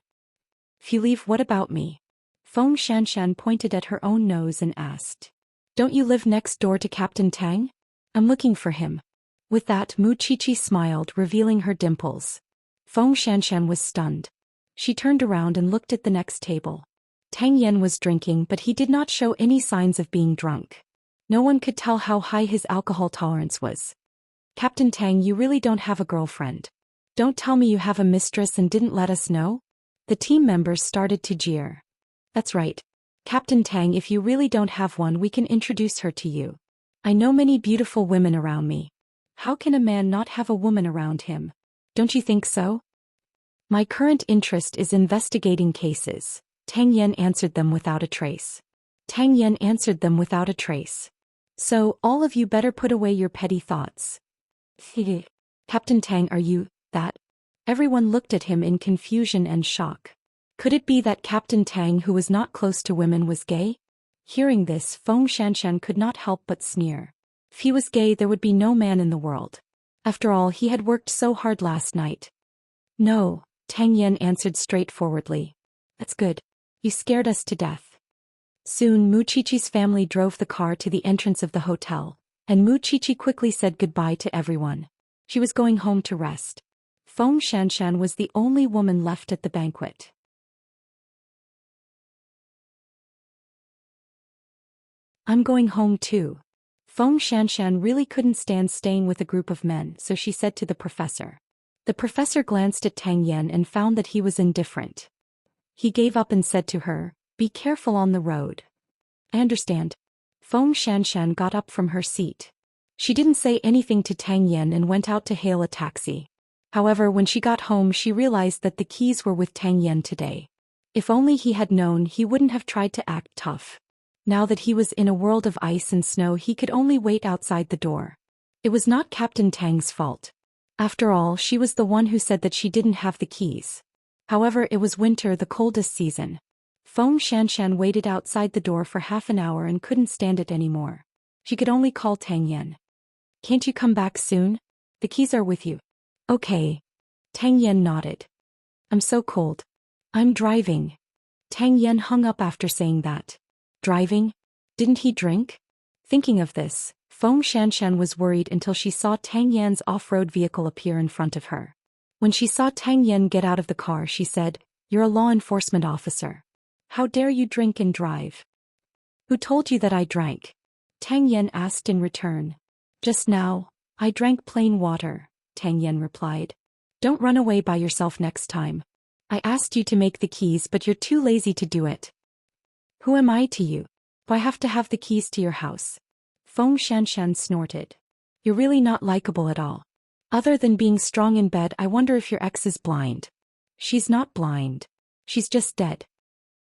If you leave, what about me? Feng Xianxian pointed at her own nose and asked. Don't you live next door to Captain Tang? I'm looking for him. With that, Mu Qiqi smiled, revealing her dimples. Feng Xianxian was stunned. She turned around and looked at the next table. Tang Yan was drinking, but he did not show any signs of being drunk. No one could tell how high his alcohol tolerance was. Captain Tang, you really don't have a girlfriend. Don't tell me you have a mistress and didn't let us know? The team members started to jeer. That's right. Captain Tang, if you really don't have one, we can introduce her to you. I know many beautiful women around me. How can a man not have a woman around him? Don't you think so? My current interest is investigating cases. Tang Yan answered them without a trace. So, all of you better put away your petty thoughts. Captain Tang, are you that? Everyone looked at him in confusion and shock. Could it be that Captain Tang, who was not close to women, was gay? Hearing this, Feng Xianxian could not help but sneer. If he was gay, there would be no man in the world. After all, he had worked so hard last night. No, Tang Yan answered straightforwardly. That's good. You scared us to death. Soon Mu Qiqi's family drove the car to the entrance of the hotel, and Mu Qiqi quickly said goodbye to everyone. She was going home to rest. Feng Xianxian was the only woman left at the banquet. I'm going home too. Feng Xianxian really couldn't stand staying with a group of men, so she said to the professor. The professor glanced at Tang Yan and found that he was indifferent. He gave up and said to her, Be careful on the road. I understand. Feng Xianxian got up from her seat. She didn't say anything to Tang Yan and went out to hail a taxi. However, when she got home, she realized that the keys were with Tang Yan today. If only he had known, he wouldn't have tried to act tough. Now that he was in a world of ice and snow, he could only wait outside the door. It was not Captain Tang's fault. After all, she was the one who said that she didn't have the keys. However, it was winter, the coldest season. Feng Xianxian waited outside the door for half an hour and couldn't stand it anymore. She could only call Tang Yan. Can't you come back soon? The keys are with you. Okay. Tang Yan nodded. I'm so cold. I'm driving. Tang Yan hung up after saying that. Driving? Didn't he drink? Thinking of this, Feng Xianxian was worried until she saw Tang Yan's off-road vehicle appear in front of her. When she saw Tang Yan get out of the car, she said, You're a law enforcement officer. How dare you drink and drive? Who told you that I drank? Tang Yan asked in return. Just now, I drank plain water, Tang Yan replied. Don't run away by yourself next time. I asked you to make the keys, but you're too lazy to do it. Who am I to you? Do I have to have the keys to your house? Feng Xianxian snorted. You're really not likable at all. Other than being strong in bed, I wonder if your ex is blind. She's not blind. She's just dead.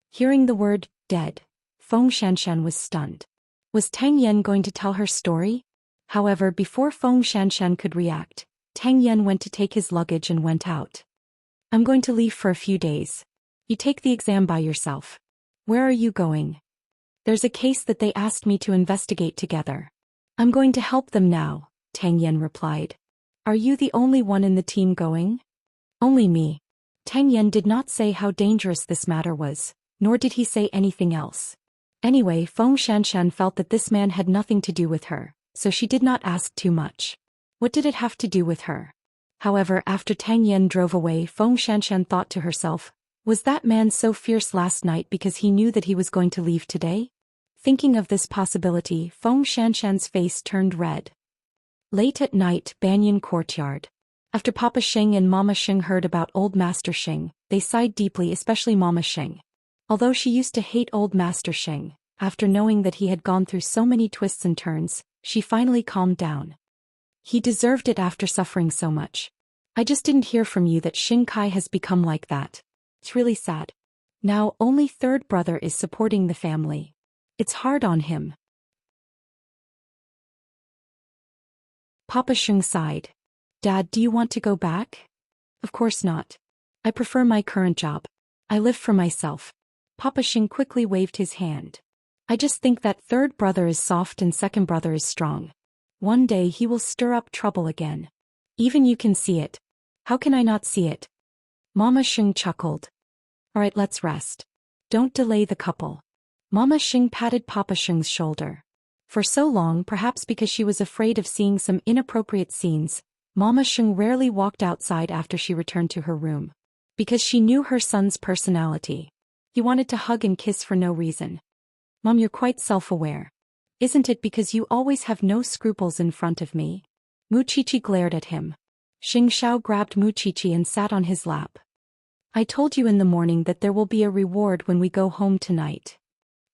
Hearing the word, dead, Feng Xianxian was stunned. Was Tang Yan going to tell her story? However, before Feng Xianxian could react, Tang Yan went to take his luggage and went out. I'm going to leave for a few days. You take the exam by yourself. Where are you going? There's a case that they asked me to investigate together. I'm going to help them now, Tang Yan replied. Are you the only one in the team going? Only me. Tang Yan did not say how dangerous this matter was, nor did he say anything else. Anyway, Feng Xianxian felt that this man had nothing to do with her, so she did not ask too much. What did it have to do with her? However, after Tang Yan drove away, Feng Xianxian thought to herself, was that man so fierce last night because he knew that he was going to leave today? Thinking of this possibility, Feng Xianxian's face turned red. Late at night, Banyan courtyard. After Papa Xing and Mama Xing heard about old Master Xing, they sighed deeply, especially Mama Xing. Although she used to hate old Master Xing, after knowing that he had gone through so many twists and turns, she finally calmed down. He deserved it after suffering so much. I just didn't hear from you that Xianxia has become like that. It's really sad. Now only third brother is supporting the family. It's hard on him. Papa Xing sighed. Dad, do you want to go back? Of course not. I prefer my current job. I live for myself. Papa Xing quickly waved his hand. I just think that third brother is soft and second brother is strong. One day he will stir up trouble again. Even you can see it. How can I not see it? Mama Xing chuckled. Alright, let's rest. Don't delay the couple. Mama Xing patted Papa Xing's shoulder. For so long, perhaps because she was afraid of seeing some inappropriate scenes, Mama Xing rarely walked outside after she returned to her room. Because she knew her son's personality. He wanted to hug and kiss for no reason. Mom, you're quite self-aware. Isn't it because you always have no scruples in front of me? Muchichi glared at him. Xianxia grabbed Muchichi and sat on his lap. I told you in the morning that there will be a reward when we go home tonight.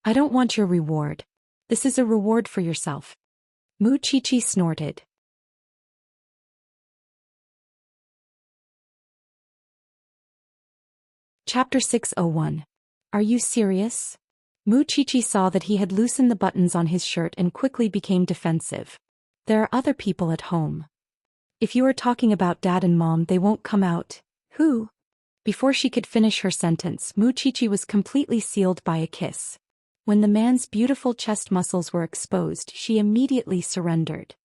I don't want your reward. This is a reward for yourself. Muchichi snorted. Chapter 601. Are you serious? Muchichi saw that he had loosened the buttons on his shirt and quickly became defensive. There are other people at home. If you are talking about Dad and Mom, they won't come out. Who? Before she could finish her sentence, Muchichi was completely sealed by a kiss. When the man's beautiful chest muscles were exposed, she immediately surrendered.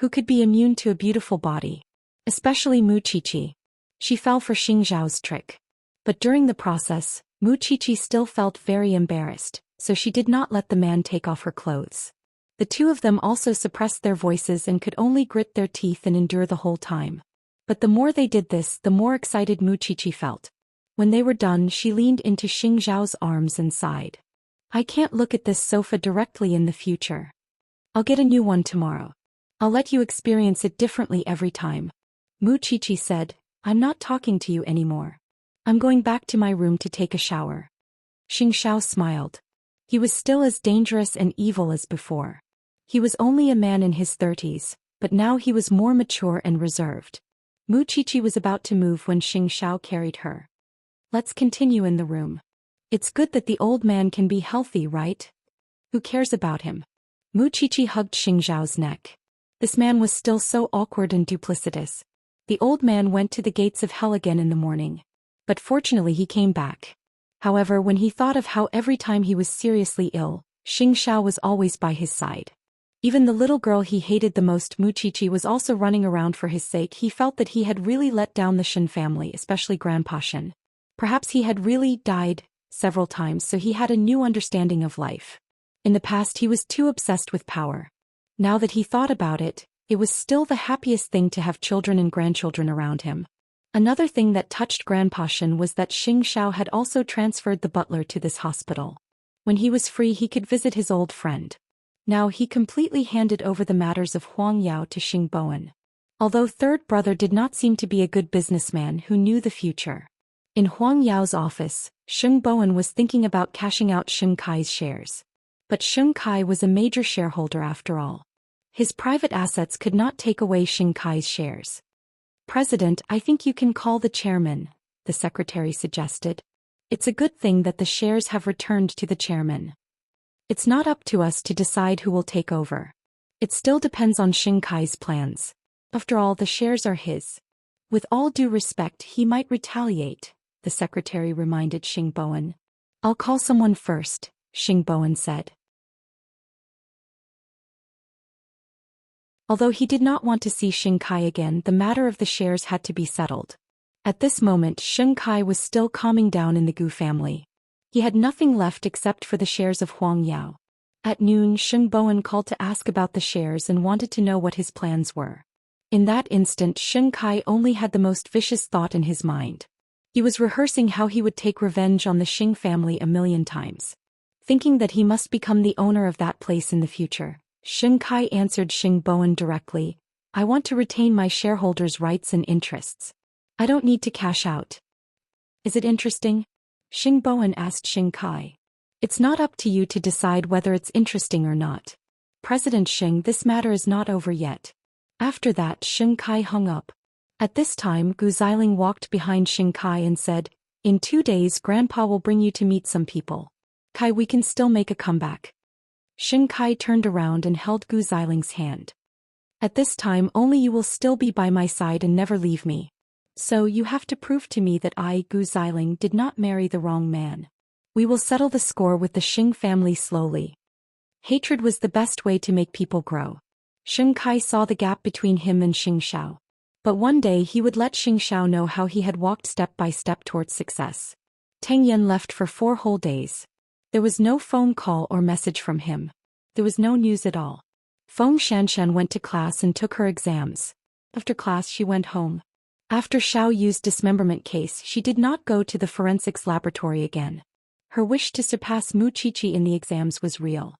Who could be immune to a beautiful body? Especially Muchichi. She fell for Xingzhao's trick. But during the process, Muchichi still felt very embarrassed, so she did not let the man take off her clothes. The two of them also suppressed their voices and could only grit their teeth and endure the whole time. But the more they did this, the more excited Muchichi felt. When they were done, she leaned into Xingzhao's arms and sighed. I can't look at this sofa directly in the future. I'll get a new one tomorrow. I'll let you experience it differently every time. Muchichi said, I'm not talking to you anymore. I'm going back to my room to take a shower. Xingzhao smiled. He was still as dangerous and evil as before. He was only a man in his 30s, but now he was more mature and reserved. Muchichi was about to move when Xingzhao carried her. Let's continue in the room. It's good that the old man can be healthy, right? Who cares about him? Muchichi hugged Xingzhao's neck. This man was still so awkward and duplicitous. The old man went to the gates of hell again in the morning. But fortunately he came back. However, when he thought of how every time he was seriously ill, Xingzhao was always by his side. Even the little girl he hated the most, Muchichi, was also running around for his sake. He felt that he had really let down the Shen family, especially Grandpa Shen. Perhaps he had really died several times, so he had a new understanding of life. In the past he was too obsessed with power. Now that he thought about it, it was still the happiest thing to have children and grandchildren around him. Another thing that touched Grandpa Shen was that Xingzhao had also transferred the butler to this hospital. When he was free he could visit his old friend. Now he completely handed over the matters of Huang Yao to Xing Bowen. Although third brother did not seem to be a good businessman who knew the future. In Huang Yao's office, Xing Bowen was thinking about cashing out Xianxia's shares. But Xianxia was a major shareholder after all. His private assets could not take away Xianxia's shares. President, I think you can call the chairman, the secretary suggested. It's a good thing that the shares have returned to the chairman. It's not up to us to decide who will take over. It still depends on Xianxia's plans. After all, the shares are his. With all due respect, he might retaliate, the secretary reminded Xing Bowen. I'll call someone first, Xing Bowen said. Although he did not want to see Xianxia again, the matter of the shares had to be settled. At this moment, Xianxia was still calming down in the Gu family. He had nothing left except for the shares of Huang Yao. At noon, Xing Bowen called to ask about the shares and wanted to know what his plans were. In that instant Xianxia only had the most vicious thought in his mind. He was rehearsing how he would take revenge on the Xing family a million times. Thinking that he must become the owner of that place in the future, Xianxia answered Xing Bowen directly, I want to retain my shareholders' rights and interests. I don't need to cash out. Is it interesting? Xing Bowen asked Xianxia. It's not up to you to decide whether it's interesting or not. President Xing, this matter is not over yet. After that Xianxia hung up. At this time Gu Xiling walked behind Xianxia and said, in 2 days Grandpa will bring you to meet some people. Kai, we can still make a comeback. Xianxia turned around and held Gu Xiling's hand. At this time only you will still be by my side and never leave me. So you have to prove to me that I, Gu Xiling, did not marry the wrong man. We will settle the score with the Xing family slowly. Hatred was the best way to make people grow. Xianxia saw the gap between him and Xingxiao. But one day he would let Xingxiao know how he had walked step by step towards success. Tang Yan left for 4 whole days. There was no phone call or message from him. There was no news at all. Feng Xianxian went to class and took her exams. After class she went home. After Xiao Yu's dismemberment case she did not go to the forensics laboratory again. Her wish to surpass Mu Qiqi in the exams was real.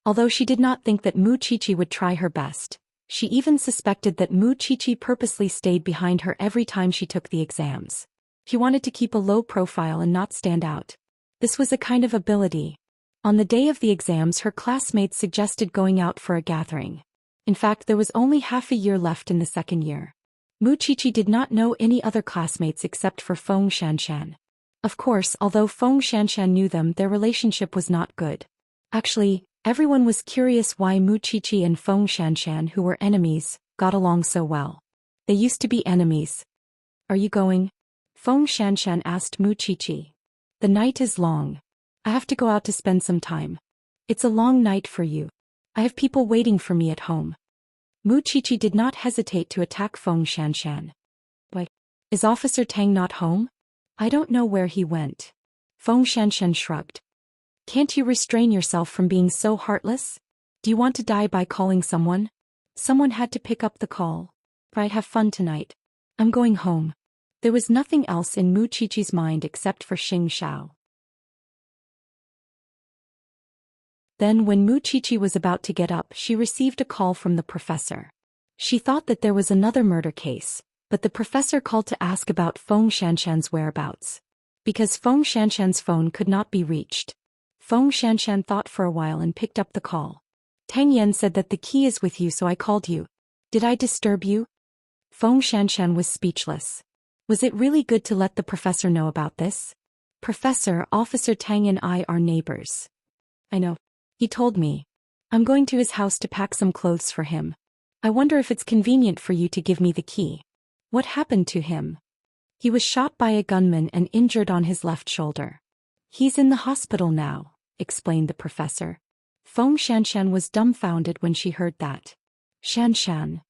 Although she did not think that Mu Qiqi would try her best, she even suspected that Mu Qiqi purposely stayed behind her every time she took the exams. She wanted to keep a low profile and not stand out. This was a kind of ability. On the day of the exams her classmates suggested going out for a gathering. In fact there was only half a year left in the second year. Mu Qiqi did not know any other classmates except for Feng Xianxian. Of course, although Feng Xianxian knew them, their relationship was not good. Actually, everyone was curious why Mu Qiqi and Feng Xianxian, who were enemies, got along so well. They used to be enemies. Are you going? Feng Xianxian asked Mu Qiqi. The night is long. I have to go out to spend some time. It's a long night for you. I have people waiting for me at home. Mu Qiqi did not hesitate to attack Feng Xianxian. Why? Is Officer Tang not home? I don't know where he went. Feng Xianxian shrugged. Can't you restrain yourself from being so heartless? Do you want to die by calling someone? Someone had to pick up the call. Right, have fun tonight. I'm going home. There was nothing else in Mu Qiqi's mind except for Xingxiao. Then when Mu Qiqi was about to get up she received a call from the professor. She thought that there was another murder case, but the professor called to ask about Feng Xianxian's whereabouts. Because Feng Xianxian's phone could not be reached. Feng Xianxian thought for a while and picked up the call. Tang Yan said that the key is with you, so I called you. Did I disturb you? Feng Xianxian was speechless. Was it really good to let the professor know about this? Professor, Officer Tang and I are neighbors. I know. He told me. I'm going to his house to pack some clothes for him. I wonder if it's convenient for you to give me the key. What happened to him? He was shot by a gunman and injured on his left shoulder. He's in the hospital now, explained the professor. Feng Xianxian was dumbfounded when she heard that. Xianxian.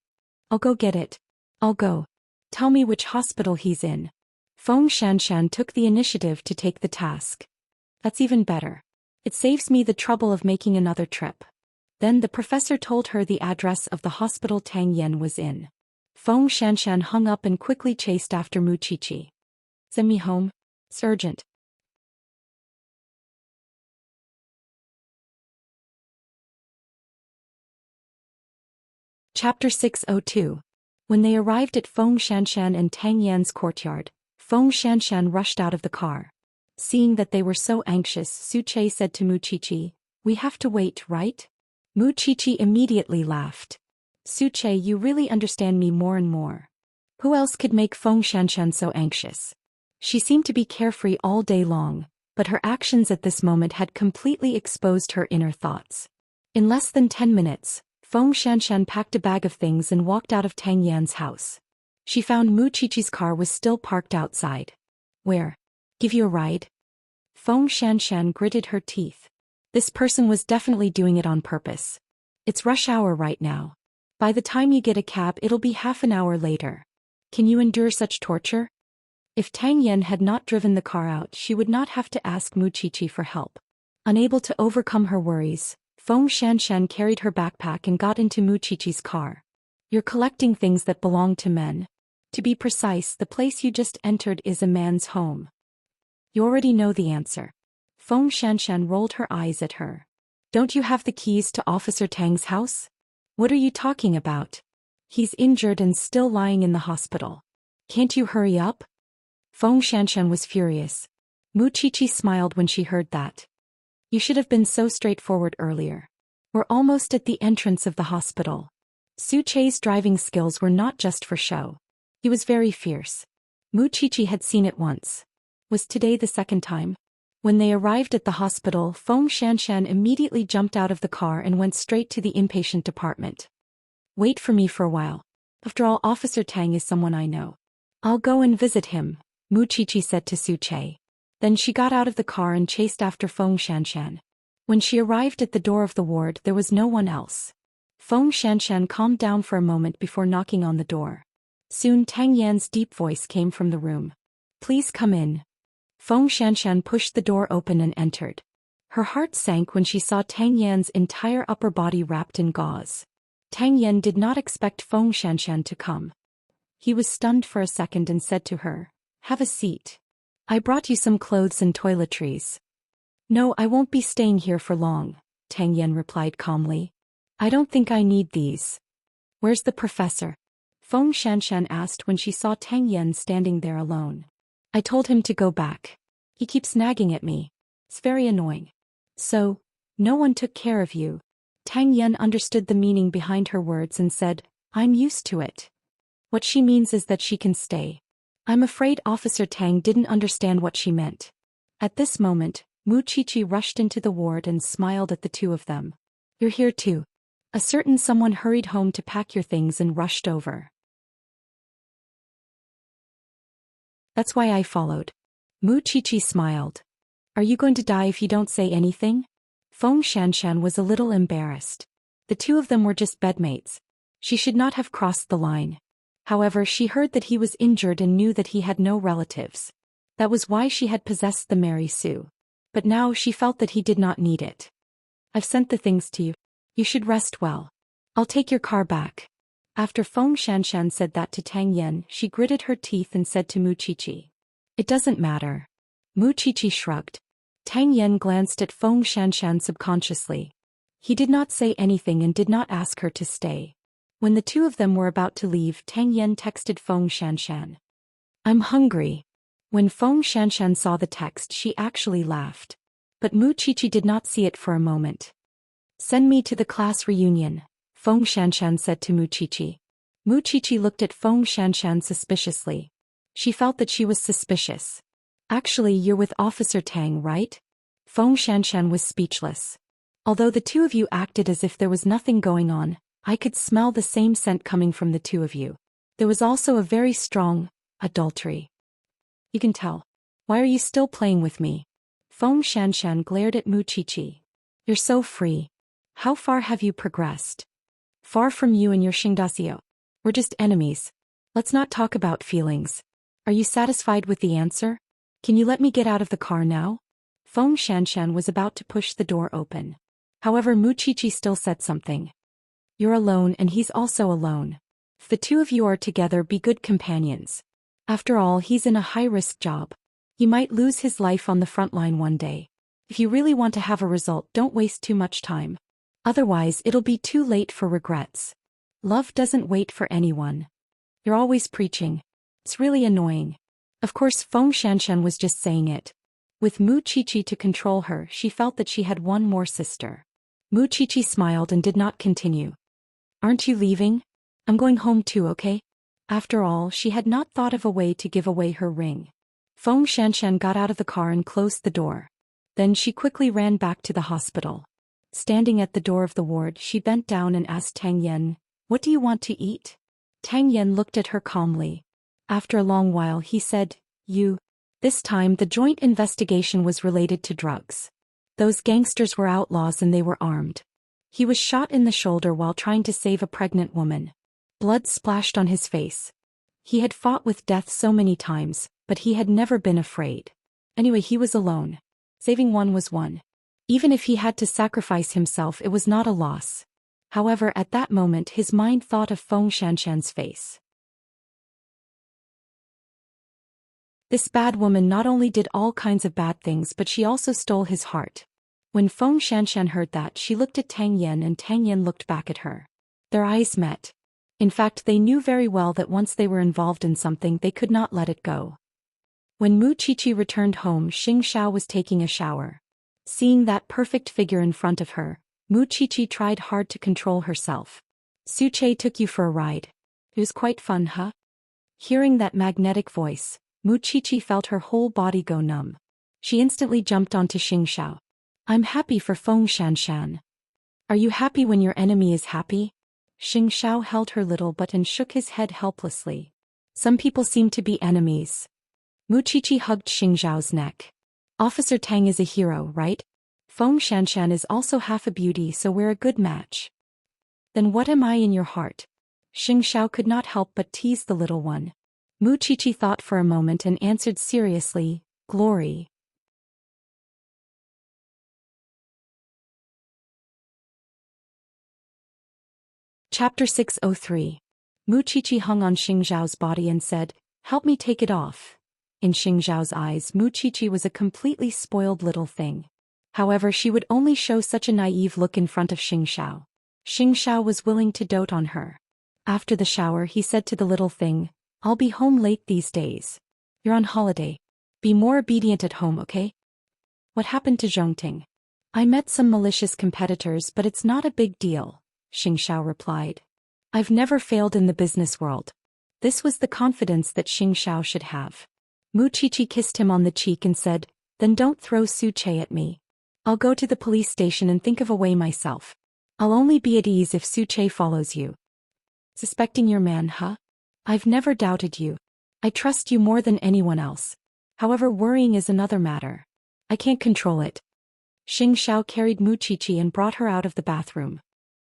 I'll go get it. I'll go. Tell me which hospital he's in. Feng Xianxian took the initiative to take the task. That's even better. It saves me the trouble of making another trip. Then the professor told her the address of the hospital Tang Yan was in. Feng Xianxian hung up and quickly chased after Mu Qiqi. Send me home. It's urgent. Chapter 602. When they arrived at Feng Xianxian and Tang Yan's courtyard, Feng Xianxian rushed out of the car. Seeing that they were so anxious, Su Che said to Mu Qiqi, "We have to wait, right?" Mu Qiqi immediately laughed. Su Che, you really understand me more and more. Who else could make Feng Xianxian so anxious? She seemed to be carefree all day long, but her actions at this moment had completely exposed her inner thoughts. In less than 10 minutes, Feng Xianxian packed a bag of things and walked out of Tang Yan's house. She found Mu Qiqi's car was still parked outside. Where? Give you a ride? Feng Xianxian gritted her teeth. This person was definitely doing it on purpose. It's rush hour right now. By the time you get a cab it'll be half an hour later. Can you endure such torture? If Tang Yan had not driven the car out she would not have to ask Mu Qiqi for help. Unable to overcome her worries, Feng Xianxian carried her backpack and got into Mu Qiqi's car. You're collecting things that belong to men. To be precise, the place you just entered is a man's home. You already know the answer. Feng Xianxian rolled her eyes at her. Don't you have the keys to Officer Tang's house? What are you talking about? He's injured and still lying in the hospital. Can't you hurry up? Feng Xianxian was furious. Mu Qiqi smiled when she heard that. You should have been so straightforward earlier. We're almost at the entrance of the hospital. Su Chei's driving skills were not just for show. He was very fierce. Mu Qiqi had seen it once. Was today the second time? When they arrived at the hospital, Feng Xianxian immediately jumped out of the car and went straight to the inpatient department. Wait for me for a while. After all, Officer Tang is someone I know. I'll go and visit him, Mu Qiqi said to Su Chei. Then she got out of the car and chased after Feng Xianxian. When she arrived at the door of the ward, there was no one else. Feng Xianxian calmed down for a moment before knocking on the door. Soon Tang Yan's deep voice came from the room. Please come in. Feng Xianxian pushed the door open and entered. Her heart sank when she saw Tang Yan's entire upper body wrapped in gauze. Tang Yan did not expect Feng Xianxian to come. He was stunned for a second and said to her, "Have a seat. I brought you some clothes and toiletries." "No, I won't be staying here for long," Tang Yan replied calmly. "I don't think I need these." "Where's the professor?" Feng Xianxian asked when she saw Tang Yan standing there alone. "I told him to go back. He keeps nagging at me. It's very annoying." "So, no one took care of you?" Tang Yan understood the meaning behind her words and said, "I'm used to it. What she means is that she can stay." I'm afraid Officer Tang didn't understand what she meant. At this moment, Mu Qiqi rushed into the ward and smiled at the two of them. "You're here too." A certain someone hurried home to pack your things and rushed over. "That's why I followed." Mu Qiqi smiled. "Are you going to die if you don't say anything?" Feng Xianxian was a little embarrassed. The two of them were just bedmates. She should not have crossed the line. However, she heard that he was injured and knew that he had no relatives. That was why she had possessed the Mary Sue. But now she felt that he did not need it. "I've sent the things to you. You should rest well. I'll take your car back." After Feng Xianxian said that to Tang Yan, she gritted her teeth and said to Mu Qiqi, "It doesn't matter." Mu Qiqi shrugged. Tang Yan glanced at Feng Xianxian subconsciously. He did not say anything and did not ask her to stay. When the two of them were about to leave, Tang Yan texted Feng Xianxian, "I'm hungry." When Feng Xianxian saw the text, she actually laughed. But Mu Qiqi did not see it for a moment. "Send me to the class reunion," Feng Xianxian said to Mu Qiqi. Mu Qiqi looked at Feng Xianxian suspiciously. She felt that she was suspicious. "Actually, you're with Officer Tang, right?" Feng Xianxian was speechless. "Although the two of you acted as if there was nothing going on, I could smell the same scent coming from the two of you. There was also a very strong adultery. You can tell. Why are you still playing with me?" Feng Xianxian glared at Mu Qiqi. "You're so free. How far have you progressed?" "Far from you and your Xingdasio. We're just enemies. Let's not talk about feelings. Are you satisfied with the answer? Can you let me get out of the car now?" Feng Xianxian was about to push the door open. However, Mu Qiqi still said something. "You're alone and he's also alone. If the two of you are together, be good companions. After all, he's in a high-risk job. He might lose his life on the front line one day. If you really want to have a result, don't waste too much time. Otherwise, it'll be too late for regrets. Love doesn't wait for anyone. You're always preaching. It's really annoying." Of course, Feng Xianxian was just saying it. With Mu Qiqi to control her, she felt that she had one more sister. Mu Qiqi smiled and did not continue. "Aren't you leaving? I'm going home too, okay?" After all, she had not thought of a way to give away her ring. Feng Xianxian got out of the car and closed the door. Then she quickly ran back to the hospital. Standing at the door of the ward, she bent down and asked Tang Yan, "What do you want to eat?" Tang Yan looked at her calmly. After a long while, he said, "You." This time, the joint investigation was related to drugs. Those gangsters were outlaws and they were armed. He was shot in the shoulder while trying to save a pregnant woman. Blood splashed on his face. He had fought with death so many times, but he had never been afraid. Anyway, he was alone. Saving one was one. Even if he had to sacrifice himself, it was not a loss. However, at that moment his mind thought of Feng Xianxian's face. This bad woman not only did all kinds of bad things but she also stole his heart. When Feng Xianxian heard that, she looked at Tang Yan and Tang Yan looked back at her. Their eyes met. In fact, they knew very well that once they were involved in something they could not let it go. When Mu Qiqi returned home, Xianxia was taking a shower. Seeing that perfect figure in front of her, Mu Qiqi tried hard to control herself. Su Che took you for a ride. It was quite fun, huh? Hearing that magnetic voice, Mu Qiqi felt her whole body go numb. She instantly jumped onto Xianxia. I'm happy for Feng Xianxian. Are you happy when your enemy is happy? Xianxia held her little butt and shook his head helplessly. Some people seem to be enemies. Mu Qiqi hugged Xianxiao's neck. Officer Tang is a hero, right? Feng Xianxian is also half a beauty, so we're a good match. Then what am I in your heart? Xianxia could not help but tease the little one. Mu Qiqi thought for a moment and answered seriously, glory. Chapter 603. Mu Qiqi hung on Xianxiao's body and said, help me take it off. In Xianxiao's eyes, Mu Qiqi was a completely spoiled little thing. However, she would only show such a naive look in front of Xianxiao. Xianxiao was willing to dote on her. After the shower, he said to the little thing, I'll be home late these days. You're on holiday. Be more obedient at home, okay? What happened to Zhongting? I met some malicious competitors, but it's not a big deal, Xianxiao replied. I've never failed in the business world. This was the confidence that Xianxiao should have. Mu Qiqi kissed him on the cheek and said, then don't throw Su Che at me. I'll go to the police station and think of a way myself. I'll only be at ease if Su Che follows you. Suspecting your man, huh? I've never doubted you. I trust you more than anyone else. However, worrying is another matter. I can't control it. Xianxiao carried Mu Qiqi and brought her out of the bathroom.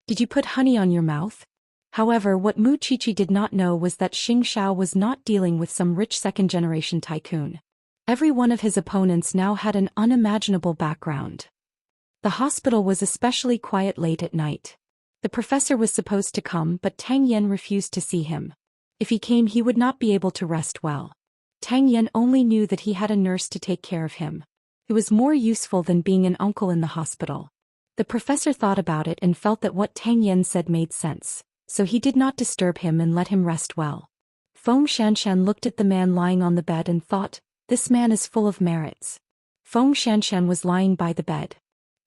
Did you put honey on your mouth? However, what Mu Qiqi did not know was that Xianxiao was not dealing with some rich second-generation tycoon. Every one of his opponents now had an unimaginable background. The hospital was especially quiet late at night. The professor was supposed to come, but Tang Yan refused to see him. If he came, he would not be able to rest well. Tang Yan only knew that he had a nurse to take care of him. It was more useful than being an uncle in the hospital. The professor thought about it and felt that what Tang Yan said made sense, so he did not disturb him and let him rest well. Feng Xianxian looked at the man lying on the bed and thought, this man is full of merits. Feng Xianxian was lying by the bed.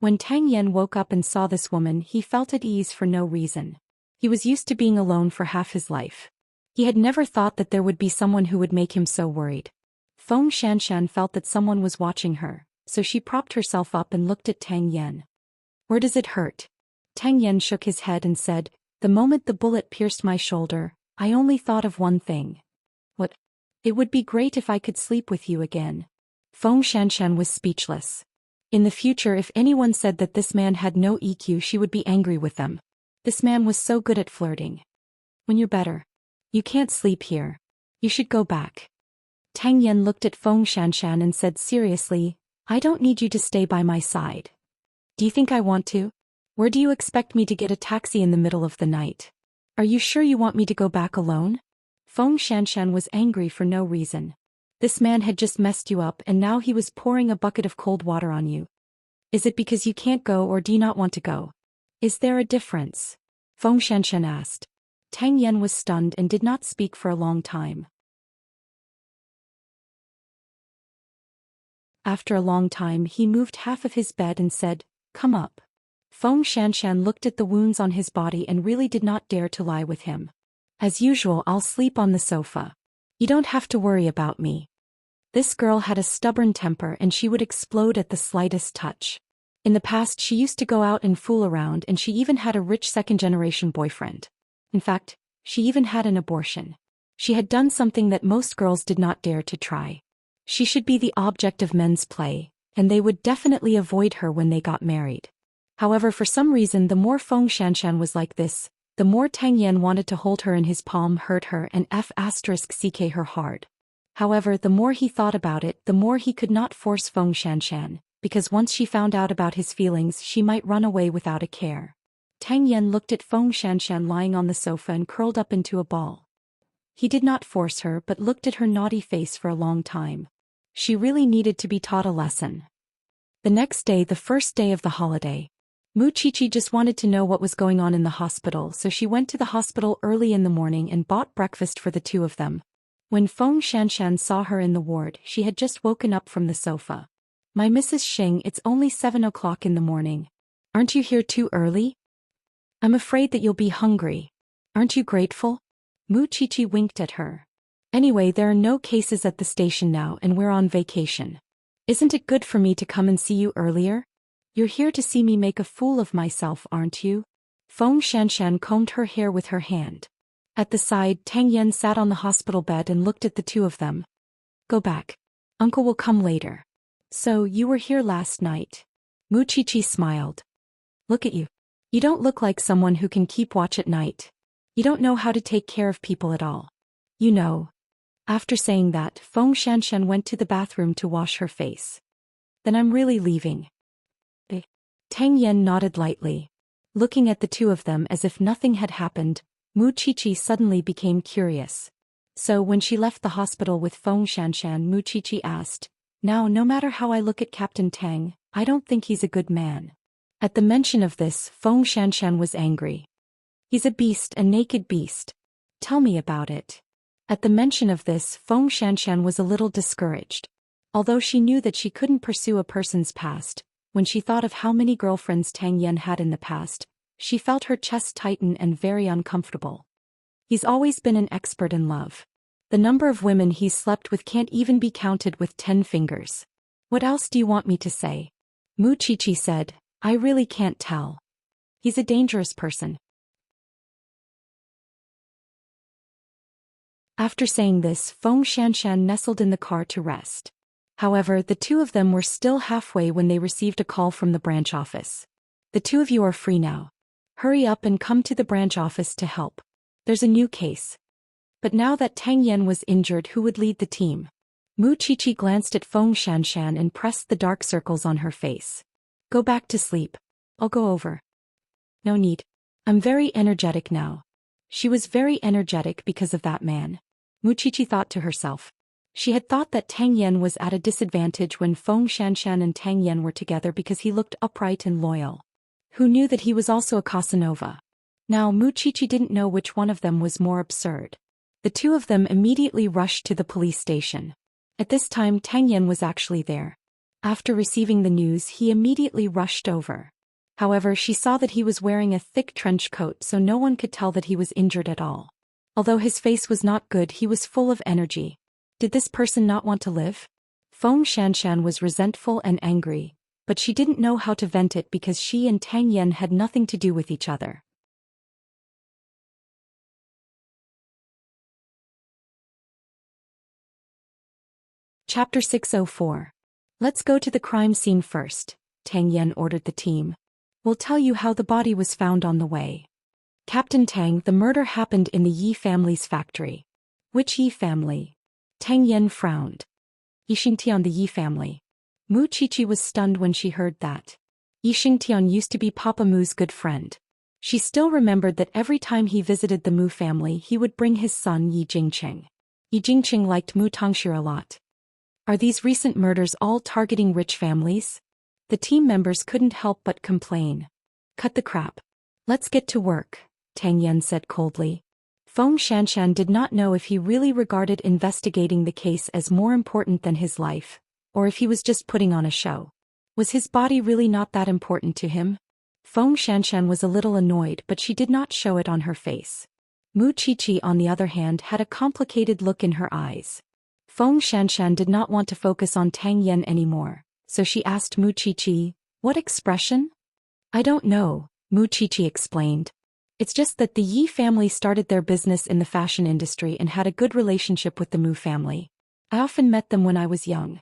When Tang Yan woke up and saw this woman, he felt at ease for no reason. He was used to being alone for half his life. He had never thought that there would be someone who would make him so worried. Feng Xianxian felt that someone was watching her, so she propped herself up and looked at Tang Yan. Where does it hurt? Tang Yan shook his head and said, the moment the bullet pierced my shoulder, I only thought of one thing. What? It would be great if I could sleep with you again. Feng Xianxian was speechless. In the future, if anyone said that this man had no EQ, she would be angry with them. This man was so good at flirting. When you're better. You can't sleep here. You should go back. Tang Yan looked at Feng Xianxian and said seriously, I don't need you to stay by my side. Do you think I want to? Where do you expect me to get a taxi in the middle of the night? Are you sure you want me to go back alone? Feng Xianxian was angry for no reason. This man had just messed you up and now he was pouring a bucket of cold water on you. Is it because you can't go or do you not want to go? Is there a difference? Feng Xianxian asked. Tang Yan was stunned and did not speak for a long time. After a long time, he moved half of his bed and said, come up. Feng Xianxian looked at the wounds on his body and really did not dare to lie with him. As usual, I'll sleep on the sofa. You don't have to worry about me. This girl had a stubborn temper and she would explode at the slightest touch. In the past, she used to go out and fool around and she even had a rich second-generation boyfriend. In fact, she even had an abortion. She had done something that most girls did not dare to try. She should be the object of men's play, and they would definitely avoid her when they got married. However, for some reason, the more Feng Xianxian was like this, the more Tang Yan wanted to hold her in his palm, hurt her, and *ck her hard. However, the more he thought about it, the more he could not force Feng Xianxian, because once she found out about his feelings, she might run away without a care. Tang Yan looked at Feng Xianxian lying on the sofa and curled up into a ball. He did not force her but looked at her naughty face for a long time. She really needed to be taught a lesson. The next day, the first day of the holiday, Mu Qiqi just wanted to know what was going on in the hospital, so she went to the hospital early in the morning and bought breakfast for the two of them. When Feng Xianxian saw her in the ward, she had just woken up from the sofa. "My Mrs. Xing, it's only 7 o'clock in the morning. Aren't you here too early? I'm afraid that you'll be hungry. Aren't you grateful?" Mu Qiqi winked at her. "Anyway, there are no cases at the station now and we're on vacation. Isn't it good for me to come and see you earlier? You're here to see me make a fool of myself, aren't you?" Feng Xianxian combed her hair with her hand. At the side, Tang Yan sat on the hospital bed and looked at the two of them. "Go back. Uncle will come later." "So, you were here last night?" Mu Qiqi smiled. "Look at you. You don't look like someone who can keep watch at night. You don't know how to take care of people at all. You know." After saying that, Feng Xianxian went to the bathroom to wash her face. "Then I'm really leaving." Tang Yan nodded lightly. Looking at the two of them as if nothing had happened, Mu Qiqi suddenly became curious. So when she left the hospital with Feng Xianxian, Mu Qiqi asked, "Now, no matter how I look at Captain Tang, I don't think he's a good man." At the mention of this, Feng Xianxian was angry. "He's a beast, a naked beast. Tell me about it." At the mention of this, Feng Xianxian was a little discouraged. Although she knew that she couldn't pursue a person's past, when she thought of how many girlfriends Tang Yan had in the past, she felt her chest tighten and very uncomfortable. He's always been an expert in love. The number of women he's slept with can't even be counted with 10 fingers. "What else do you want me to say?" Mu Qiqi said, "I really can't tell. He's a dangerous person." After saying this, Feng Xianxian nestled in the car to rest. However, the two of them were still halfway when they received a call from the branch office. "The two of you are free now. Hurry up and come to the branch office to help. There's a new case." But now that Tang Yan was injured, who would lead the team? Mu Qiqi glanced at Feng Xianxian and pressed the dark circles on her face. "Go back to sleep. I'll go over." "No need. I'm very energetic now." She was very energetic because of that man. Mu Qiqi thought to herself. She had thought that Tang Yan was at a disadvantage when Feng Xianxian and Tang Yan were together because he looked upright and loyal. Who knew that he was also a Casanova? Now Mu Qiqi didn't know which one of them was more absurd. The two of them immediately rushed to the police station. At this time Tang Yan was actually there. After receiving the news, he immediately rushed over. However, she saw that he was wearing a thick trench coat, so no one could tell that he was injured at all. Although his face was not good, he was full of energy. Did this person not want to live? Feng Xianxian was resentful and angry, but she didn't know how to vent it because she and Tang Yan had nothing to do with each other. Chapter 604. "Let's go to the crime scene first," Tang Yan ordered the team. "We'll tell you how the body was found on the way." "Captain Tang, the murder happened in the Yi family's factory." "Which Yi family?" Tang Yan frowned. "Yixingtian, the Yi family." Mu Qiqi was stunned when she heard that. Yixingtian used to be Papa Mu's good friend. She still remembered that every time he visited the Mu family he would bring his son Yi Jingqing. Yi Jingqing liked Mu Tongxue a lot. Are these recent murders all targeting rich families? The team members couldn't help but complain. "Cut the crap. Let's get to work," Tang Yan said coldly. Feng Xianxian did not know if he really regarded investigating the case as more important than his life, or if he was just putting on a show. Was his body really not that important to him? Feng Xianxian was a little annoyed, but she did not show it on her face. Mu Qiqi, on the other hand, had a complicated look in her eyes. Feng Xianxian did not want to focus on Tang Yan anymore, so she asked Mu Qiqi, "What expression?" "I don't know," Mu Qiqi explained. "It's just that the Yi family started their business in the fashion industry and had a good relationship with the Mu family. I often met them when I was young."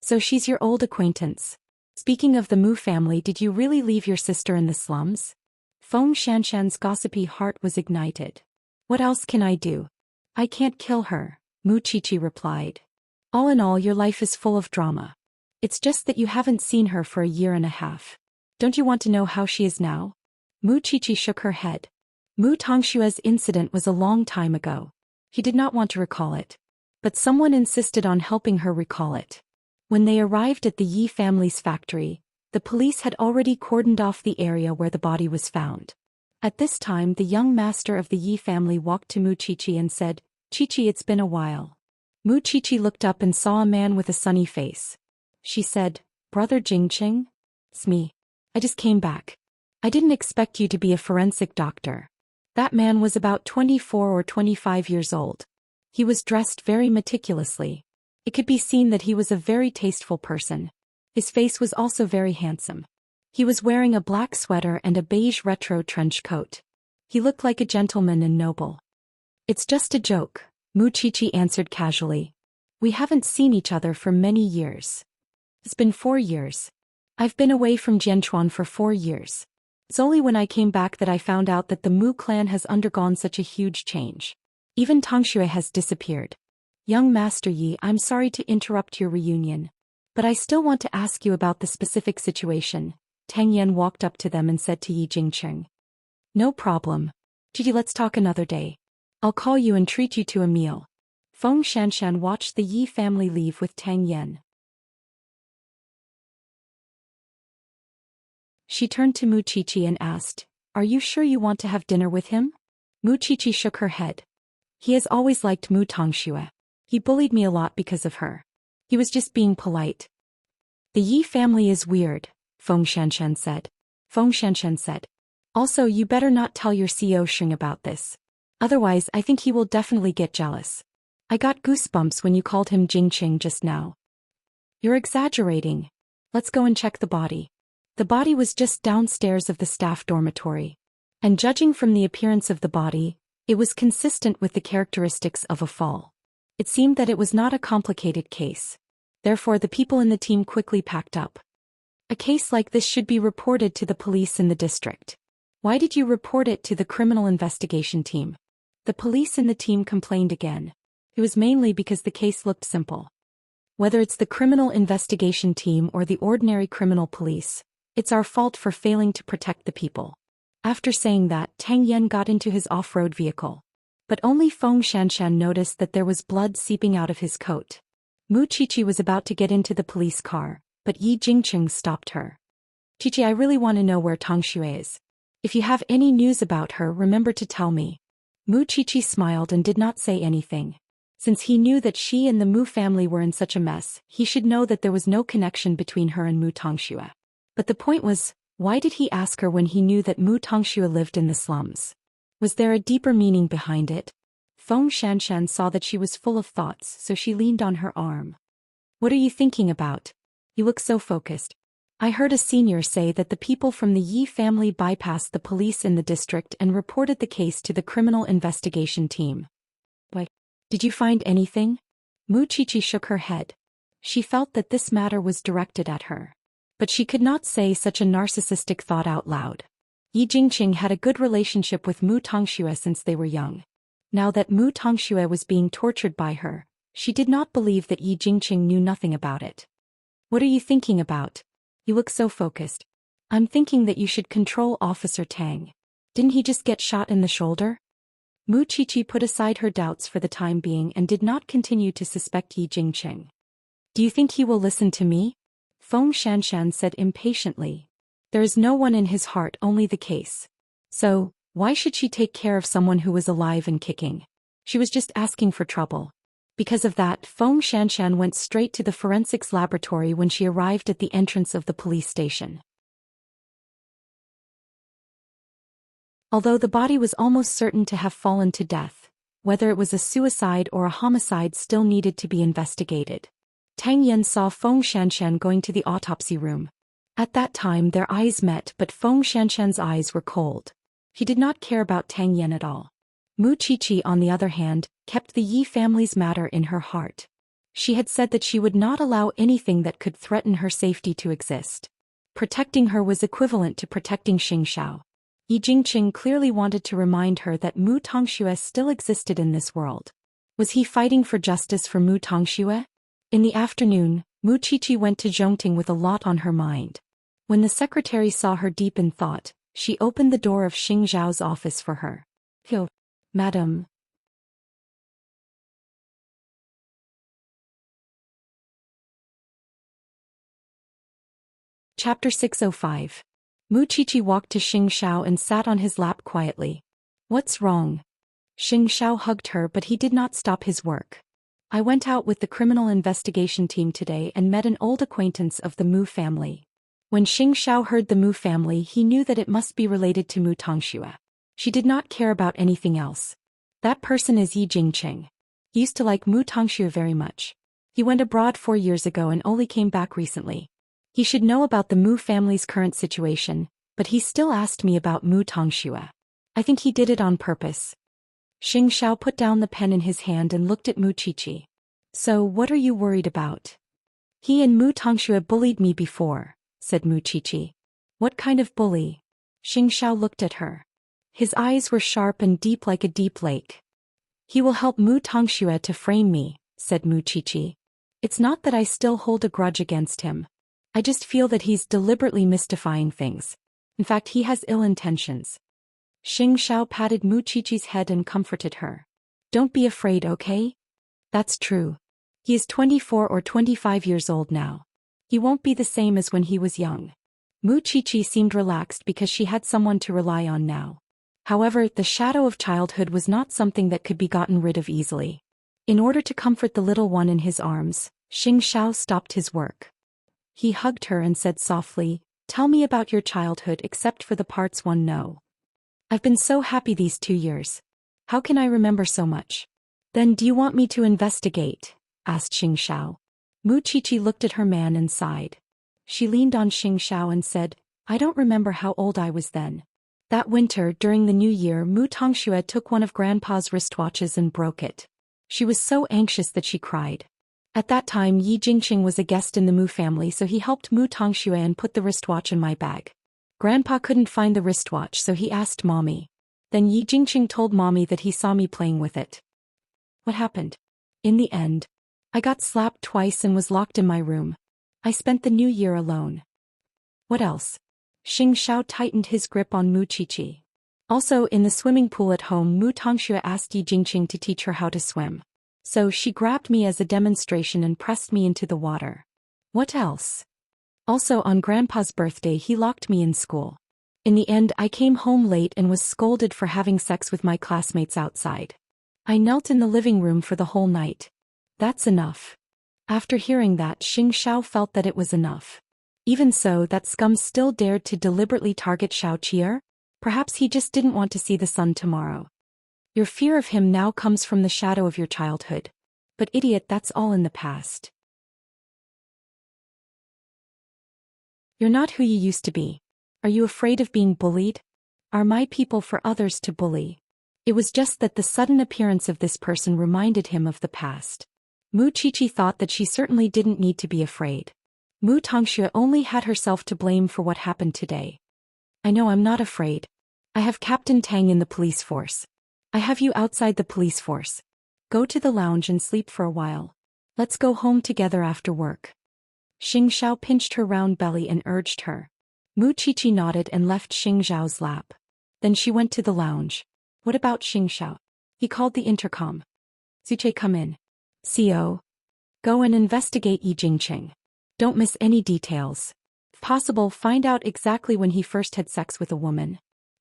"So she's your old acquaintance. Speaking of the Mu family, did you really leave your sister in the slums?" Feng Xianxian's gossipy heart was ignited. "What else can I do? I can't kill her," Mu Qiqi replied. "All in all, your life is full of drama. It's just that you haven't seen her for a year and a half. Don't you want to know how she is now?" Mu Qiqi shook her head. Mu Tongshue's incident was a long time ago. He did not want to recall it. But someone insisted on helping her recall it. When they arrived at the Yi family's factory, the police had already cordoned off the area where the body was found. At this time the young master of the Yi family walked to Mu Qiqi and said, "Qiqi, it's been a while." Mu Qiqi looked up and saw a man with a sunny face. She said, "Brother Jingqing? It's me. I just came back. I didn't expect you to be a forensic doctor." That man was about 24 or 25 years old. He was dressed very meticulously. It could be seen that he was a very tasteful person. His face was also very handsome. He was wearing a black sweater and a beige retro trench coat. He looked like a gentleman and noble. "It's just a joke," Mu Qiqi answered casually. "We haven't seen each other for many years. It's been 4 years. I've been away from Jianchuan for 4 years. It's only when I came back that I found out that the Mu clan has undergone such a huge change. Even Tongshui has disappeared. Young Master Yi, I'm sorry to interrupt your reunion, but I still want to ask you about the specific situation." Tang Yan walked up to them and said to Yi Jingqing. "No problem. Gigi, let's talk another day. I'll call you and treat you to a meal." Feng Xianxian watched the Yi family leave with Tang Yan. She turned to Mu Qiqi and asked, "Are you sure you want to have dinner with him?" Mu Qiqi shook her head. "He has always liked Mu Tongxue. He bullied me a lot because of her. He was just being polite." "The Yi family is weird," Feng Xianxian said. Feng Xianxian said, "Also, you better not tell your CEO Sheng about this. Otherwise, I think he will definitely get jealous. I got goosebumps when you called him Jingqing just now." "You're exaggerating. Let's go and check the body." The body was just downstairs of the staff dormitory. And judging from the appearance of the body, it was consistent with the characteristics of a fall. It seemed that it was not a complicated case. Therefore, the people in the team quickly packed up. "A case like this should be reported to the police in the district. Why did you report it to the criminal investigation team?" The police in the team complained again. It was mainly because the case looked simple. Whether it's the criminal investigation team or the ordinary criminal police, it's our fault for failing to protect the people. After saying that, Tang Yan got into his off-road vehicle. But only Feng Xianxian noticed that there was blood seeping out of his coat. Mu Qiqi was about to get into the police car, but Yi Jingqing stopped her. "Qiqi, I really want to know where Tongshui is. If you have any news about her, remember to tell me." Mu Qiqi smiled and did not say anything. Since he knew that she and the Mu family were in such a mess, he should know that there was no connection between her and Mu Tongxue. But the point was, why did he ask her when he knew that Mu Tongxue lived in the slums? Was there a deeper meaning behind it? Feng Xianxian saw that she was full of thoughts, so she leaned on her arm. "What are you thinking about? You look so focused." "I heard a senior say that the people from the Yi family bypassed the police in the district and reported the case to the criminal investigation team." "Why? Did you find anything?" Mu Qiqi shook her head. She felt that this matter was directed at her. But she could not say such a narcissistic thought out loud. Yi Jingqing had a good relationship with Mu Tongxue since they were young. Now that Mu Tongxue was being tortured by her, she did not believe that Yi Jingqing knew nothing about it. "What are you thinking about? You look so focused." "I'm thinking that you should control Officer Tang. Didn't he just get shot in the shoulder?" Mu Qiqi put aside her doubts for the time being and did not continue to suspect Yi Jingqing. "Do you think he will listen to me?" Feng Xianxian said impatiently. "There is no one in his heart, only the case. So, why should she take care of someone who was alive and kicking? She was just asking for trouble." Because of that, Feng Xianxian went straight to the forensics laboratory when she arrived at the entrance of the police station. Although the body was almost certain to have fallen to death, whether it was a suicide or a homicide still needed to be investigated. Tang Yan saw Feng Xianxian going to the autopsy room. At that time their eyes met, but Feng Xianxian's eyes were cold. He did not care about Tang Yan at all. Mu Qiqi, on the other hand, kept the Yi family's matter in her heart. She had said that she would not allow anything that could threaten her safety to exist. Protecting her was equivalent to protecting Xingxiao. Yi Jingqing clearly wanted to remind her that Mu Tongxue still existed in this world. Was he fighting for justice for Mu Tongxue? In the afternoon, Mu Qiqi went to Zhongting with a lot on her mind. When the secretary saw her deep in thought, She opened the door of Xing Zhao's office for her. "Yo, madam." Chapter 605. Mu Qiqi walked to Xing Xiao and sat on his lap quietly. "What's wrong?" Xing Xiao hugged her, but he did not stop his work. "I went out with the criminal investigation team today and met an old acquaintance of the Mu family." When Xing Xiao heard the Mu family, he knew that it must be related to Mu Tongxue. She did not care about anything else. "That person is Yi Jingqing. He used to like Mu Tongxue very much. He went abroad 4 years ago and only came back recently. He should know about the Mu family's current situation, but he still asked me about Mu Tongxue. I think he did it on purpose." Xing Xiao put down the pen in his hand and looked at Mu Qiqi. "So what are you worried about?" "He and Mu Tongxue bullied me before," said Mu Qiqi. "What kind of bully?" Xing Xiao looked at her. His eyes were sharp and deep like a deep lake. "He will help Mu Tongxue to frame me," said Mu Qiqi. "It's not that I still hold a grudge against him. I just feel that he's deliberately mystifying things. In fact, he has ill intentions." Xing Xiao patted Mu Qiqi's head and comforted her. "Don't be afraid, okay? That's true. He is 24 or 25 years old now. He won't be the same as when he was young." Mu Qiqi seemed relaxed because she had someone to rely on now. However, the shadow of childhood was not something that could be gotten rid of easily. In order to comfort the little one in his arms, Xing Xiao stopped his work. He hugged her and said softly, "Tell me about your childhood except for the parts one knows. I've been so happy these 2 years. How can I remember so much?" "Then do you want me to investigate?" asked Xing Xiao. Mu Qiqi looked at her man and sighed. She leaned on Xing Xiao and said, "I don't remember how old I was then. That winter, during the New Year, Mu Tongxue took one of Grandpa's wristwatches and broke it. She was so anxious that she cried. At that time, Yi Jingqing was a guest in the Mu family, so he helped Mu Tongxue and put the wristwatch in my bag. Grandpa couldn't find the wristwatch, so he asked Mommy. Then Yi Jingqing told Mommy that he saw me playing with it. What happened? In the end, I got slapped twice and was locked in my room. I spent the New Year alone." "What else?" Xing Xiao tightened his grip on Mu Qiqi. "Also, in the swimming pool at home, Mu Tongxue asked Yi Jingqing to teach her how to swim. So she grabbed me as a demonstration and pressed me into the water." "What else?" "Also, on Grandpa's birthday, he locked me in school. In the end, I came home late and was scolded for having sex with my classmates outside. I knelt in the living room for the whole night." "That's enough." After hearing that, Xing Xiao felt that it was enough. Even so, that scum still dared to deliberately target Xiaoqier? Perhaps he just didn't want to see the sun tomorrow. "Your fear of him now comes from the shadow of your childhood. But idiot, that's all in the past. You're not who you used to be. Are you afraid of being bullied? Are my people for others to bully?" It was just that the sudden appearance of this person reminded him of the past. Mu Qiqi thought that she certainly didn't need to be afraid. Mu Tongxue only had herself to blame for what happened today. "I know I'm not afraid. I have Captain Tang in the police force. I have you outside the police force. Go to the lounge and sleep for a while. Let's go home together after work." Xing Xiao pinched her round belly and urged her. Mu Qiqi nodded and left Xing Xiao's lap. Then she went to the lounge. "What about Xing Xiao?" He called the intercom. "Zuche, come in. CO. Go and investigate Yi Jingqing. Don't miss any details. If possible, find out exactly when he first had sex with a woman.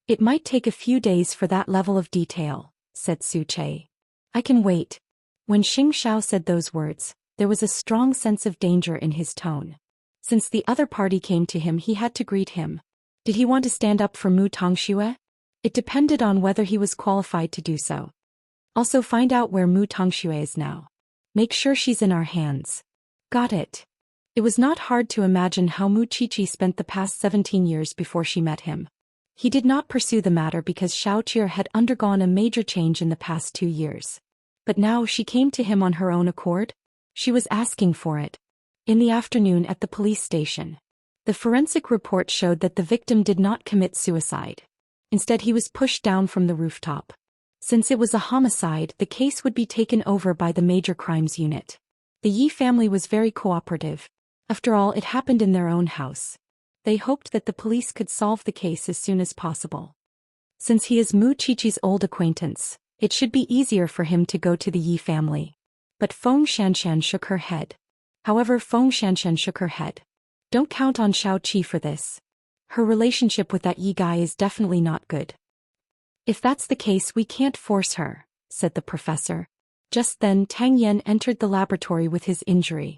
It might take a few days for that level of detail," said Su Che. "I can wait." When Xing Xiao said those words, there was a strong sense of danger in his tone. Since the other party came to him, he had to greet him. Did he want to stand up for Mu Tongxue? It depended on whether he was qualified to do so. Also, find out where Mu Tongxue is now. Make sure she's in our hands. Got it. It was not hard to imagine how Mu Qiqi spent the past 17 years before she met him. He did not pursue the matter because Xiaoqier had undergone a major change in the past 2 years. But now she came to him on her own accord? She was asking for it. In the afternoon at the police station, the forensic report showed that the victim did not commit suicide. Instead, he was pushed down from the rooftop. Since it was a homicide, the case would be taken over by the Major Crimes Unit. The Yi family was very cooperative. After all, it happened in their own house. They hoped that the police could solve the case as soon as possible. Since he is Mu Qiqi's old acquaintance, it should be easier for him to go to the Yi family. But Feng Xianxian shook her head. However, Feng Xianxian shook her head. Don't count on Xiao Qi for this. Her relationship with that Yi guy is definitely not good. If that's the case, we can't force her, said the professor. Just then Tang Yan entered the laboratory with his injury.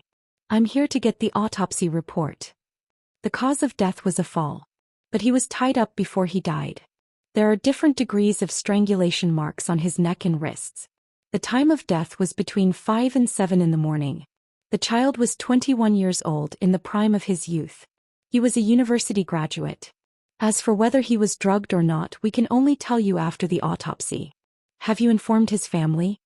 I'm here to get the autopsy report. The cause of death was a fall. But he was tied up before he died. There are different degrees of strangulation marks on his neck and wrists. The time of death was between 5 and 7 in the morning. The child was 21 years old, in the prime of his youth. He was a university graduate. As for whether he was drugged or not, we can only tell you after the autopsy. Have you informed his family?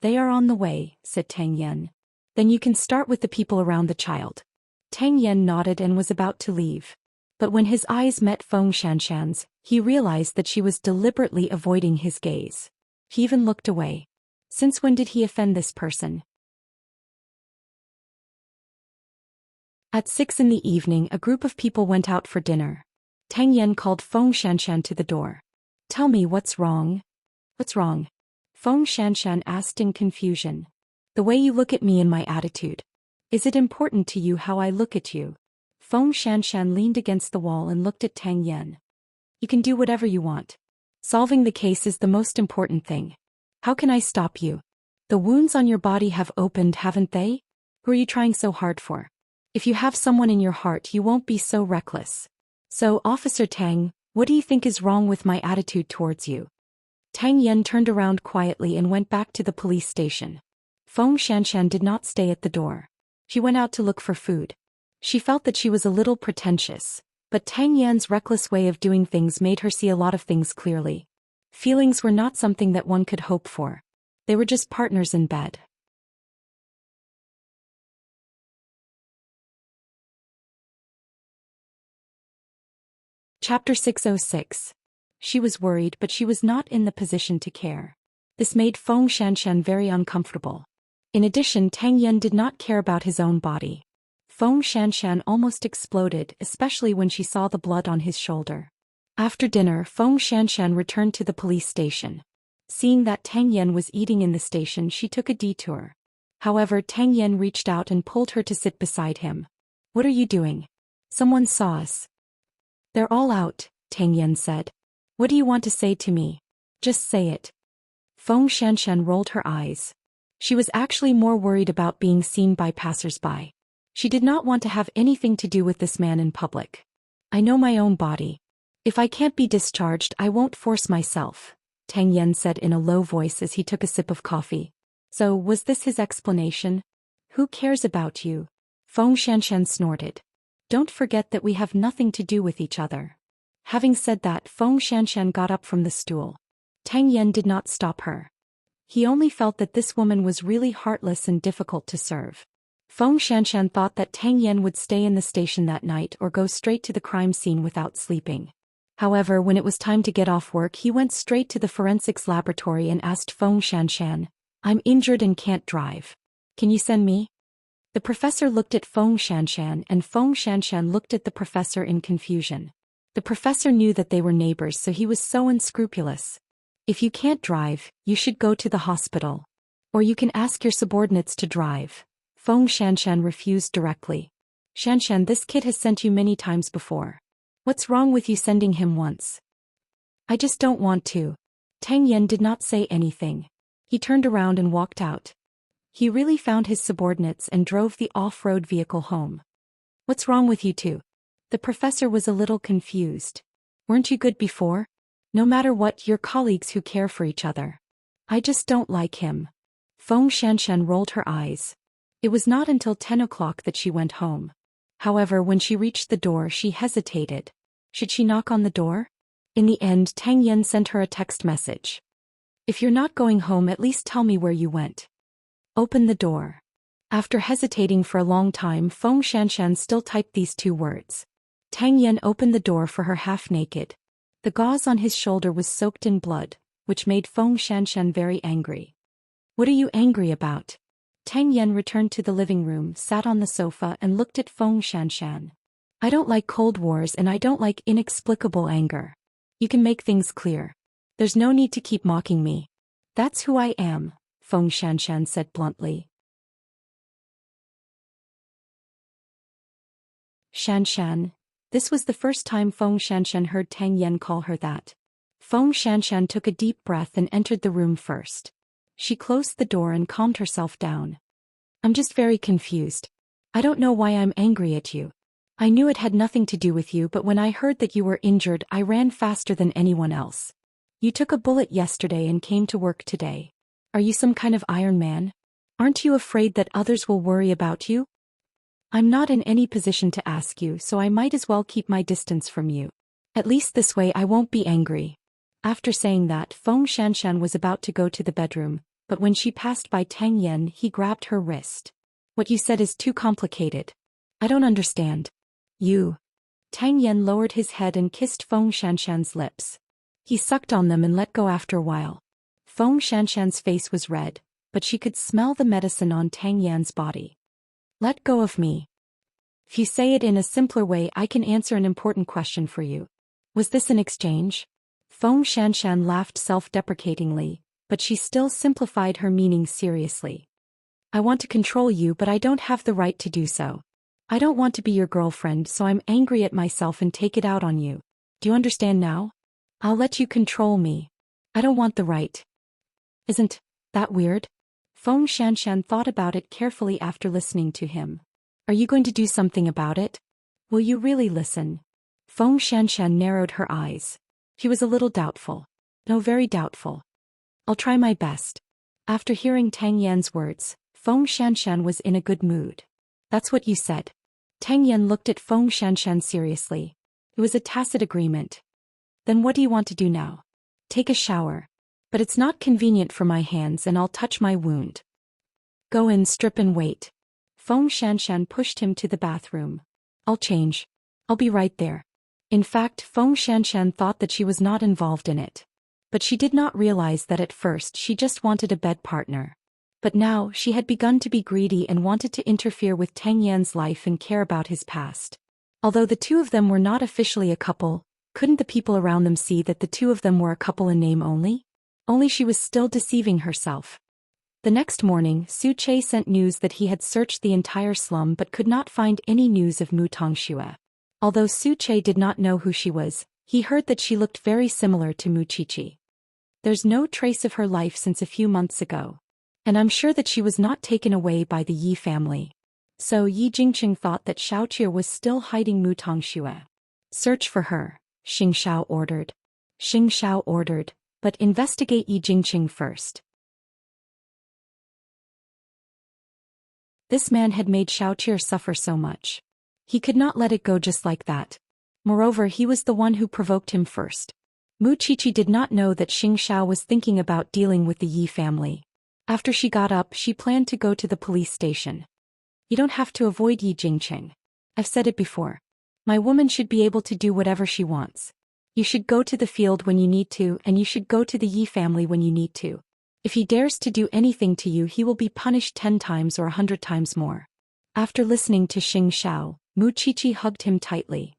They are on the way, said Tang Yan. Then you can start with the people around the child. Tang Yan nodded and was about to leave. But when his eyes met Feng Xianxian's, he realized that she was deliberately avoiding his gaze. He even looked away. Since when did he offend this person? At 6 in the evening, a group of people went out for dinner. Tang Yan called Feng Xianxian to the door. Tell me what's wrong. What's wrong? Feng Xianxian asked in confusion. The way you look at me and my attitude. Is it important to you how I look at you? Feng Xianxian leaned against the wall and looked at Tang Yan. You can do whatever you want. Solving the case is the most important thing. How can I stop you? The wounds on your body have opened, haven't they? Who are you trying so hard for? If you have someone in your heart, you won't be so reckless. So, Officer Tang, what do you think is wrong with my attitude towards you? Tang Yan turned around quietly and went back to the police station. Feng Xianxian did not stay at the door. She went out to look for food. She felt that she was a little pretentious, but Tang Yan's reckless way of doing things made her see a lot of things clearly. Feelings were not something that one could hope for. They were just partners in bed. Chapter 606. She was worried, but she was not in the position to care. This made Feng Xianxian very uncomfortable. In addition, Tang Yan did not care about his own body. Feng Xianxian almost exploded, especially when she saw the blood on his shoulder. After dinner, Feng Xianxian returned to the police station. Seeing that Tang Yan was eating in the station, she took a detour. However, Tang Yan reached out and pulled her to sit beside him. What are you doing? Someone saw us. They're all out, Tang Yan said. What do you want to say to me? Just say it. Feng Xianxian rolled her eyes. She was actually more worried about being seen by passers-by. She did not want to have anything to do with this man in public. I know my own body. If I can't be discharged, I won't force myself, Tang Yan said in a low voice as he took a sip of coffee. So, was this his explanation? Who cares about you? Feng Xianxian snorted. Don't forget that we have nothing to do with each other. Having said that, Feng Xianxian got up from the stool. Tang Yan did not stop her. He only felt that this woman was really heartless and difficult to serve. Feng Xianxian thought that Tang Yan would stay in the station that night or go straight to the crime scene without sleeping. However, when it was time to get off work, he went straight to the forensics laboratory and asked Feng Xianxian, I'm injured and can't drive. Can you send me? The professor looked at Feng Xianxian and Feng Xianxian looked at the professor in confusion. The professor knew that they were neighbors, so he was so unscrupulous. If you can't drive, you should go to the hospital. Or you can ask your subordinates to drive. Feng Xianxian refused directly. Xianxian, this kid has sent you many times before. What's wrong with you sending him once? I just don't want to. Tang Yan did not say anything. He turned around and walked out. He really found his subordinates and drove the off-road vehicle home. What's wrong with you two? The professor was a little confused. Weren't you good before? No matter what, you're colleagues who care for each other. I just don't like him. Feng Xianxian rolled her eyes. It was not until 10 o'clock that she went home. However, when she reached the door, she hesitated. Should she knock on the door? In the end, Tang Yan sent her a text message. If you're not going home, at least tell me where you went. Open the door. After hesitating for a long time, Feng Xianxian still typed these two words. Tang Yan opened the door for her half-naked. The gauze on his shoulder was soaked in blood, which made Feng Xianxian very angry. What are you angry about? Tang Yan returned to the living room, sat on the sofa and looked at Feng Xianxian. I don't like cold wars and I don't like inexplicable anger. You can make things clear. There's no need to keep mocking me. That's who I am, Feng Xianxian said bluntly. Xianxian. This was the first time Feng Xianxian heard Tang Yan call her that. Feng Xianxian took a deep breath and entered the room first. She closed the door and calmed herself down. I'm just very confused. I don't know why I'm angry at you. I knew it had nothing to do with you, but when I heard that you were injured, I ran faster than anyone else. You took a bullet yesterday and came to work today. Are you some kind of Iron Man? Aren't you afraid that others will worry about you? I'm not in any position to ask you, so I might as well keep my distance from you. At least this way I won't be angry. After saying that, Feng Xianxian was about to go to the bedroom, but when she passed by Tang Yan, he grabbed her wrist. What you said is too complicated. I don't understand. You. Tang Yan lowered his head and kissed Feng Xianxian's lips. He sucked on them and let go after a while. Feng Xianxian's face was red, but she could smell the medicine on Tang Yan's body. Let go of me. If you say it in a simpler way, I can answer an important question for you. Was this an exchange? Feng Xianxian laughed self-deprecatingly, but she still simplified her meaning seriously. I want to control you, but I don't have the right to do so. I don't want to be your girlfriend, so I'm angry at myself and take it out on you. Do you understand now? I'll let you control me. I don't want the right. Isn't that weird? Feng Xianxian thought about it carefully after listening to him. Are you going to do something about it? Will you really listen? Feng Xianxian narrowed her eyes. She was a little doubtful. No, very doubtful. I'll try my best. After hearing Tang Yan's words, Feng Xianxian was in a good mood. That's what you said. Tang Yan looked at Feng Xianxian seriously. It was a tacit agreement. Then what do you want to do now? Take a shower. But it's not convenient for my hands and I'll touch my wound. Go in, strip and wait. Feng Xianxian pushed him to the bathroom. I'll change. I'll be right there. In fact, Feng Xianxian thought that she was not involved in it. But she did not realize that at first she just wanted a bed partner. But now she had begun to be greedy and wanted to interfere with Tang Yan's life and care about his past. Although the two of them were not officially a couple, couldn't the people around them see that the two of them were a couple in name only? Only she was still deceiving herself. The next morning, Su Che sent news that he had searched the entire slum but could not find any news of Mu Tongxue. Although Su Che did not know who she was, he heard that she looked very similar to Mu Qiqi. There's no trace of her life since a few months ago. And I'm sure that she was not taken away by the Yi family. So Yi Jingqing thought that Xiaoqie was still hiding Mu Tongxue. Search for her, Xing Shao ordered. Xing Shao ordered, but investigate Yi Jingqing first. This man had made Xiaoqie suffer so much. He could not let it go just like that. Moreover, he was the one who provoked him first. Mu Qiqi did not know that Xing Shao was thinking about dealing with the Yi family. After she got up, she planned to go to the police station. You don't have to avoid Yi Jingqing. I've said it before. My woman should be able to do whatever she wants. You should go to the field when you need to, and you should go to the Yi family when you need to. If he dares to do anything to you, he will be punished 10 times or 100 times more. After listening to Xing Shao, Mu Qiqi hugged him tightly.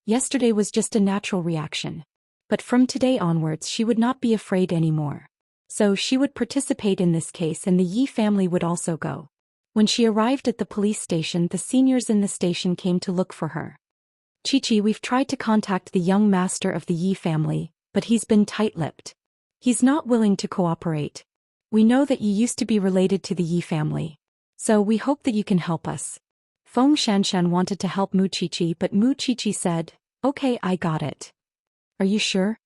Yesterday was just a natural reaction. But from today onwards she would not be afraid anymore. So she would participate in this case and the Yi family would also go. When she arrived at the police station, the seniors in the station came to look for her. Qiqi, we've tried to contact the young master of the Yi family, but he's been tight-lipped. He's not willing to cooperate. We know that you used to be related to the Yi family. So we hope that you can help us. Feng Xianxian wanted to help Mu Qiqi, but Mu Qiqi said, okay, I got it. Are you sure?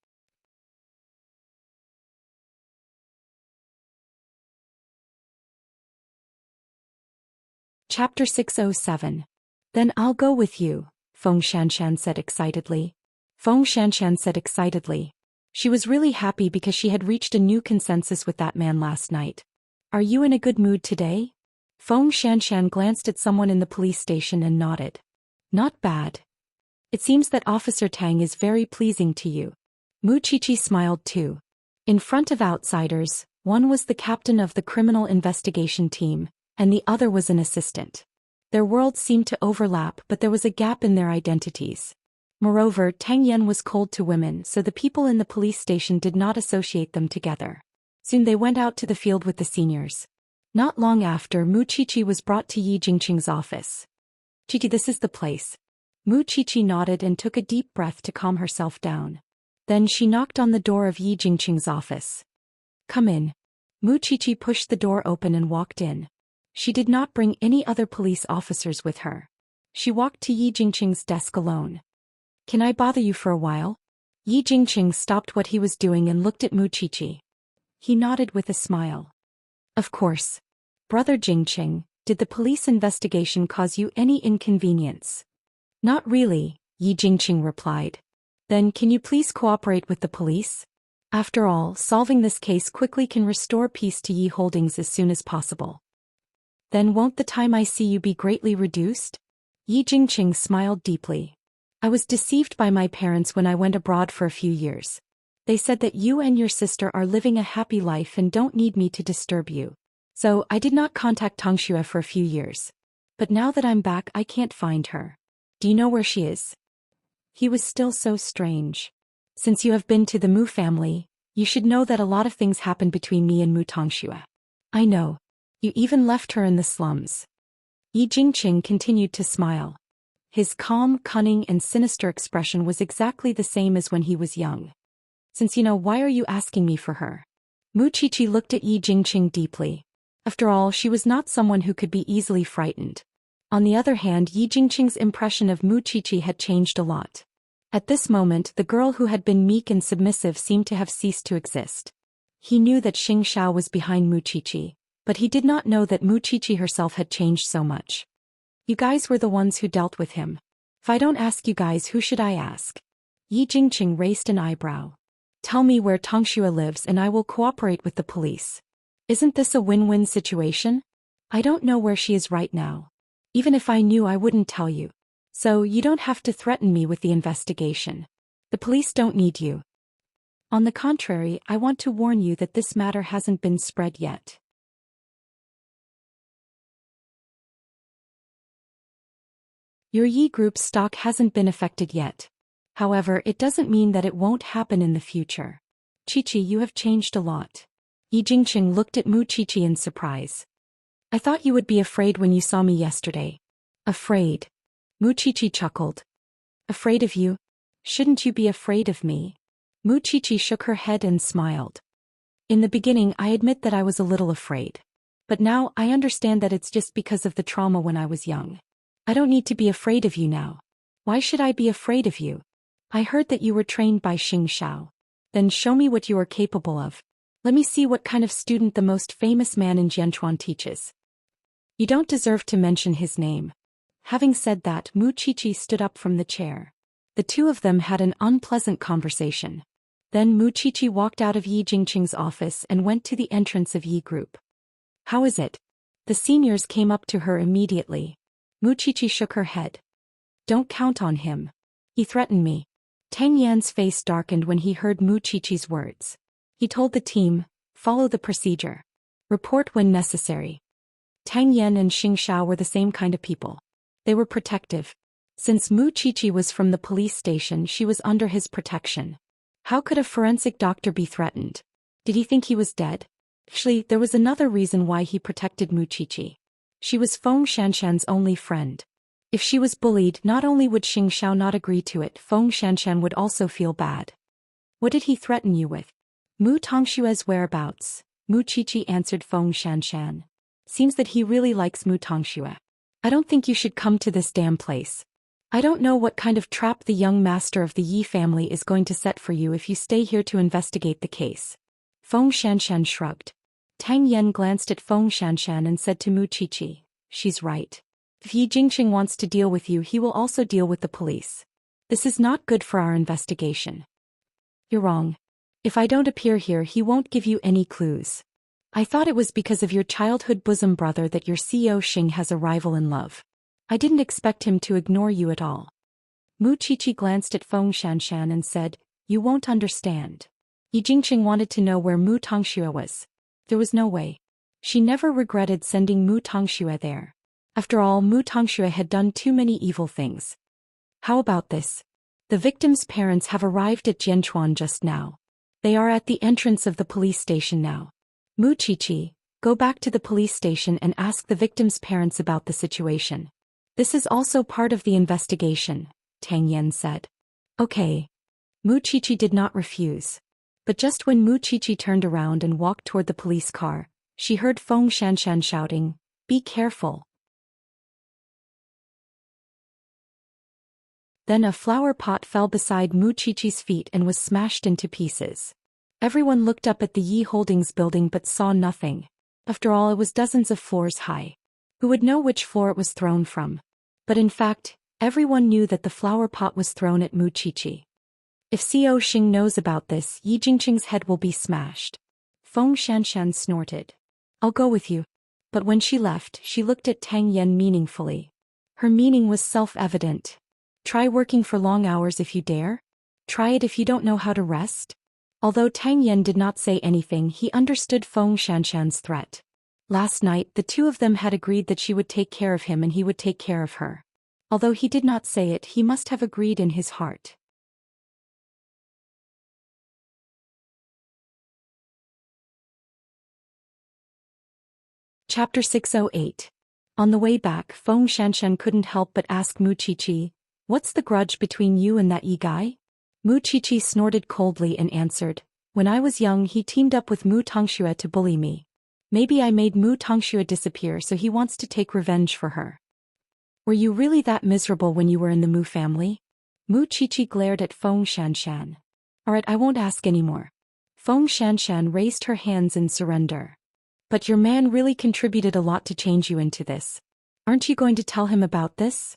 Chapter 607. Then I'll go with you, Feng Xianxian said excitedly. Feng Xianxian said excitedly. She was really happy because she had reached a new consensus with that man last night. Are you in a good mood today? Feng Xianxian glanced at someone in the police station and nodded. Not bad. It seems that Officer Tang is very pleasing to you. Mu Qiqi smiled too. In front of outsiders, one was the captain of the criminal investigation team, and the other was an assistant. Their worlds seemed to overlap, but there was a gap in their identities. Moreover, Tang Yan was cold to women, so the people in the police station did not associate them together. Soon they went out to the field with the seniors. Not long after, Mu Qiqi was brought to Yi Jingqing's office. "Qiqi, this is the place." Mu Qiqi nodded and took a deep breath to calm herself down. Then she knocked on the door of Yi Jingqing's office. "Come in." Mu Qiqi pushed the door open and walked in. She did not bring any other police officers with her. She walked to Yi Jingqing's desk alone. "Can I bother you for a while?" Yi Jingqing stopped what he was doing and looked at Mu Qiqi. He nodded with a smile. "Of course. Brother Jingqing, did the police investigation cause you any inconvenience?" "Not really," Yi Jingqing replied. "Then can you please cooperate with the police? After all, solving this case quickly can restore peace to Yi Holdings as soon as possible." "Then won't the time I see you be greatly reduced?" Yi Jingqing smiled deeply. "I was deceived by my parents when I went abroad for a few years. They said that you and your sister are living a happy life and don't need me to disturb you. So I did not contact Tongxue for a few years. But now that I'm back, I can't find her. Do you know where she is?" He was still so strange. "Since you have been to the Mu family, you should know that a lot of things happened between me and Mu Tongxue." "I know. You even left her in the slums." Yi Jingqing continued to smile. His calm, cunning, and sinister expression was exactly the same as when he was young. "Since you know, why are you asking me for her?" Mu Qiqi looked at Yi Jingqing deeply. After all, she was not someone who could be easily frightened. On the other hand, Yi Jingqing's impression of Mu Qiqi had changed a lot. At this moment, the girl who had been meek and submissive seemed to have ceased to exist. He knew that Xianxia was behind Mu Qiqi, but he did not know that Mu Qiqi herself had changed so much. "You guys were the ones who dealt with him. If I don't ask you guys, who should I ask?" Yi Jingqing raised an eyebrow. "Tell me where Tongxue lives and I will cooperate with the police. Isn't this a win-win situation? I don't know where she is right now. Even if I knew, I wouldn't tell you. So you don't have to threaten me with the investigation. The police don't need you. On the contrary, I want to warn you that this matter hasn't been spread yet." Your Yi Group's stock hasn't been affected yet. However, it doesn't mean that it won't happen in the future. Qiqi, you have changed a lot. Yi Jingqing looked at Mu Qiqi in surprise. "I thought you would be afraid when you saw me yesterday." "Afraid?" Mu Qiqi chuckled. "Afraid of you? Shouldn't you be afraid of me?" Mu Qiqi shook her head and smiled. "In the beginning, I admit that I was a little afraid. But now, I understand that it's just because of the trauma when I was young. I don't need to be afraid of you now. Why should I be afraid of you? I heard that you were trained by Xiao. Then show me what you are capable of. Let me see what kind of student the most famous man in Jianchuan teaches." "You don't deserve to mention his name." Having said that, Mu Qiqi stood up from the chair. The two of them had an unpleasant conversation. Then Mu Qiqi walked out of Yi Jingqing's office and went to the entrance of Yi Group. "How is it?" The seniors came up to her immediately. Mu Qiqi shook her head. "Don't count on him. He threatened me." Tang Yan's face darkened when he heard Mu Qiqi's words. He told the team, "Follow the procedure. Report when necessary." Tang Yan and Xianxia were the same kind of people. They were protective. Since Mu Qiqi was from the police station, she was under his protection. How could a forensic doctor be threatened? Did he think he was dead? Actually, there was another reason why he protected Mu Qiqi. She was Feng Xianxian's only friend. If she was bullied, not only would Xianxia not agree to it, Feng Xianxian would also feel bad. "What did he threaten you with?" "Mu Tongshue's whereabouts," Mu Qiqi answered Feng Xianxian. "Seems that he really likes Mu Tongxue. I don't think you should come to this damn place. I don't know what kind of trap the young master of the Yi family is going to set for you if you stay here to investigate the case." Feng Xianxian shrugged. Tang Yan glanced at Feng Xianxian and said to Mu Qiqi, "She's right. If Yi Jingqing wants to deal with you, he will also deal with the police. This is not good for our investigation." "You're wrong. If I don't appear here, he won't give you any clues. I thought it was because of your childhood bosom brother that your CEO Xing has a rival in love. I didn't expect him to ignore you at all." Mu Qiqi glanced at Feng Xianxian and said, "You won't understand. Yi Jingqing wanted to know where Mu Tongxue was. There was no way. She never regretted sending Mu Tongxue there. After all, Mu Tongxue had done too many evil things. How about this? The victim's parents have arrived at Jianchuan just now. They are at the entrance of the police station now. Mu Qiqi, go back to the police station and ask the victim's parents about the situation. This is also part of the investigation, Tang Yan said. Okay. Mu Qiqi did not refuse. But just when Mu Qiqi turned around and walked toward the police car, she heard Feng Xianxian shouting, "Be careful." Then a flower pot fell beside Mu Qiqi's feet and was smashed into pieces. Everyone looked up at the Yi Holdings building but saw nothing. After all, it was dozens of floors high. Who would know which floor it was thrown from? But in fact, everyone knew that the flower pot was thrown at Mu Qiqi. If Xiao Xing knows about this, Yi Jingqing's head will be smashed. Feng Xianxian snorted. I'll go with you. But when she left, she looked at Tang Yan meaningfully. Her meaning was self-evident. Try working for long hours if you dare. Try it if you don't know how to rest. Although Tang Yan did not say anything, he understood Feng Xianxian's threat. Last night, the two of them had agreed that she would take care of him and he would take care of her. Although he did not say it, he must have agreed in his heart. Chapter 608. On the way back, Feng Xianxian couldn't help but ask Mu Qiqi, "What's the grudge between you and that Yi guy?" Mu Qiqi snorted coldly and answered, "When I was young he teamed up with Mu Tongxue to bully me. Maybe I made Mu Tongxue disappear so he wants to take revenge for her." Were you really that miserable when you were in the Mu family? Mu Qiqi glared at Feng Xianxian. Alright, I won't ask anymore. Feng Xianxian raised her hands in surrender. But your man really contributed a lot to change you into this. Aren't you going to tell him about this?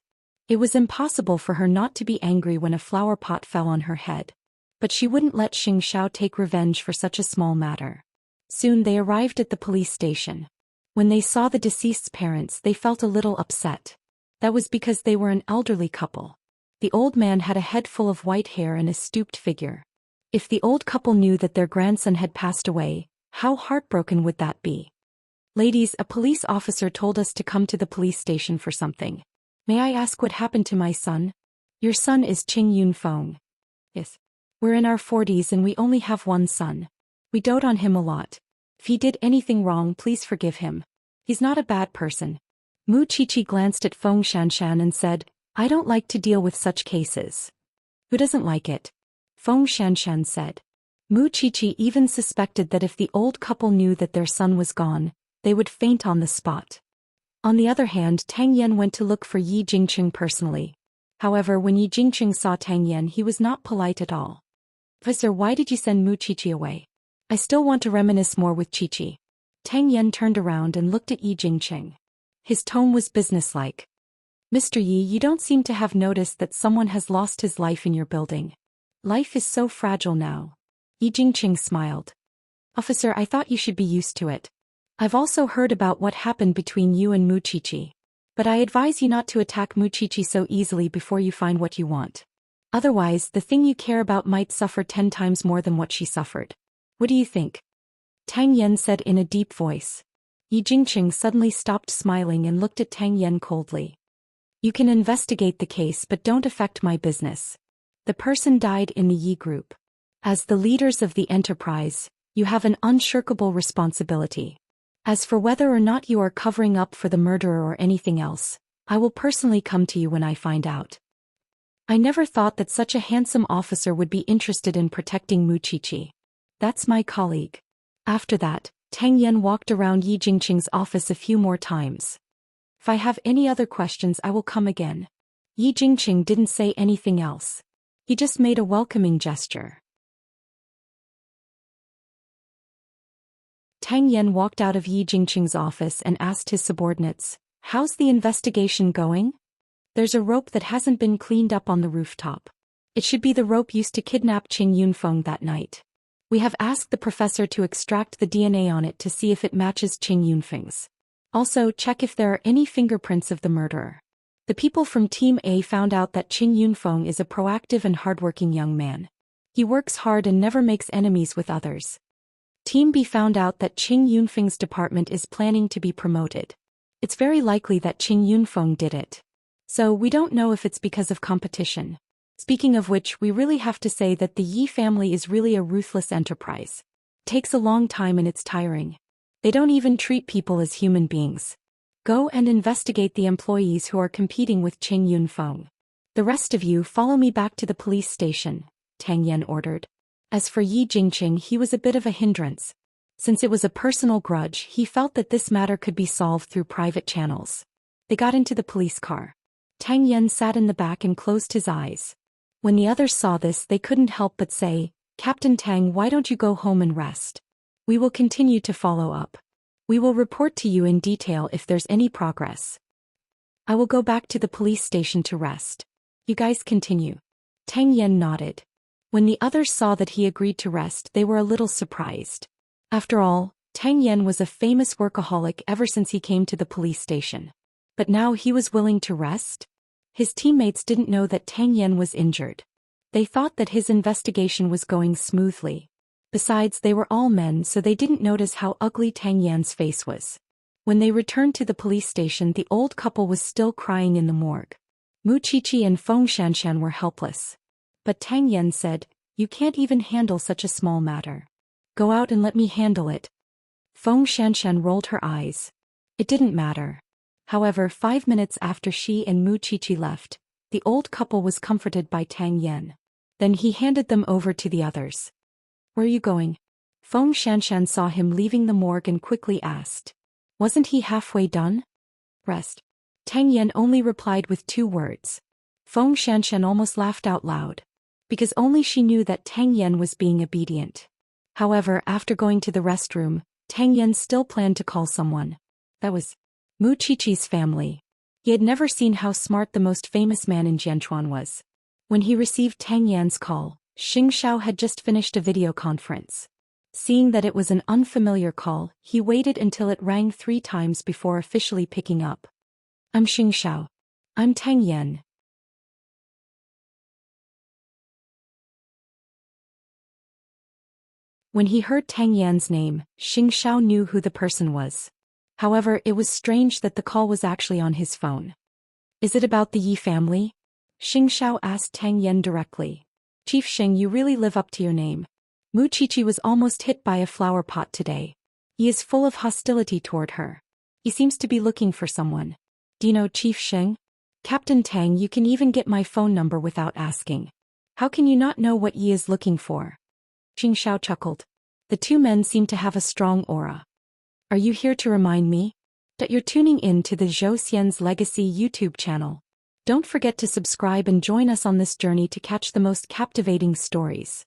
It was impossible for her not to be angry when a flower pot fell on her head. But she wouldn't let Xianxia take revenge for such a small matter. Soon they arrived at the police station. When they saw the deceased's parents, they felt a little upset. That was because they were an elderly couple. The old man had a head full of white hair and a stooped figure. If the old couple knew that their grandson had passed away, how heartbroken would that be? Ladies, a police officer told us to come to the police station for something. May I ask what happened to my son? Your son is Qing Yunfeng. Yes. We're in our 40s and we only have one son. We dote on him a lot. If he did anything wrong, please forgive him. He's not a bad person. Mu Qiqi glanced at Feng Xianxian and said, I don't like to deal with such cases. Who doesn't like it? Feng Xianxian said. Mu Qiqi even suspected that if the old couple knew that their son was gone, they would faint on the spot. On the other hand, Tang Yan went to look for Yi Jingqing personally. However, when Yi Jingqing saw Tang Yan, he was not polite at all. Professor, why did you send Mu Qiqi away? I still want to reminisce more with Qiqi. Tang Yan turned around and looked at Yi Jingqing. His tone was businesslike. Mr. Yi, you don't seem to have noticed that someone has lost his life in your building. Life is so fragile now. Yi Jingqing smiled. Officer, I thought you should be used to it. I've also heard about what happened between you and Mu Qiqi. But I advise you not to attack Mu Qiqi so easily before you find what you want. Otherwise, the thing you care about might suffer 10 times more than what she suffered. What do you think? Tang Yan said in a deep voice. Yi Jingqing suddenly stopped smiling and looked at Tang Yan coldly. You can investigate the case but don't affect my business. The person died in the Yi group. As the leaders of the enterprise, you have an unshirkable responsibility. As for whether or not you are covering up for the murderer or anything else, I will personally come to you when I find out. I never thought that such a handsome officer would be interested in protecting Mu Qiqi. That's my colleague. After that, Tang Yan walked around Yi Jingqing's office a few more times. If I have any other questions, I will come again. Yi Jingqing didn't say anything else. He just made a welcoming gesture. Tang Yan walked out of Yi Jingqing's office and asked his subordinates, How's the investigation going? There's a rope that hasn't been cleaned up on the rooftop. It should be the rope used to kidnap Qing Yunfeng that night. We have asked the professor to extract the DNA on it to see if it matches Qing Yunfeng's. Also, check if there are any fingerprints of the murderer. The people from Team A found out that Qing Yunfeng is a proactive and hardworking young man. He works hard and never makes enemies with others. Team B found out that Qing Yunfeng's department is planning to be promoted. It's very likely that Qing Yunfeng did it. So we don't know if it's because of competition. Speaking of which, we really have to say that the Yi family is really a ruthless enterprise. It takes a long time and it's tiring. They don't even treat people as human beings. Go and investigate the employees who are competing with Qing Yunfeng. The rest of you follow me back to the police station, Tang Yan ordered. As for Yi Jingqing, he was a bit of a hindrance. Since it was a personal grudge, he felt that this matter could be solved through private channels. They got into the police car. Tang Yan sat in the back and closed his eyes. When the others saw this, they couldn't help but say, "Captain Tang, why don't you go home and rest? We will continue to follow up. We will report to you in detail if there's any progress. I will go back to the police station to rest. You guys continue." Tang Yan nodded. When the others saw that he agreed to rest, they were a little surprised. After all, Tang Yan was a famous workaholic ever since he came to the police station. But now he was willing to rest? His teammates didn't know that Tang Yan was injured. They thought that his investigation was going smoothly. Besides, they were all men, so they didn't notice how ugly Tang Yan's face was. When they returned to the police station, the old couple was still crying in the morgue. Mu Qiqi and Feng Xianxian were helpless. But Tang Yan said, "You can't even handle such a small matter. Go out and let me handle it." Feng Xianxian rolled her eyes. It didn't matter. However, 5 minutes after she and Mu Qiqi left, the old couple was comforted by Tang Yan. Then he handed them over to the others. "Where are you going?" Feng Xianxian saw him leaving the morgue and quickly asked. Wasn't he halfway done? "Rest." Tang Yan only replied with 2 words. Feng Xianxian almost laughed out loud. Because only she knew that Tang Yan was being obedient. However, after going to the restroom, Tang Yan still planned to call someone. That was Mu Qiqi's family. He had never seen how smart the most famous man in Jianchuan was. When he received Tang Yan's call, Xianxia had just finished a video conference. Seeing that it was an unfamiliar call, he waited until it rang 3 times before officially picking up. "I'm Xianxia. I'm Tang Yan." When he heard Tang Yan's name, Xianxia knew who the person was. However, it was strange that the call was actually on his phone. "Is it about the Yi family?" Xianxia asked Tang Yan directly. "Chief Xing, you really live up to your name. Mu Qiqi was almost hit by a flower pot today. He is full of hostility toward her. He seems to be looking for someone. Do you know Chief Xing? Captain Tang, you can even get my phone number without asking. How can you not know what Yi is looking for?" Xianxia chuckled. The 2 men seemed to have a strong aura. "Are you here to remind me that you're tuning in to the Zhou Xian's Legacy YouTube channel? Don't forget to subscribe and join us on this journey to catch the most captivating stories."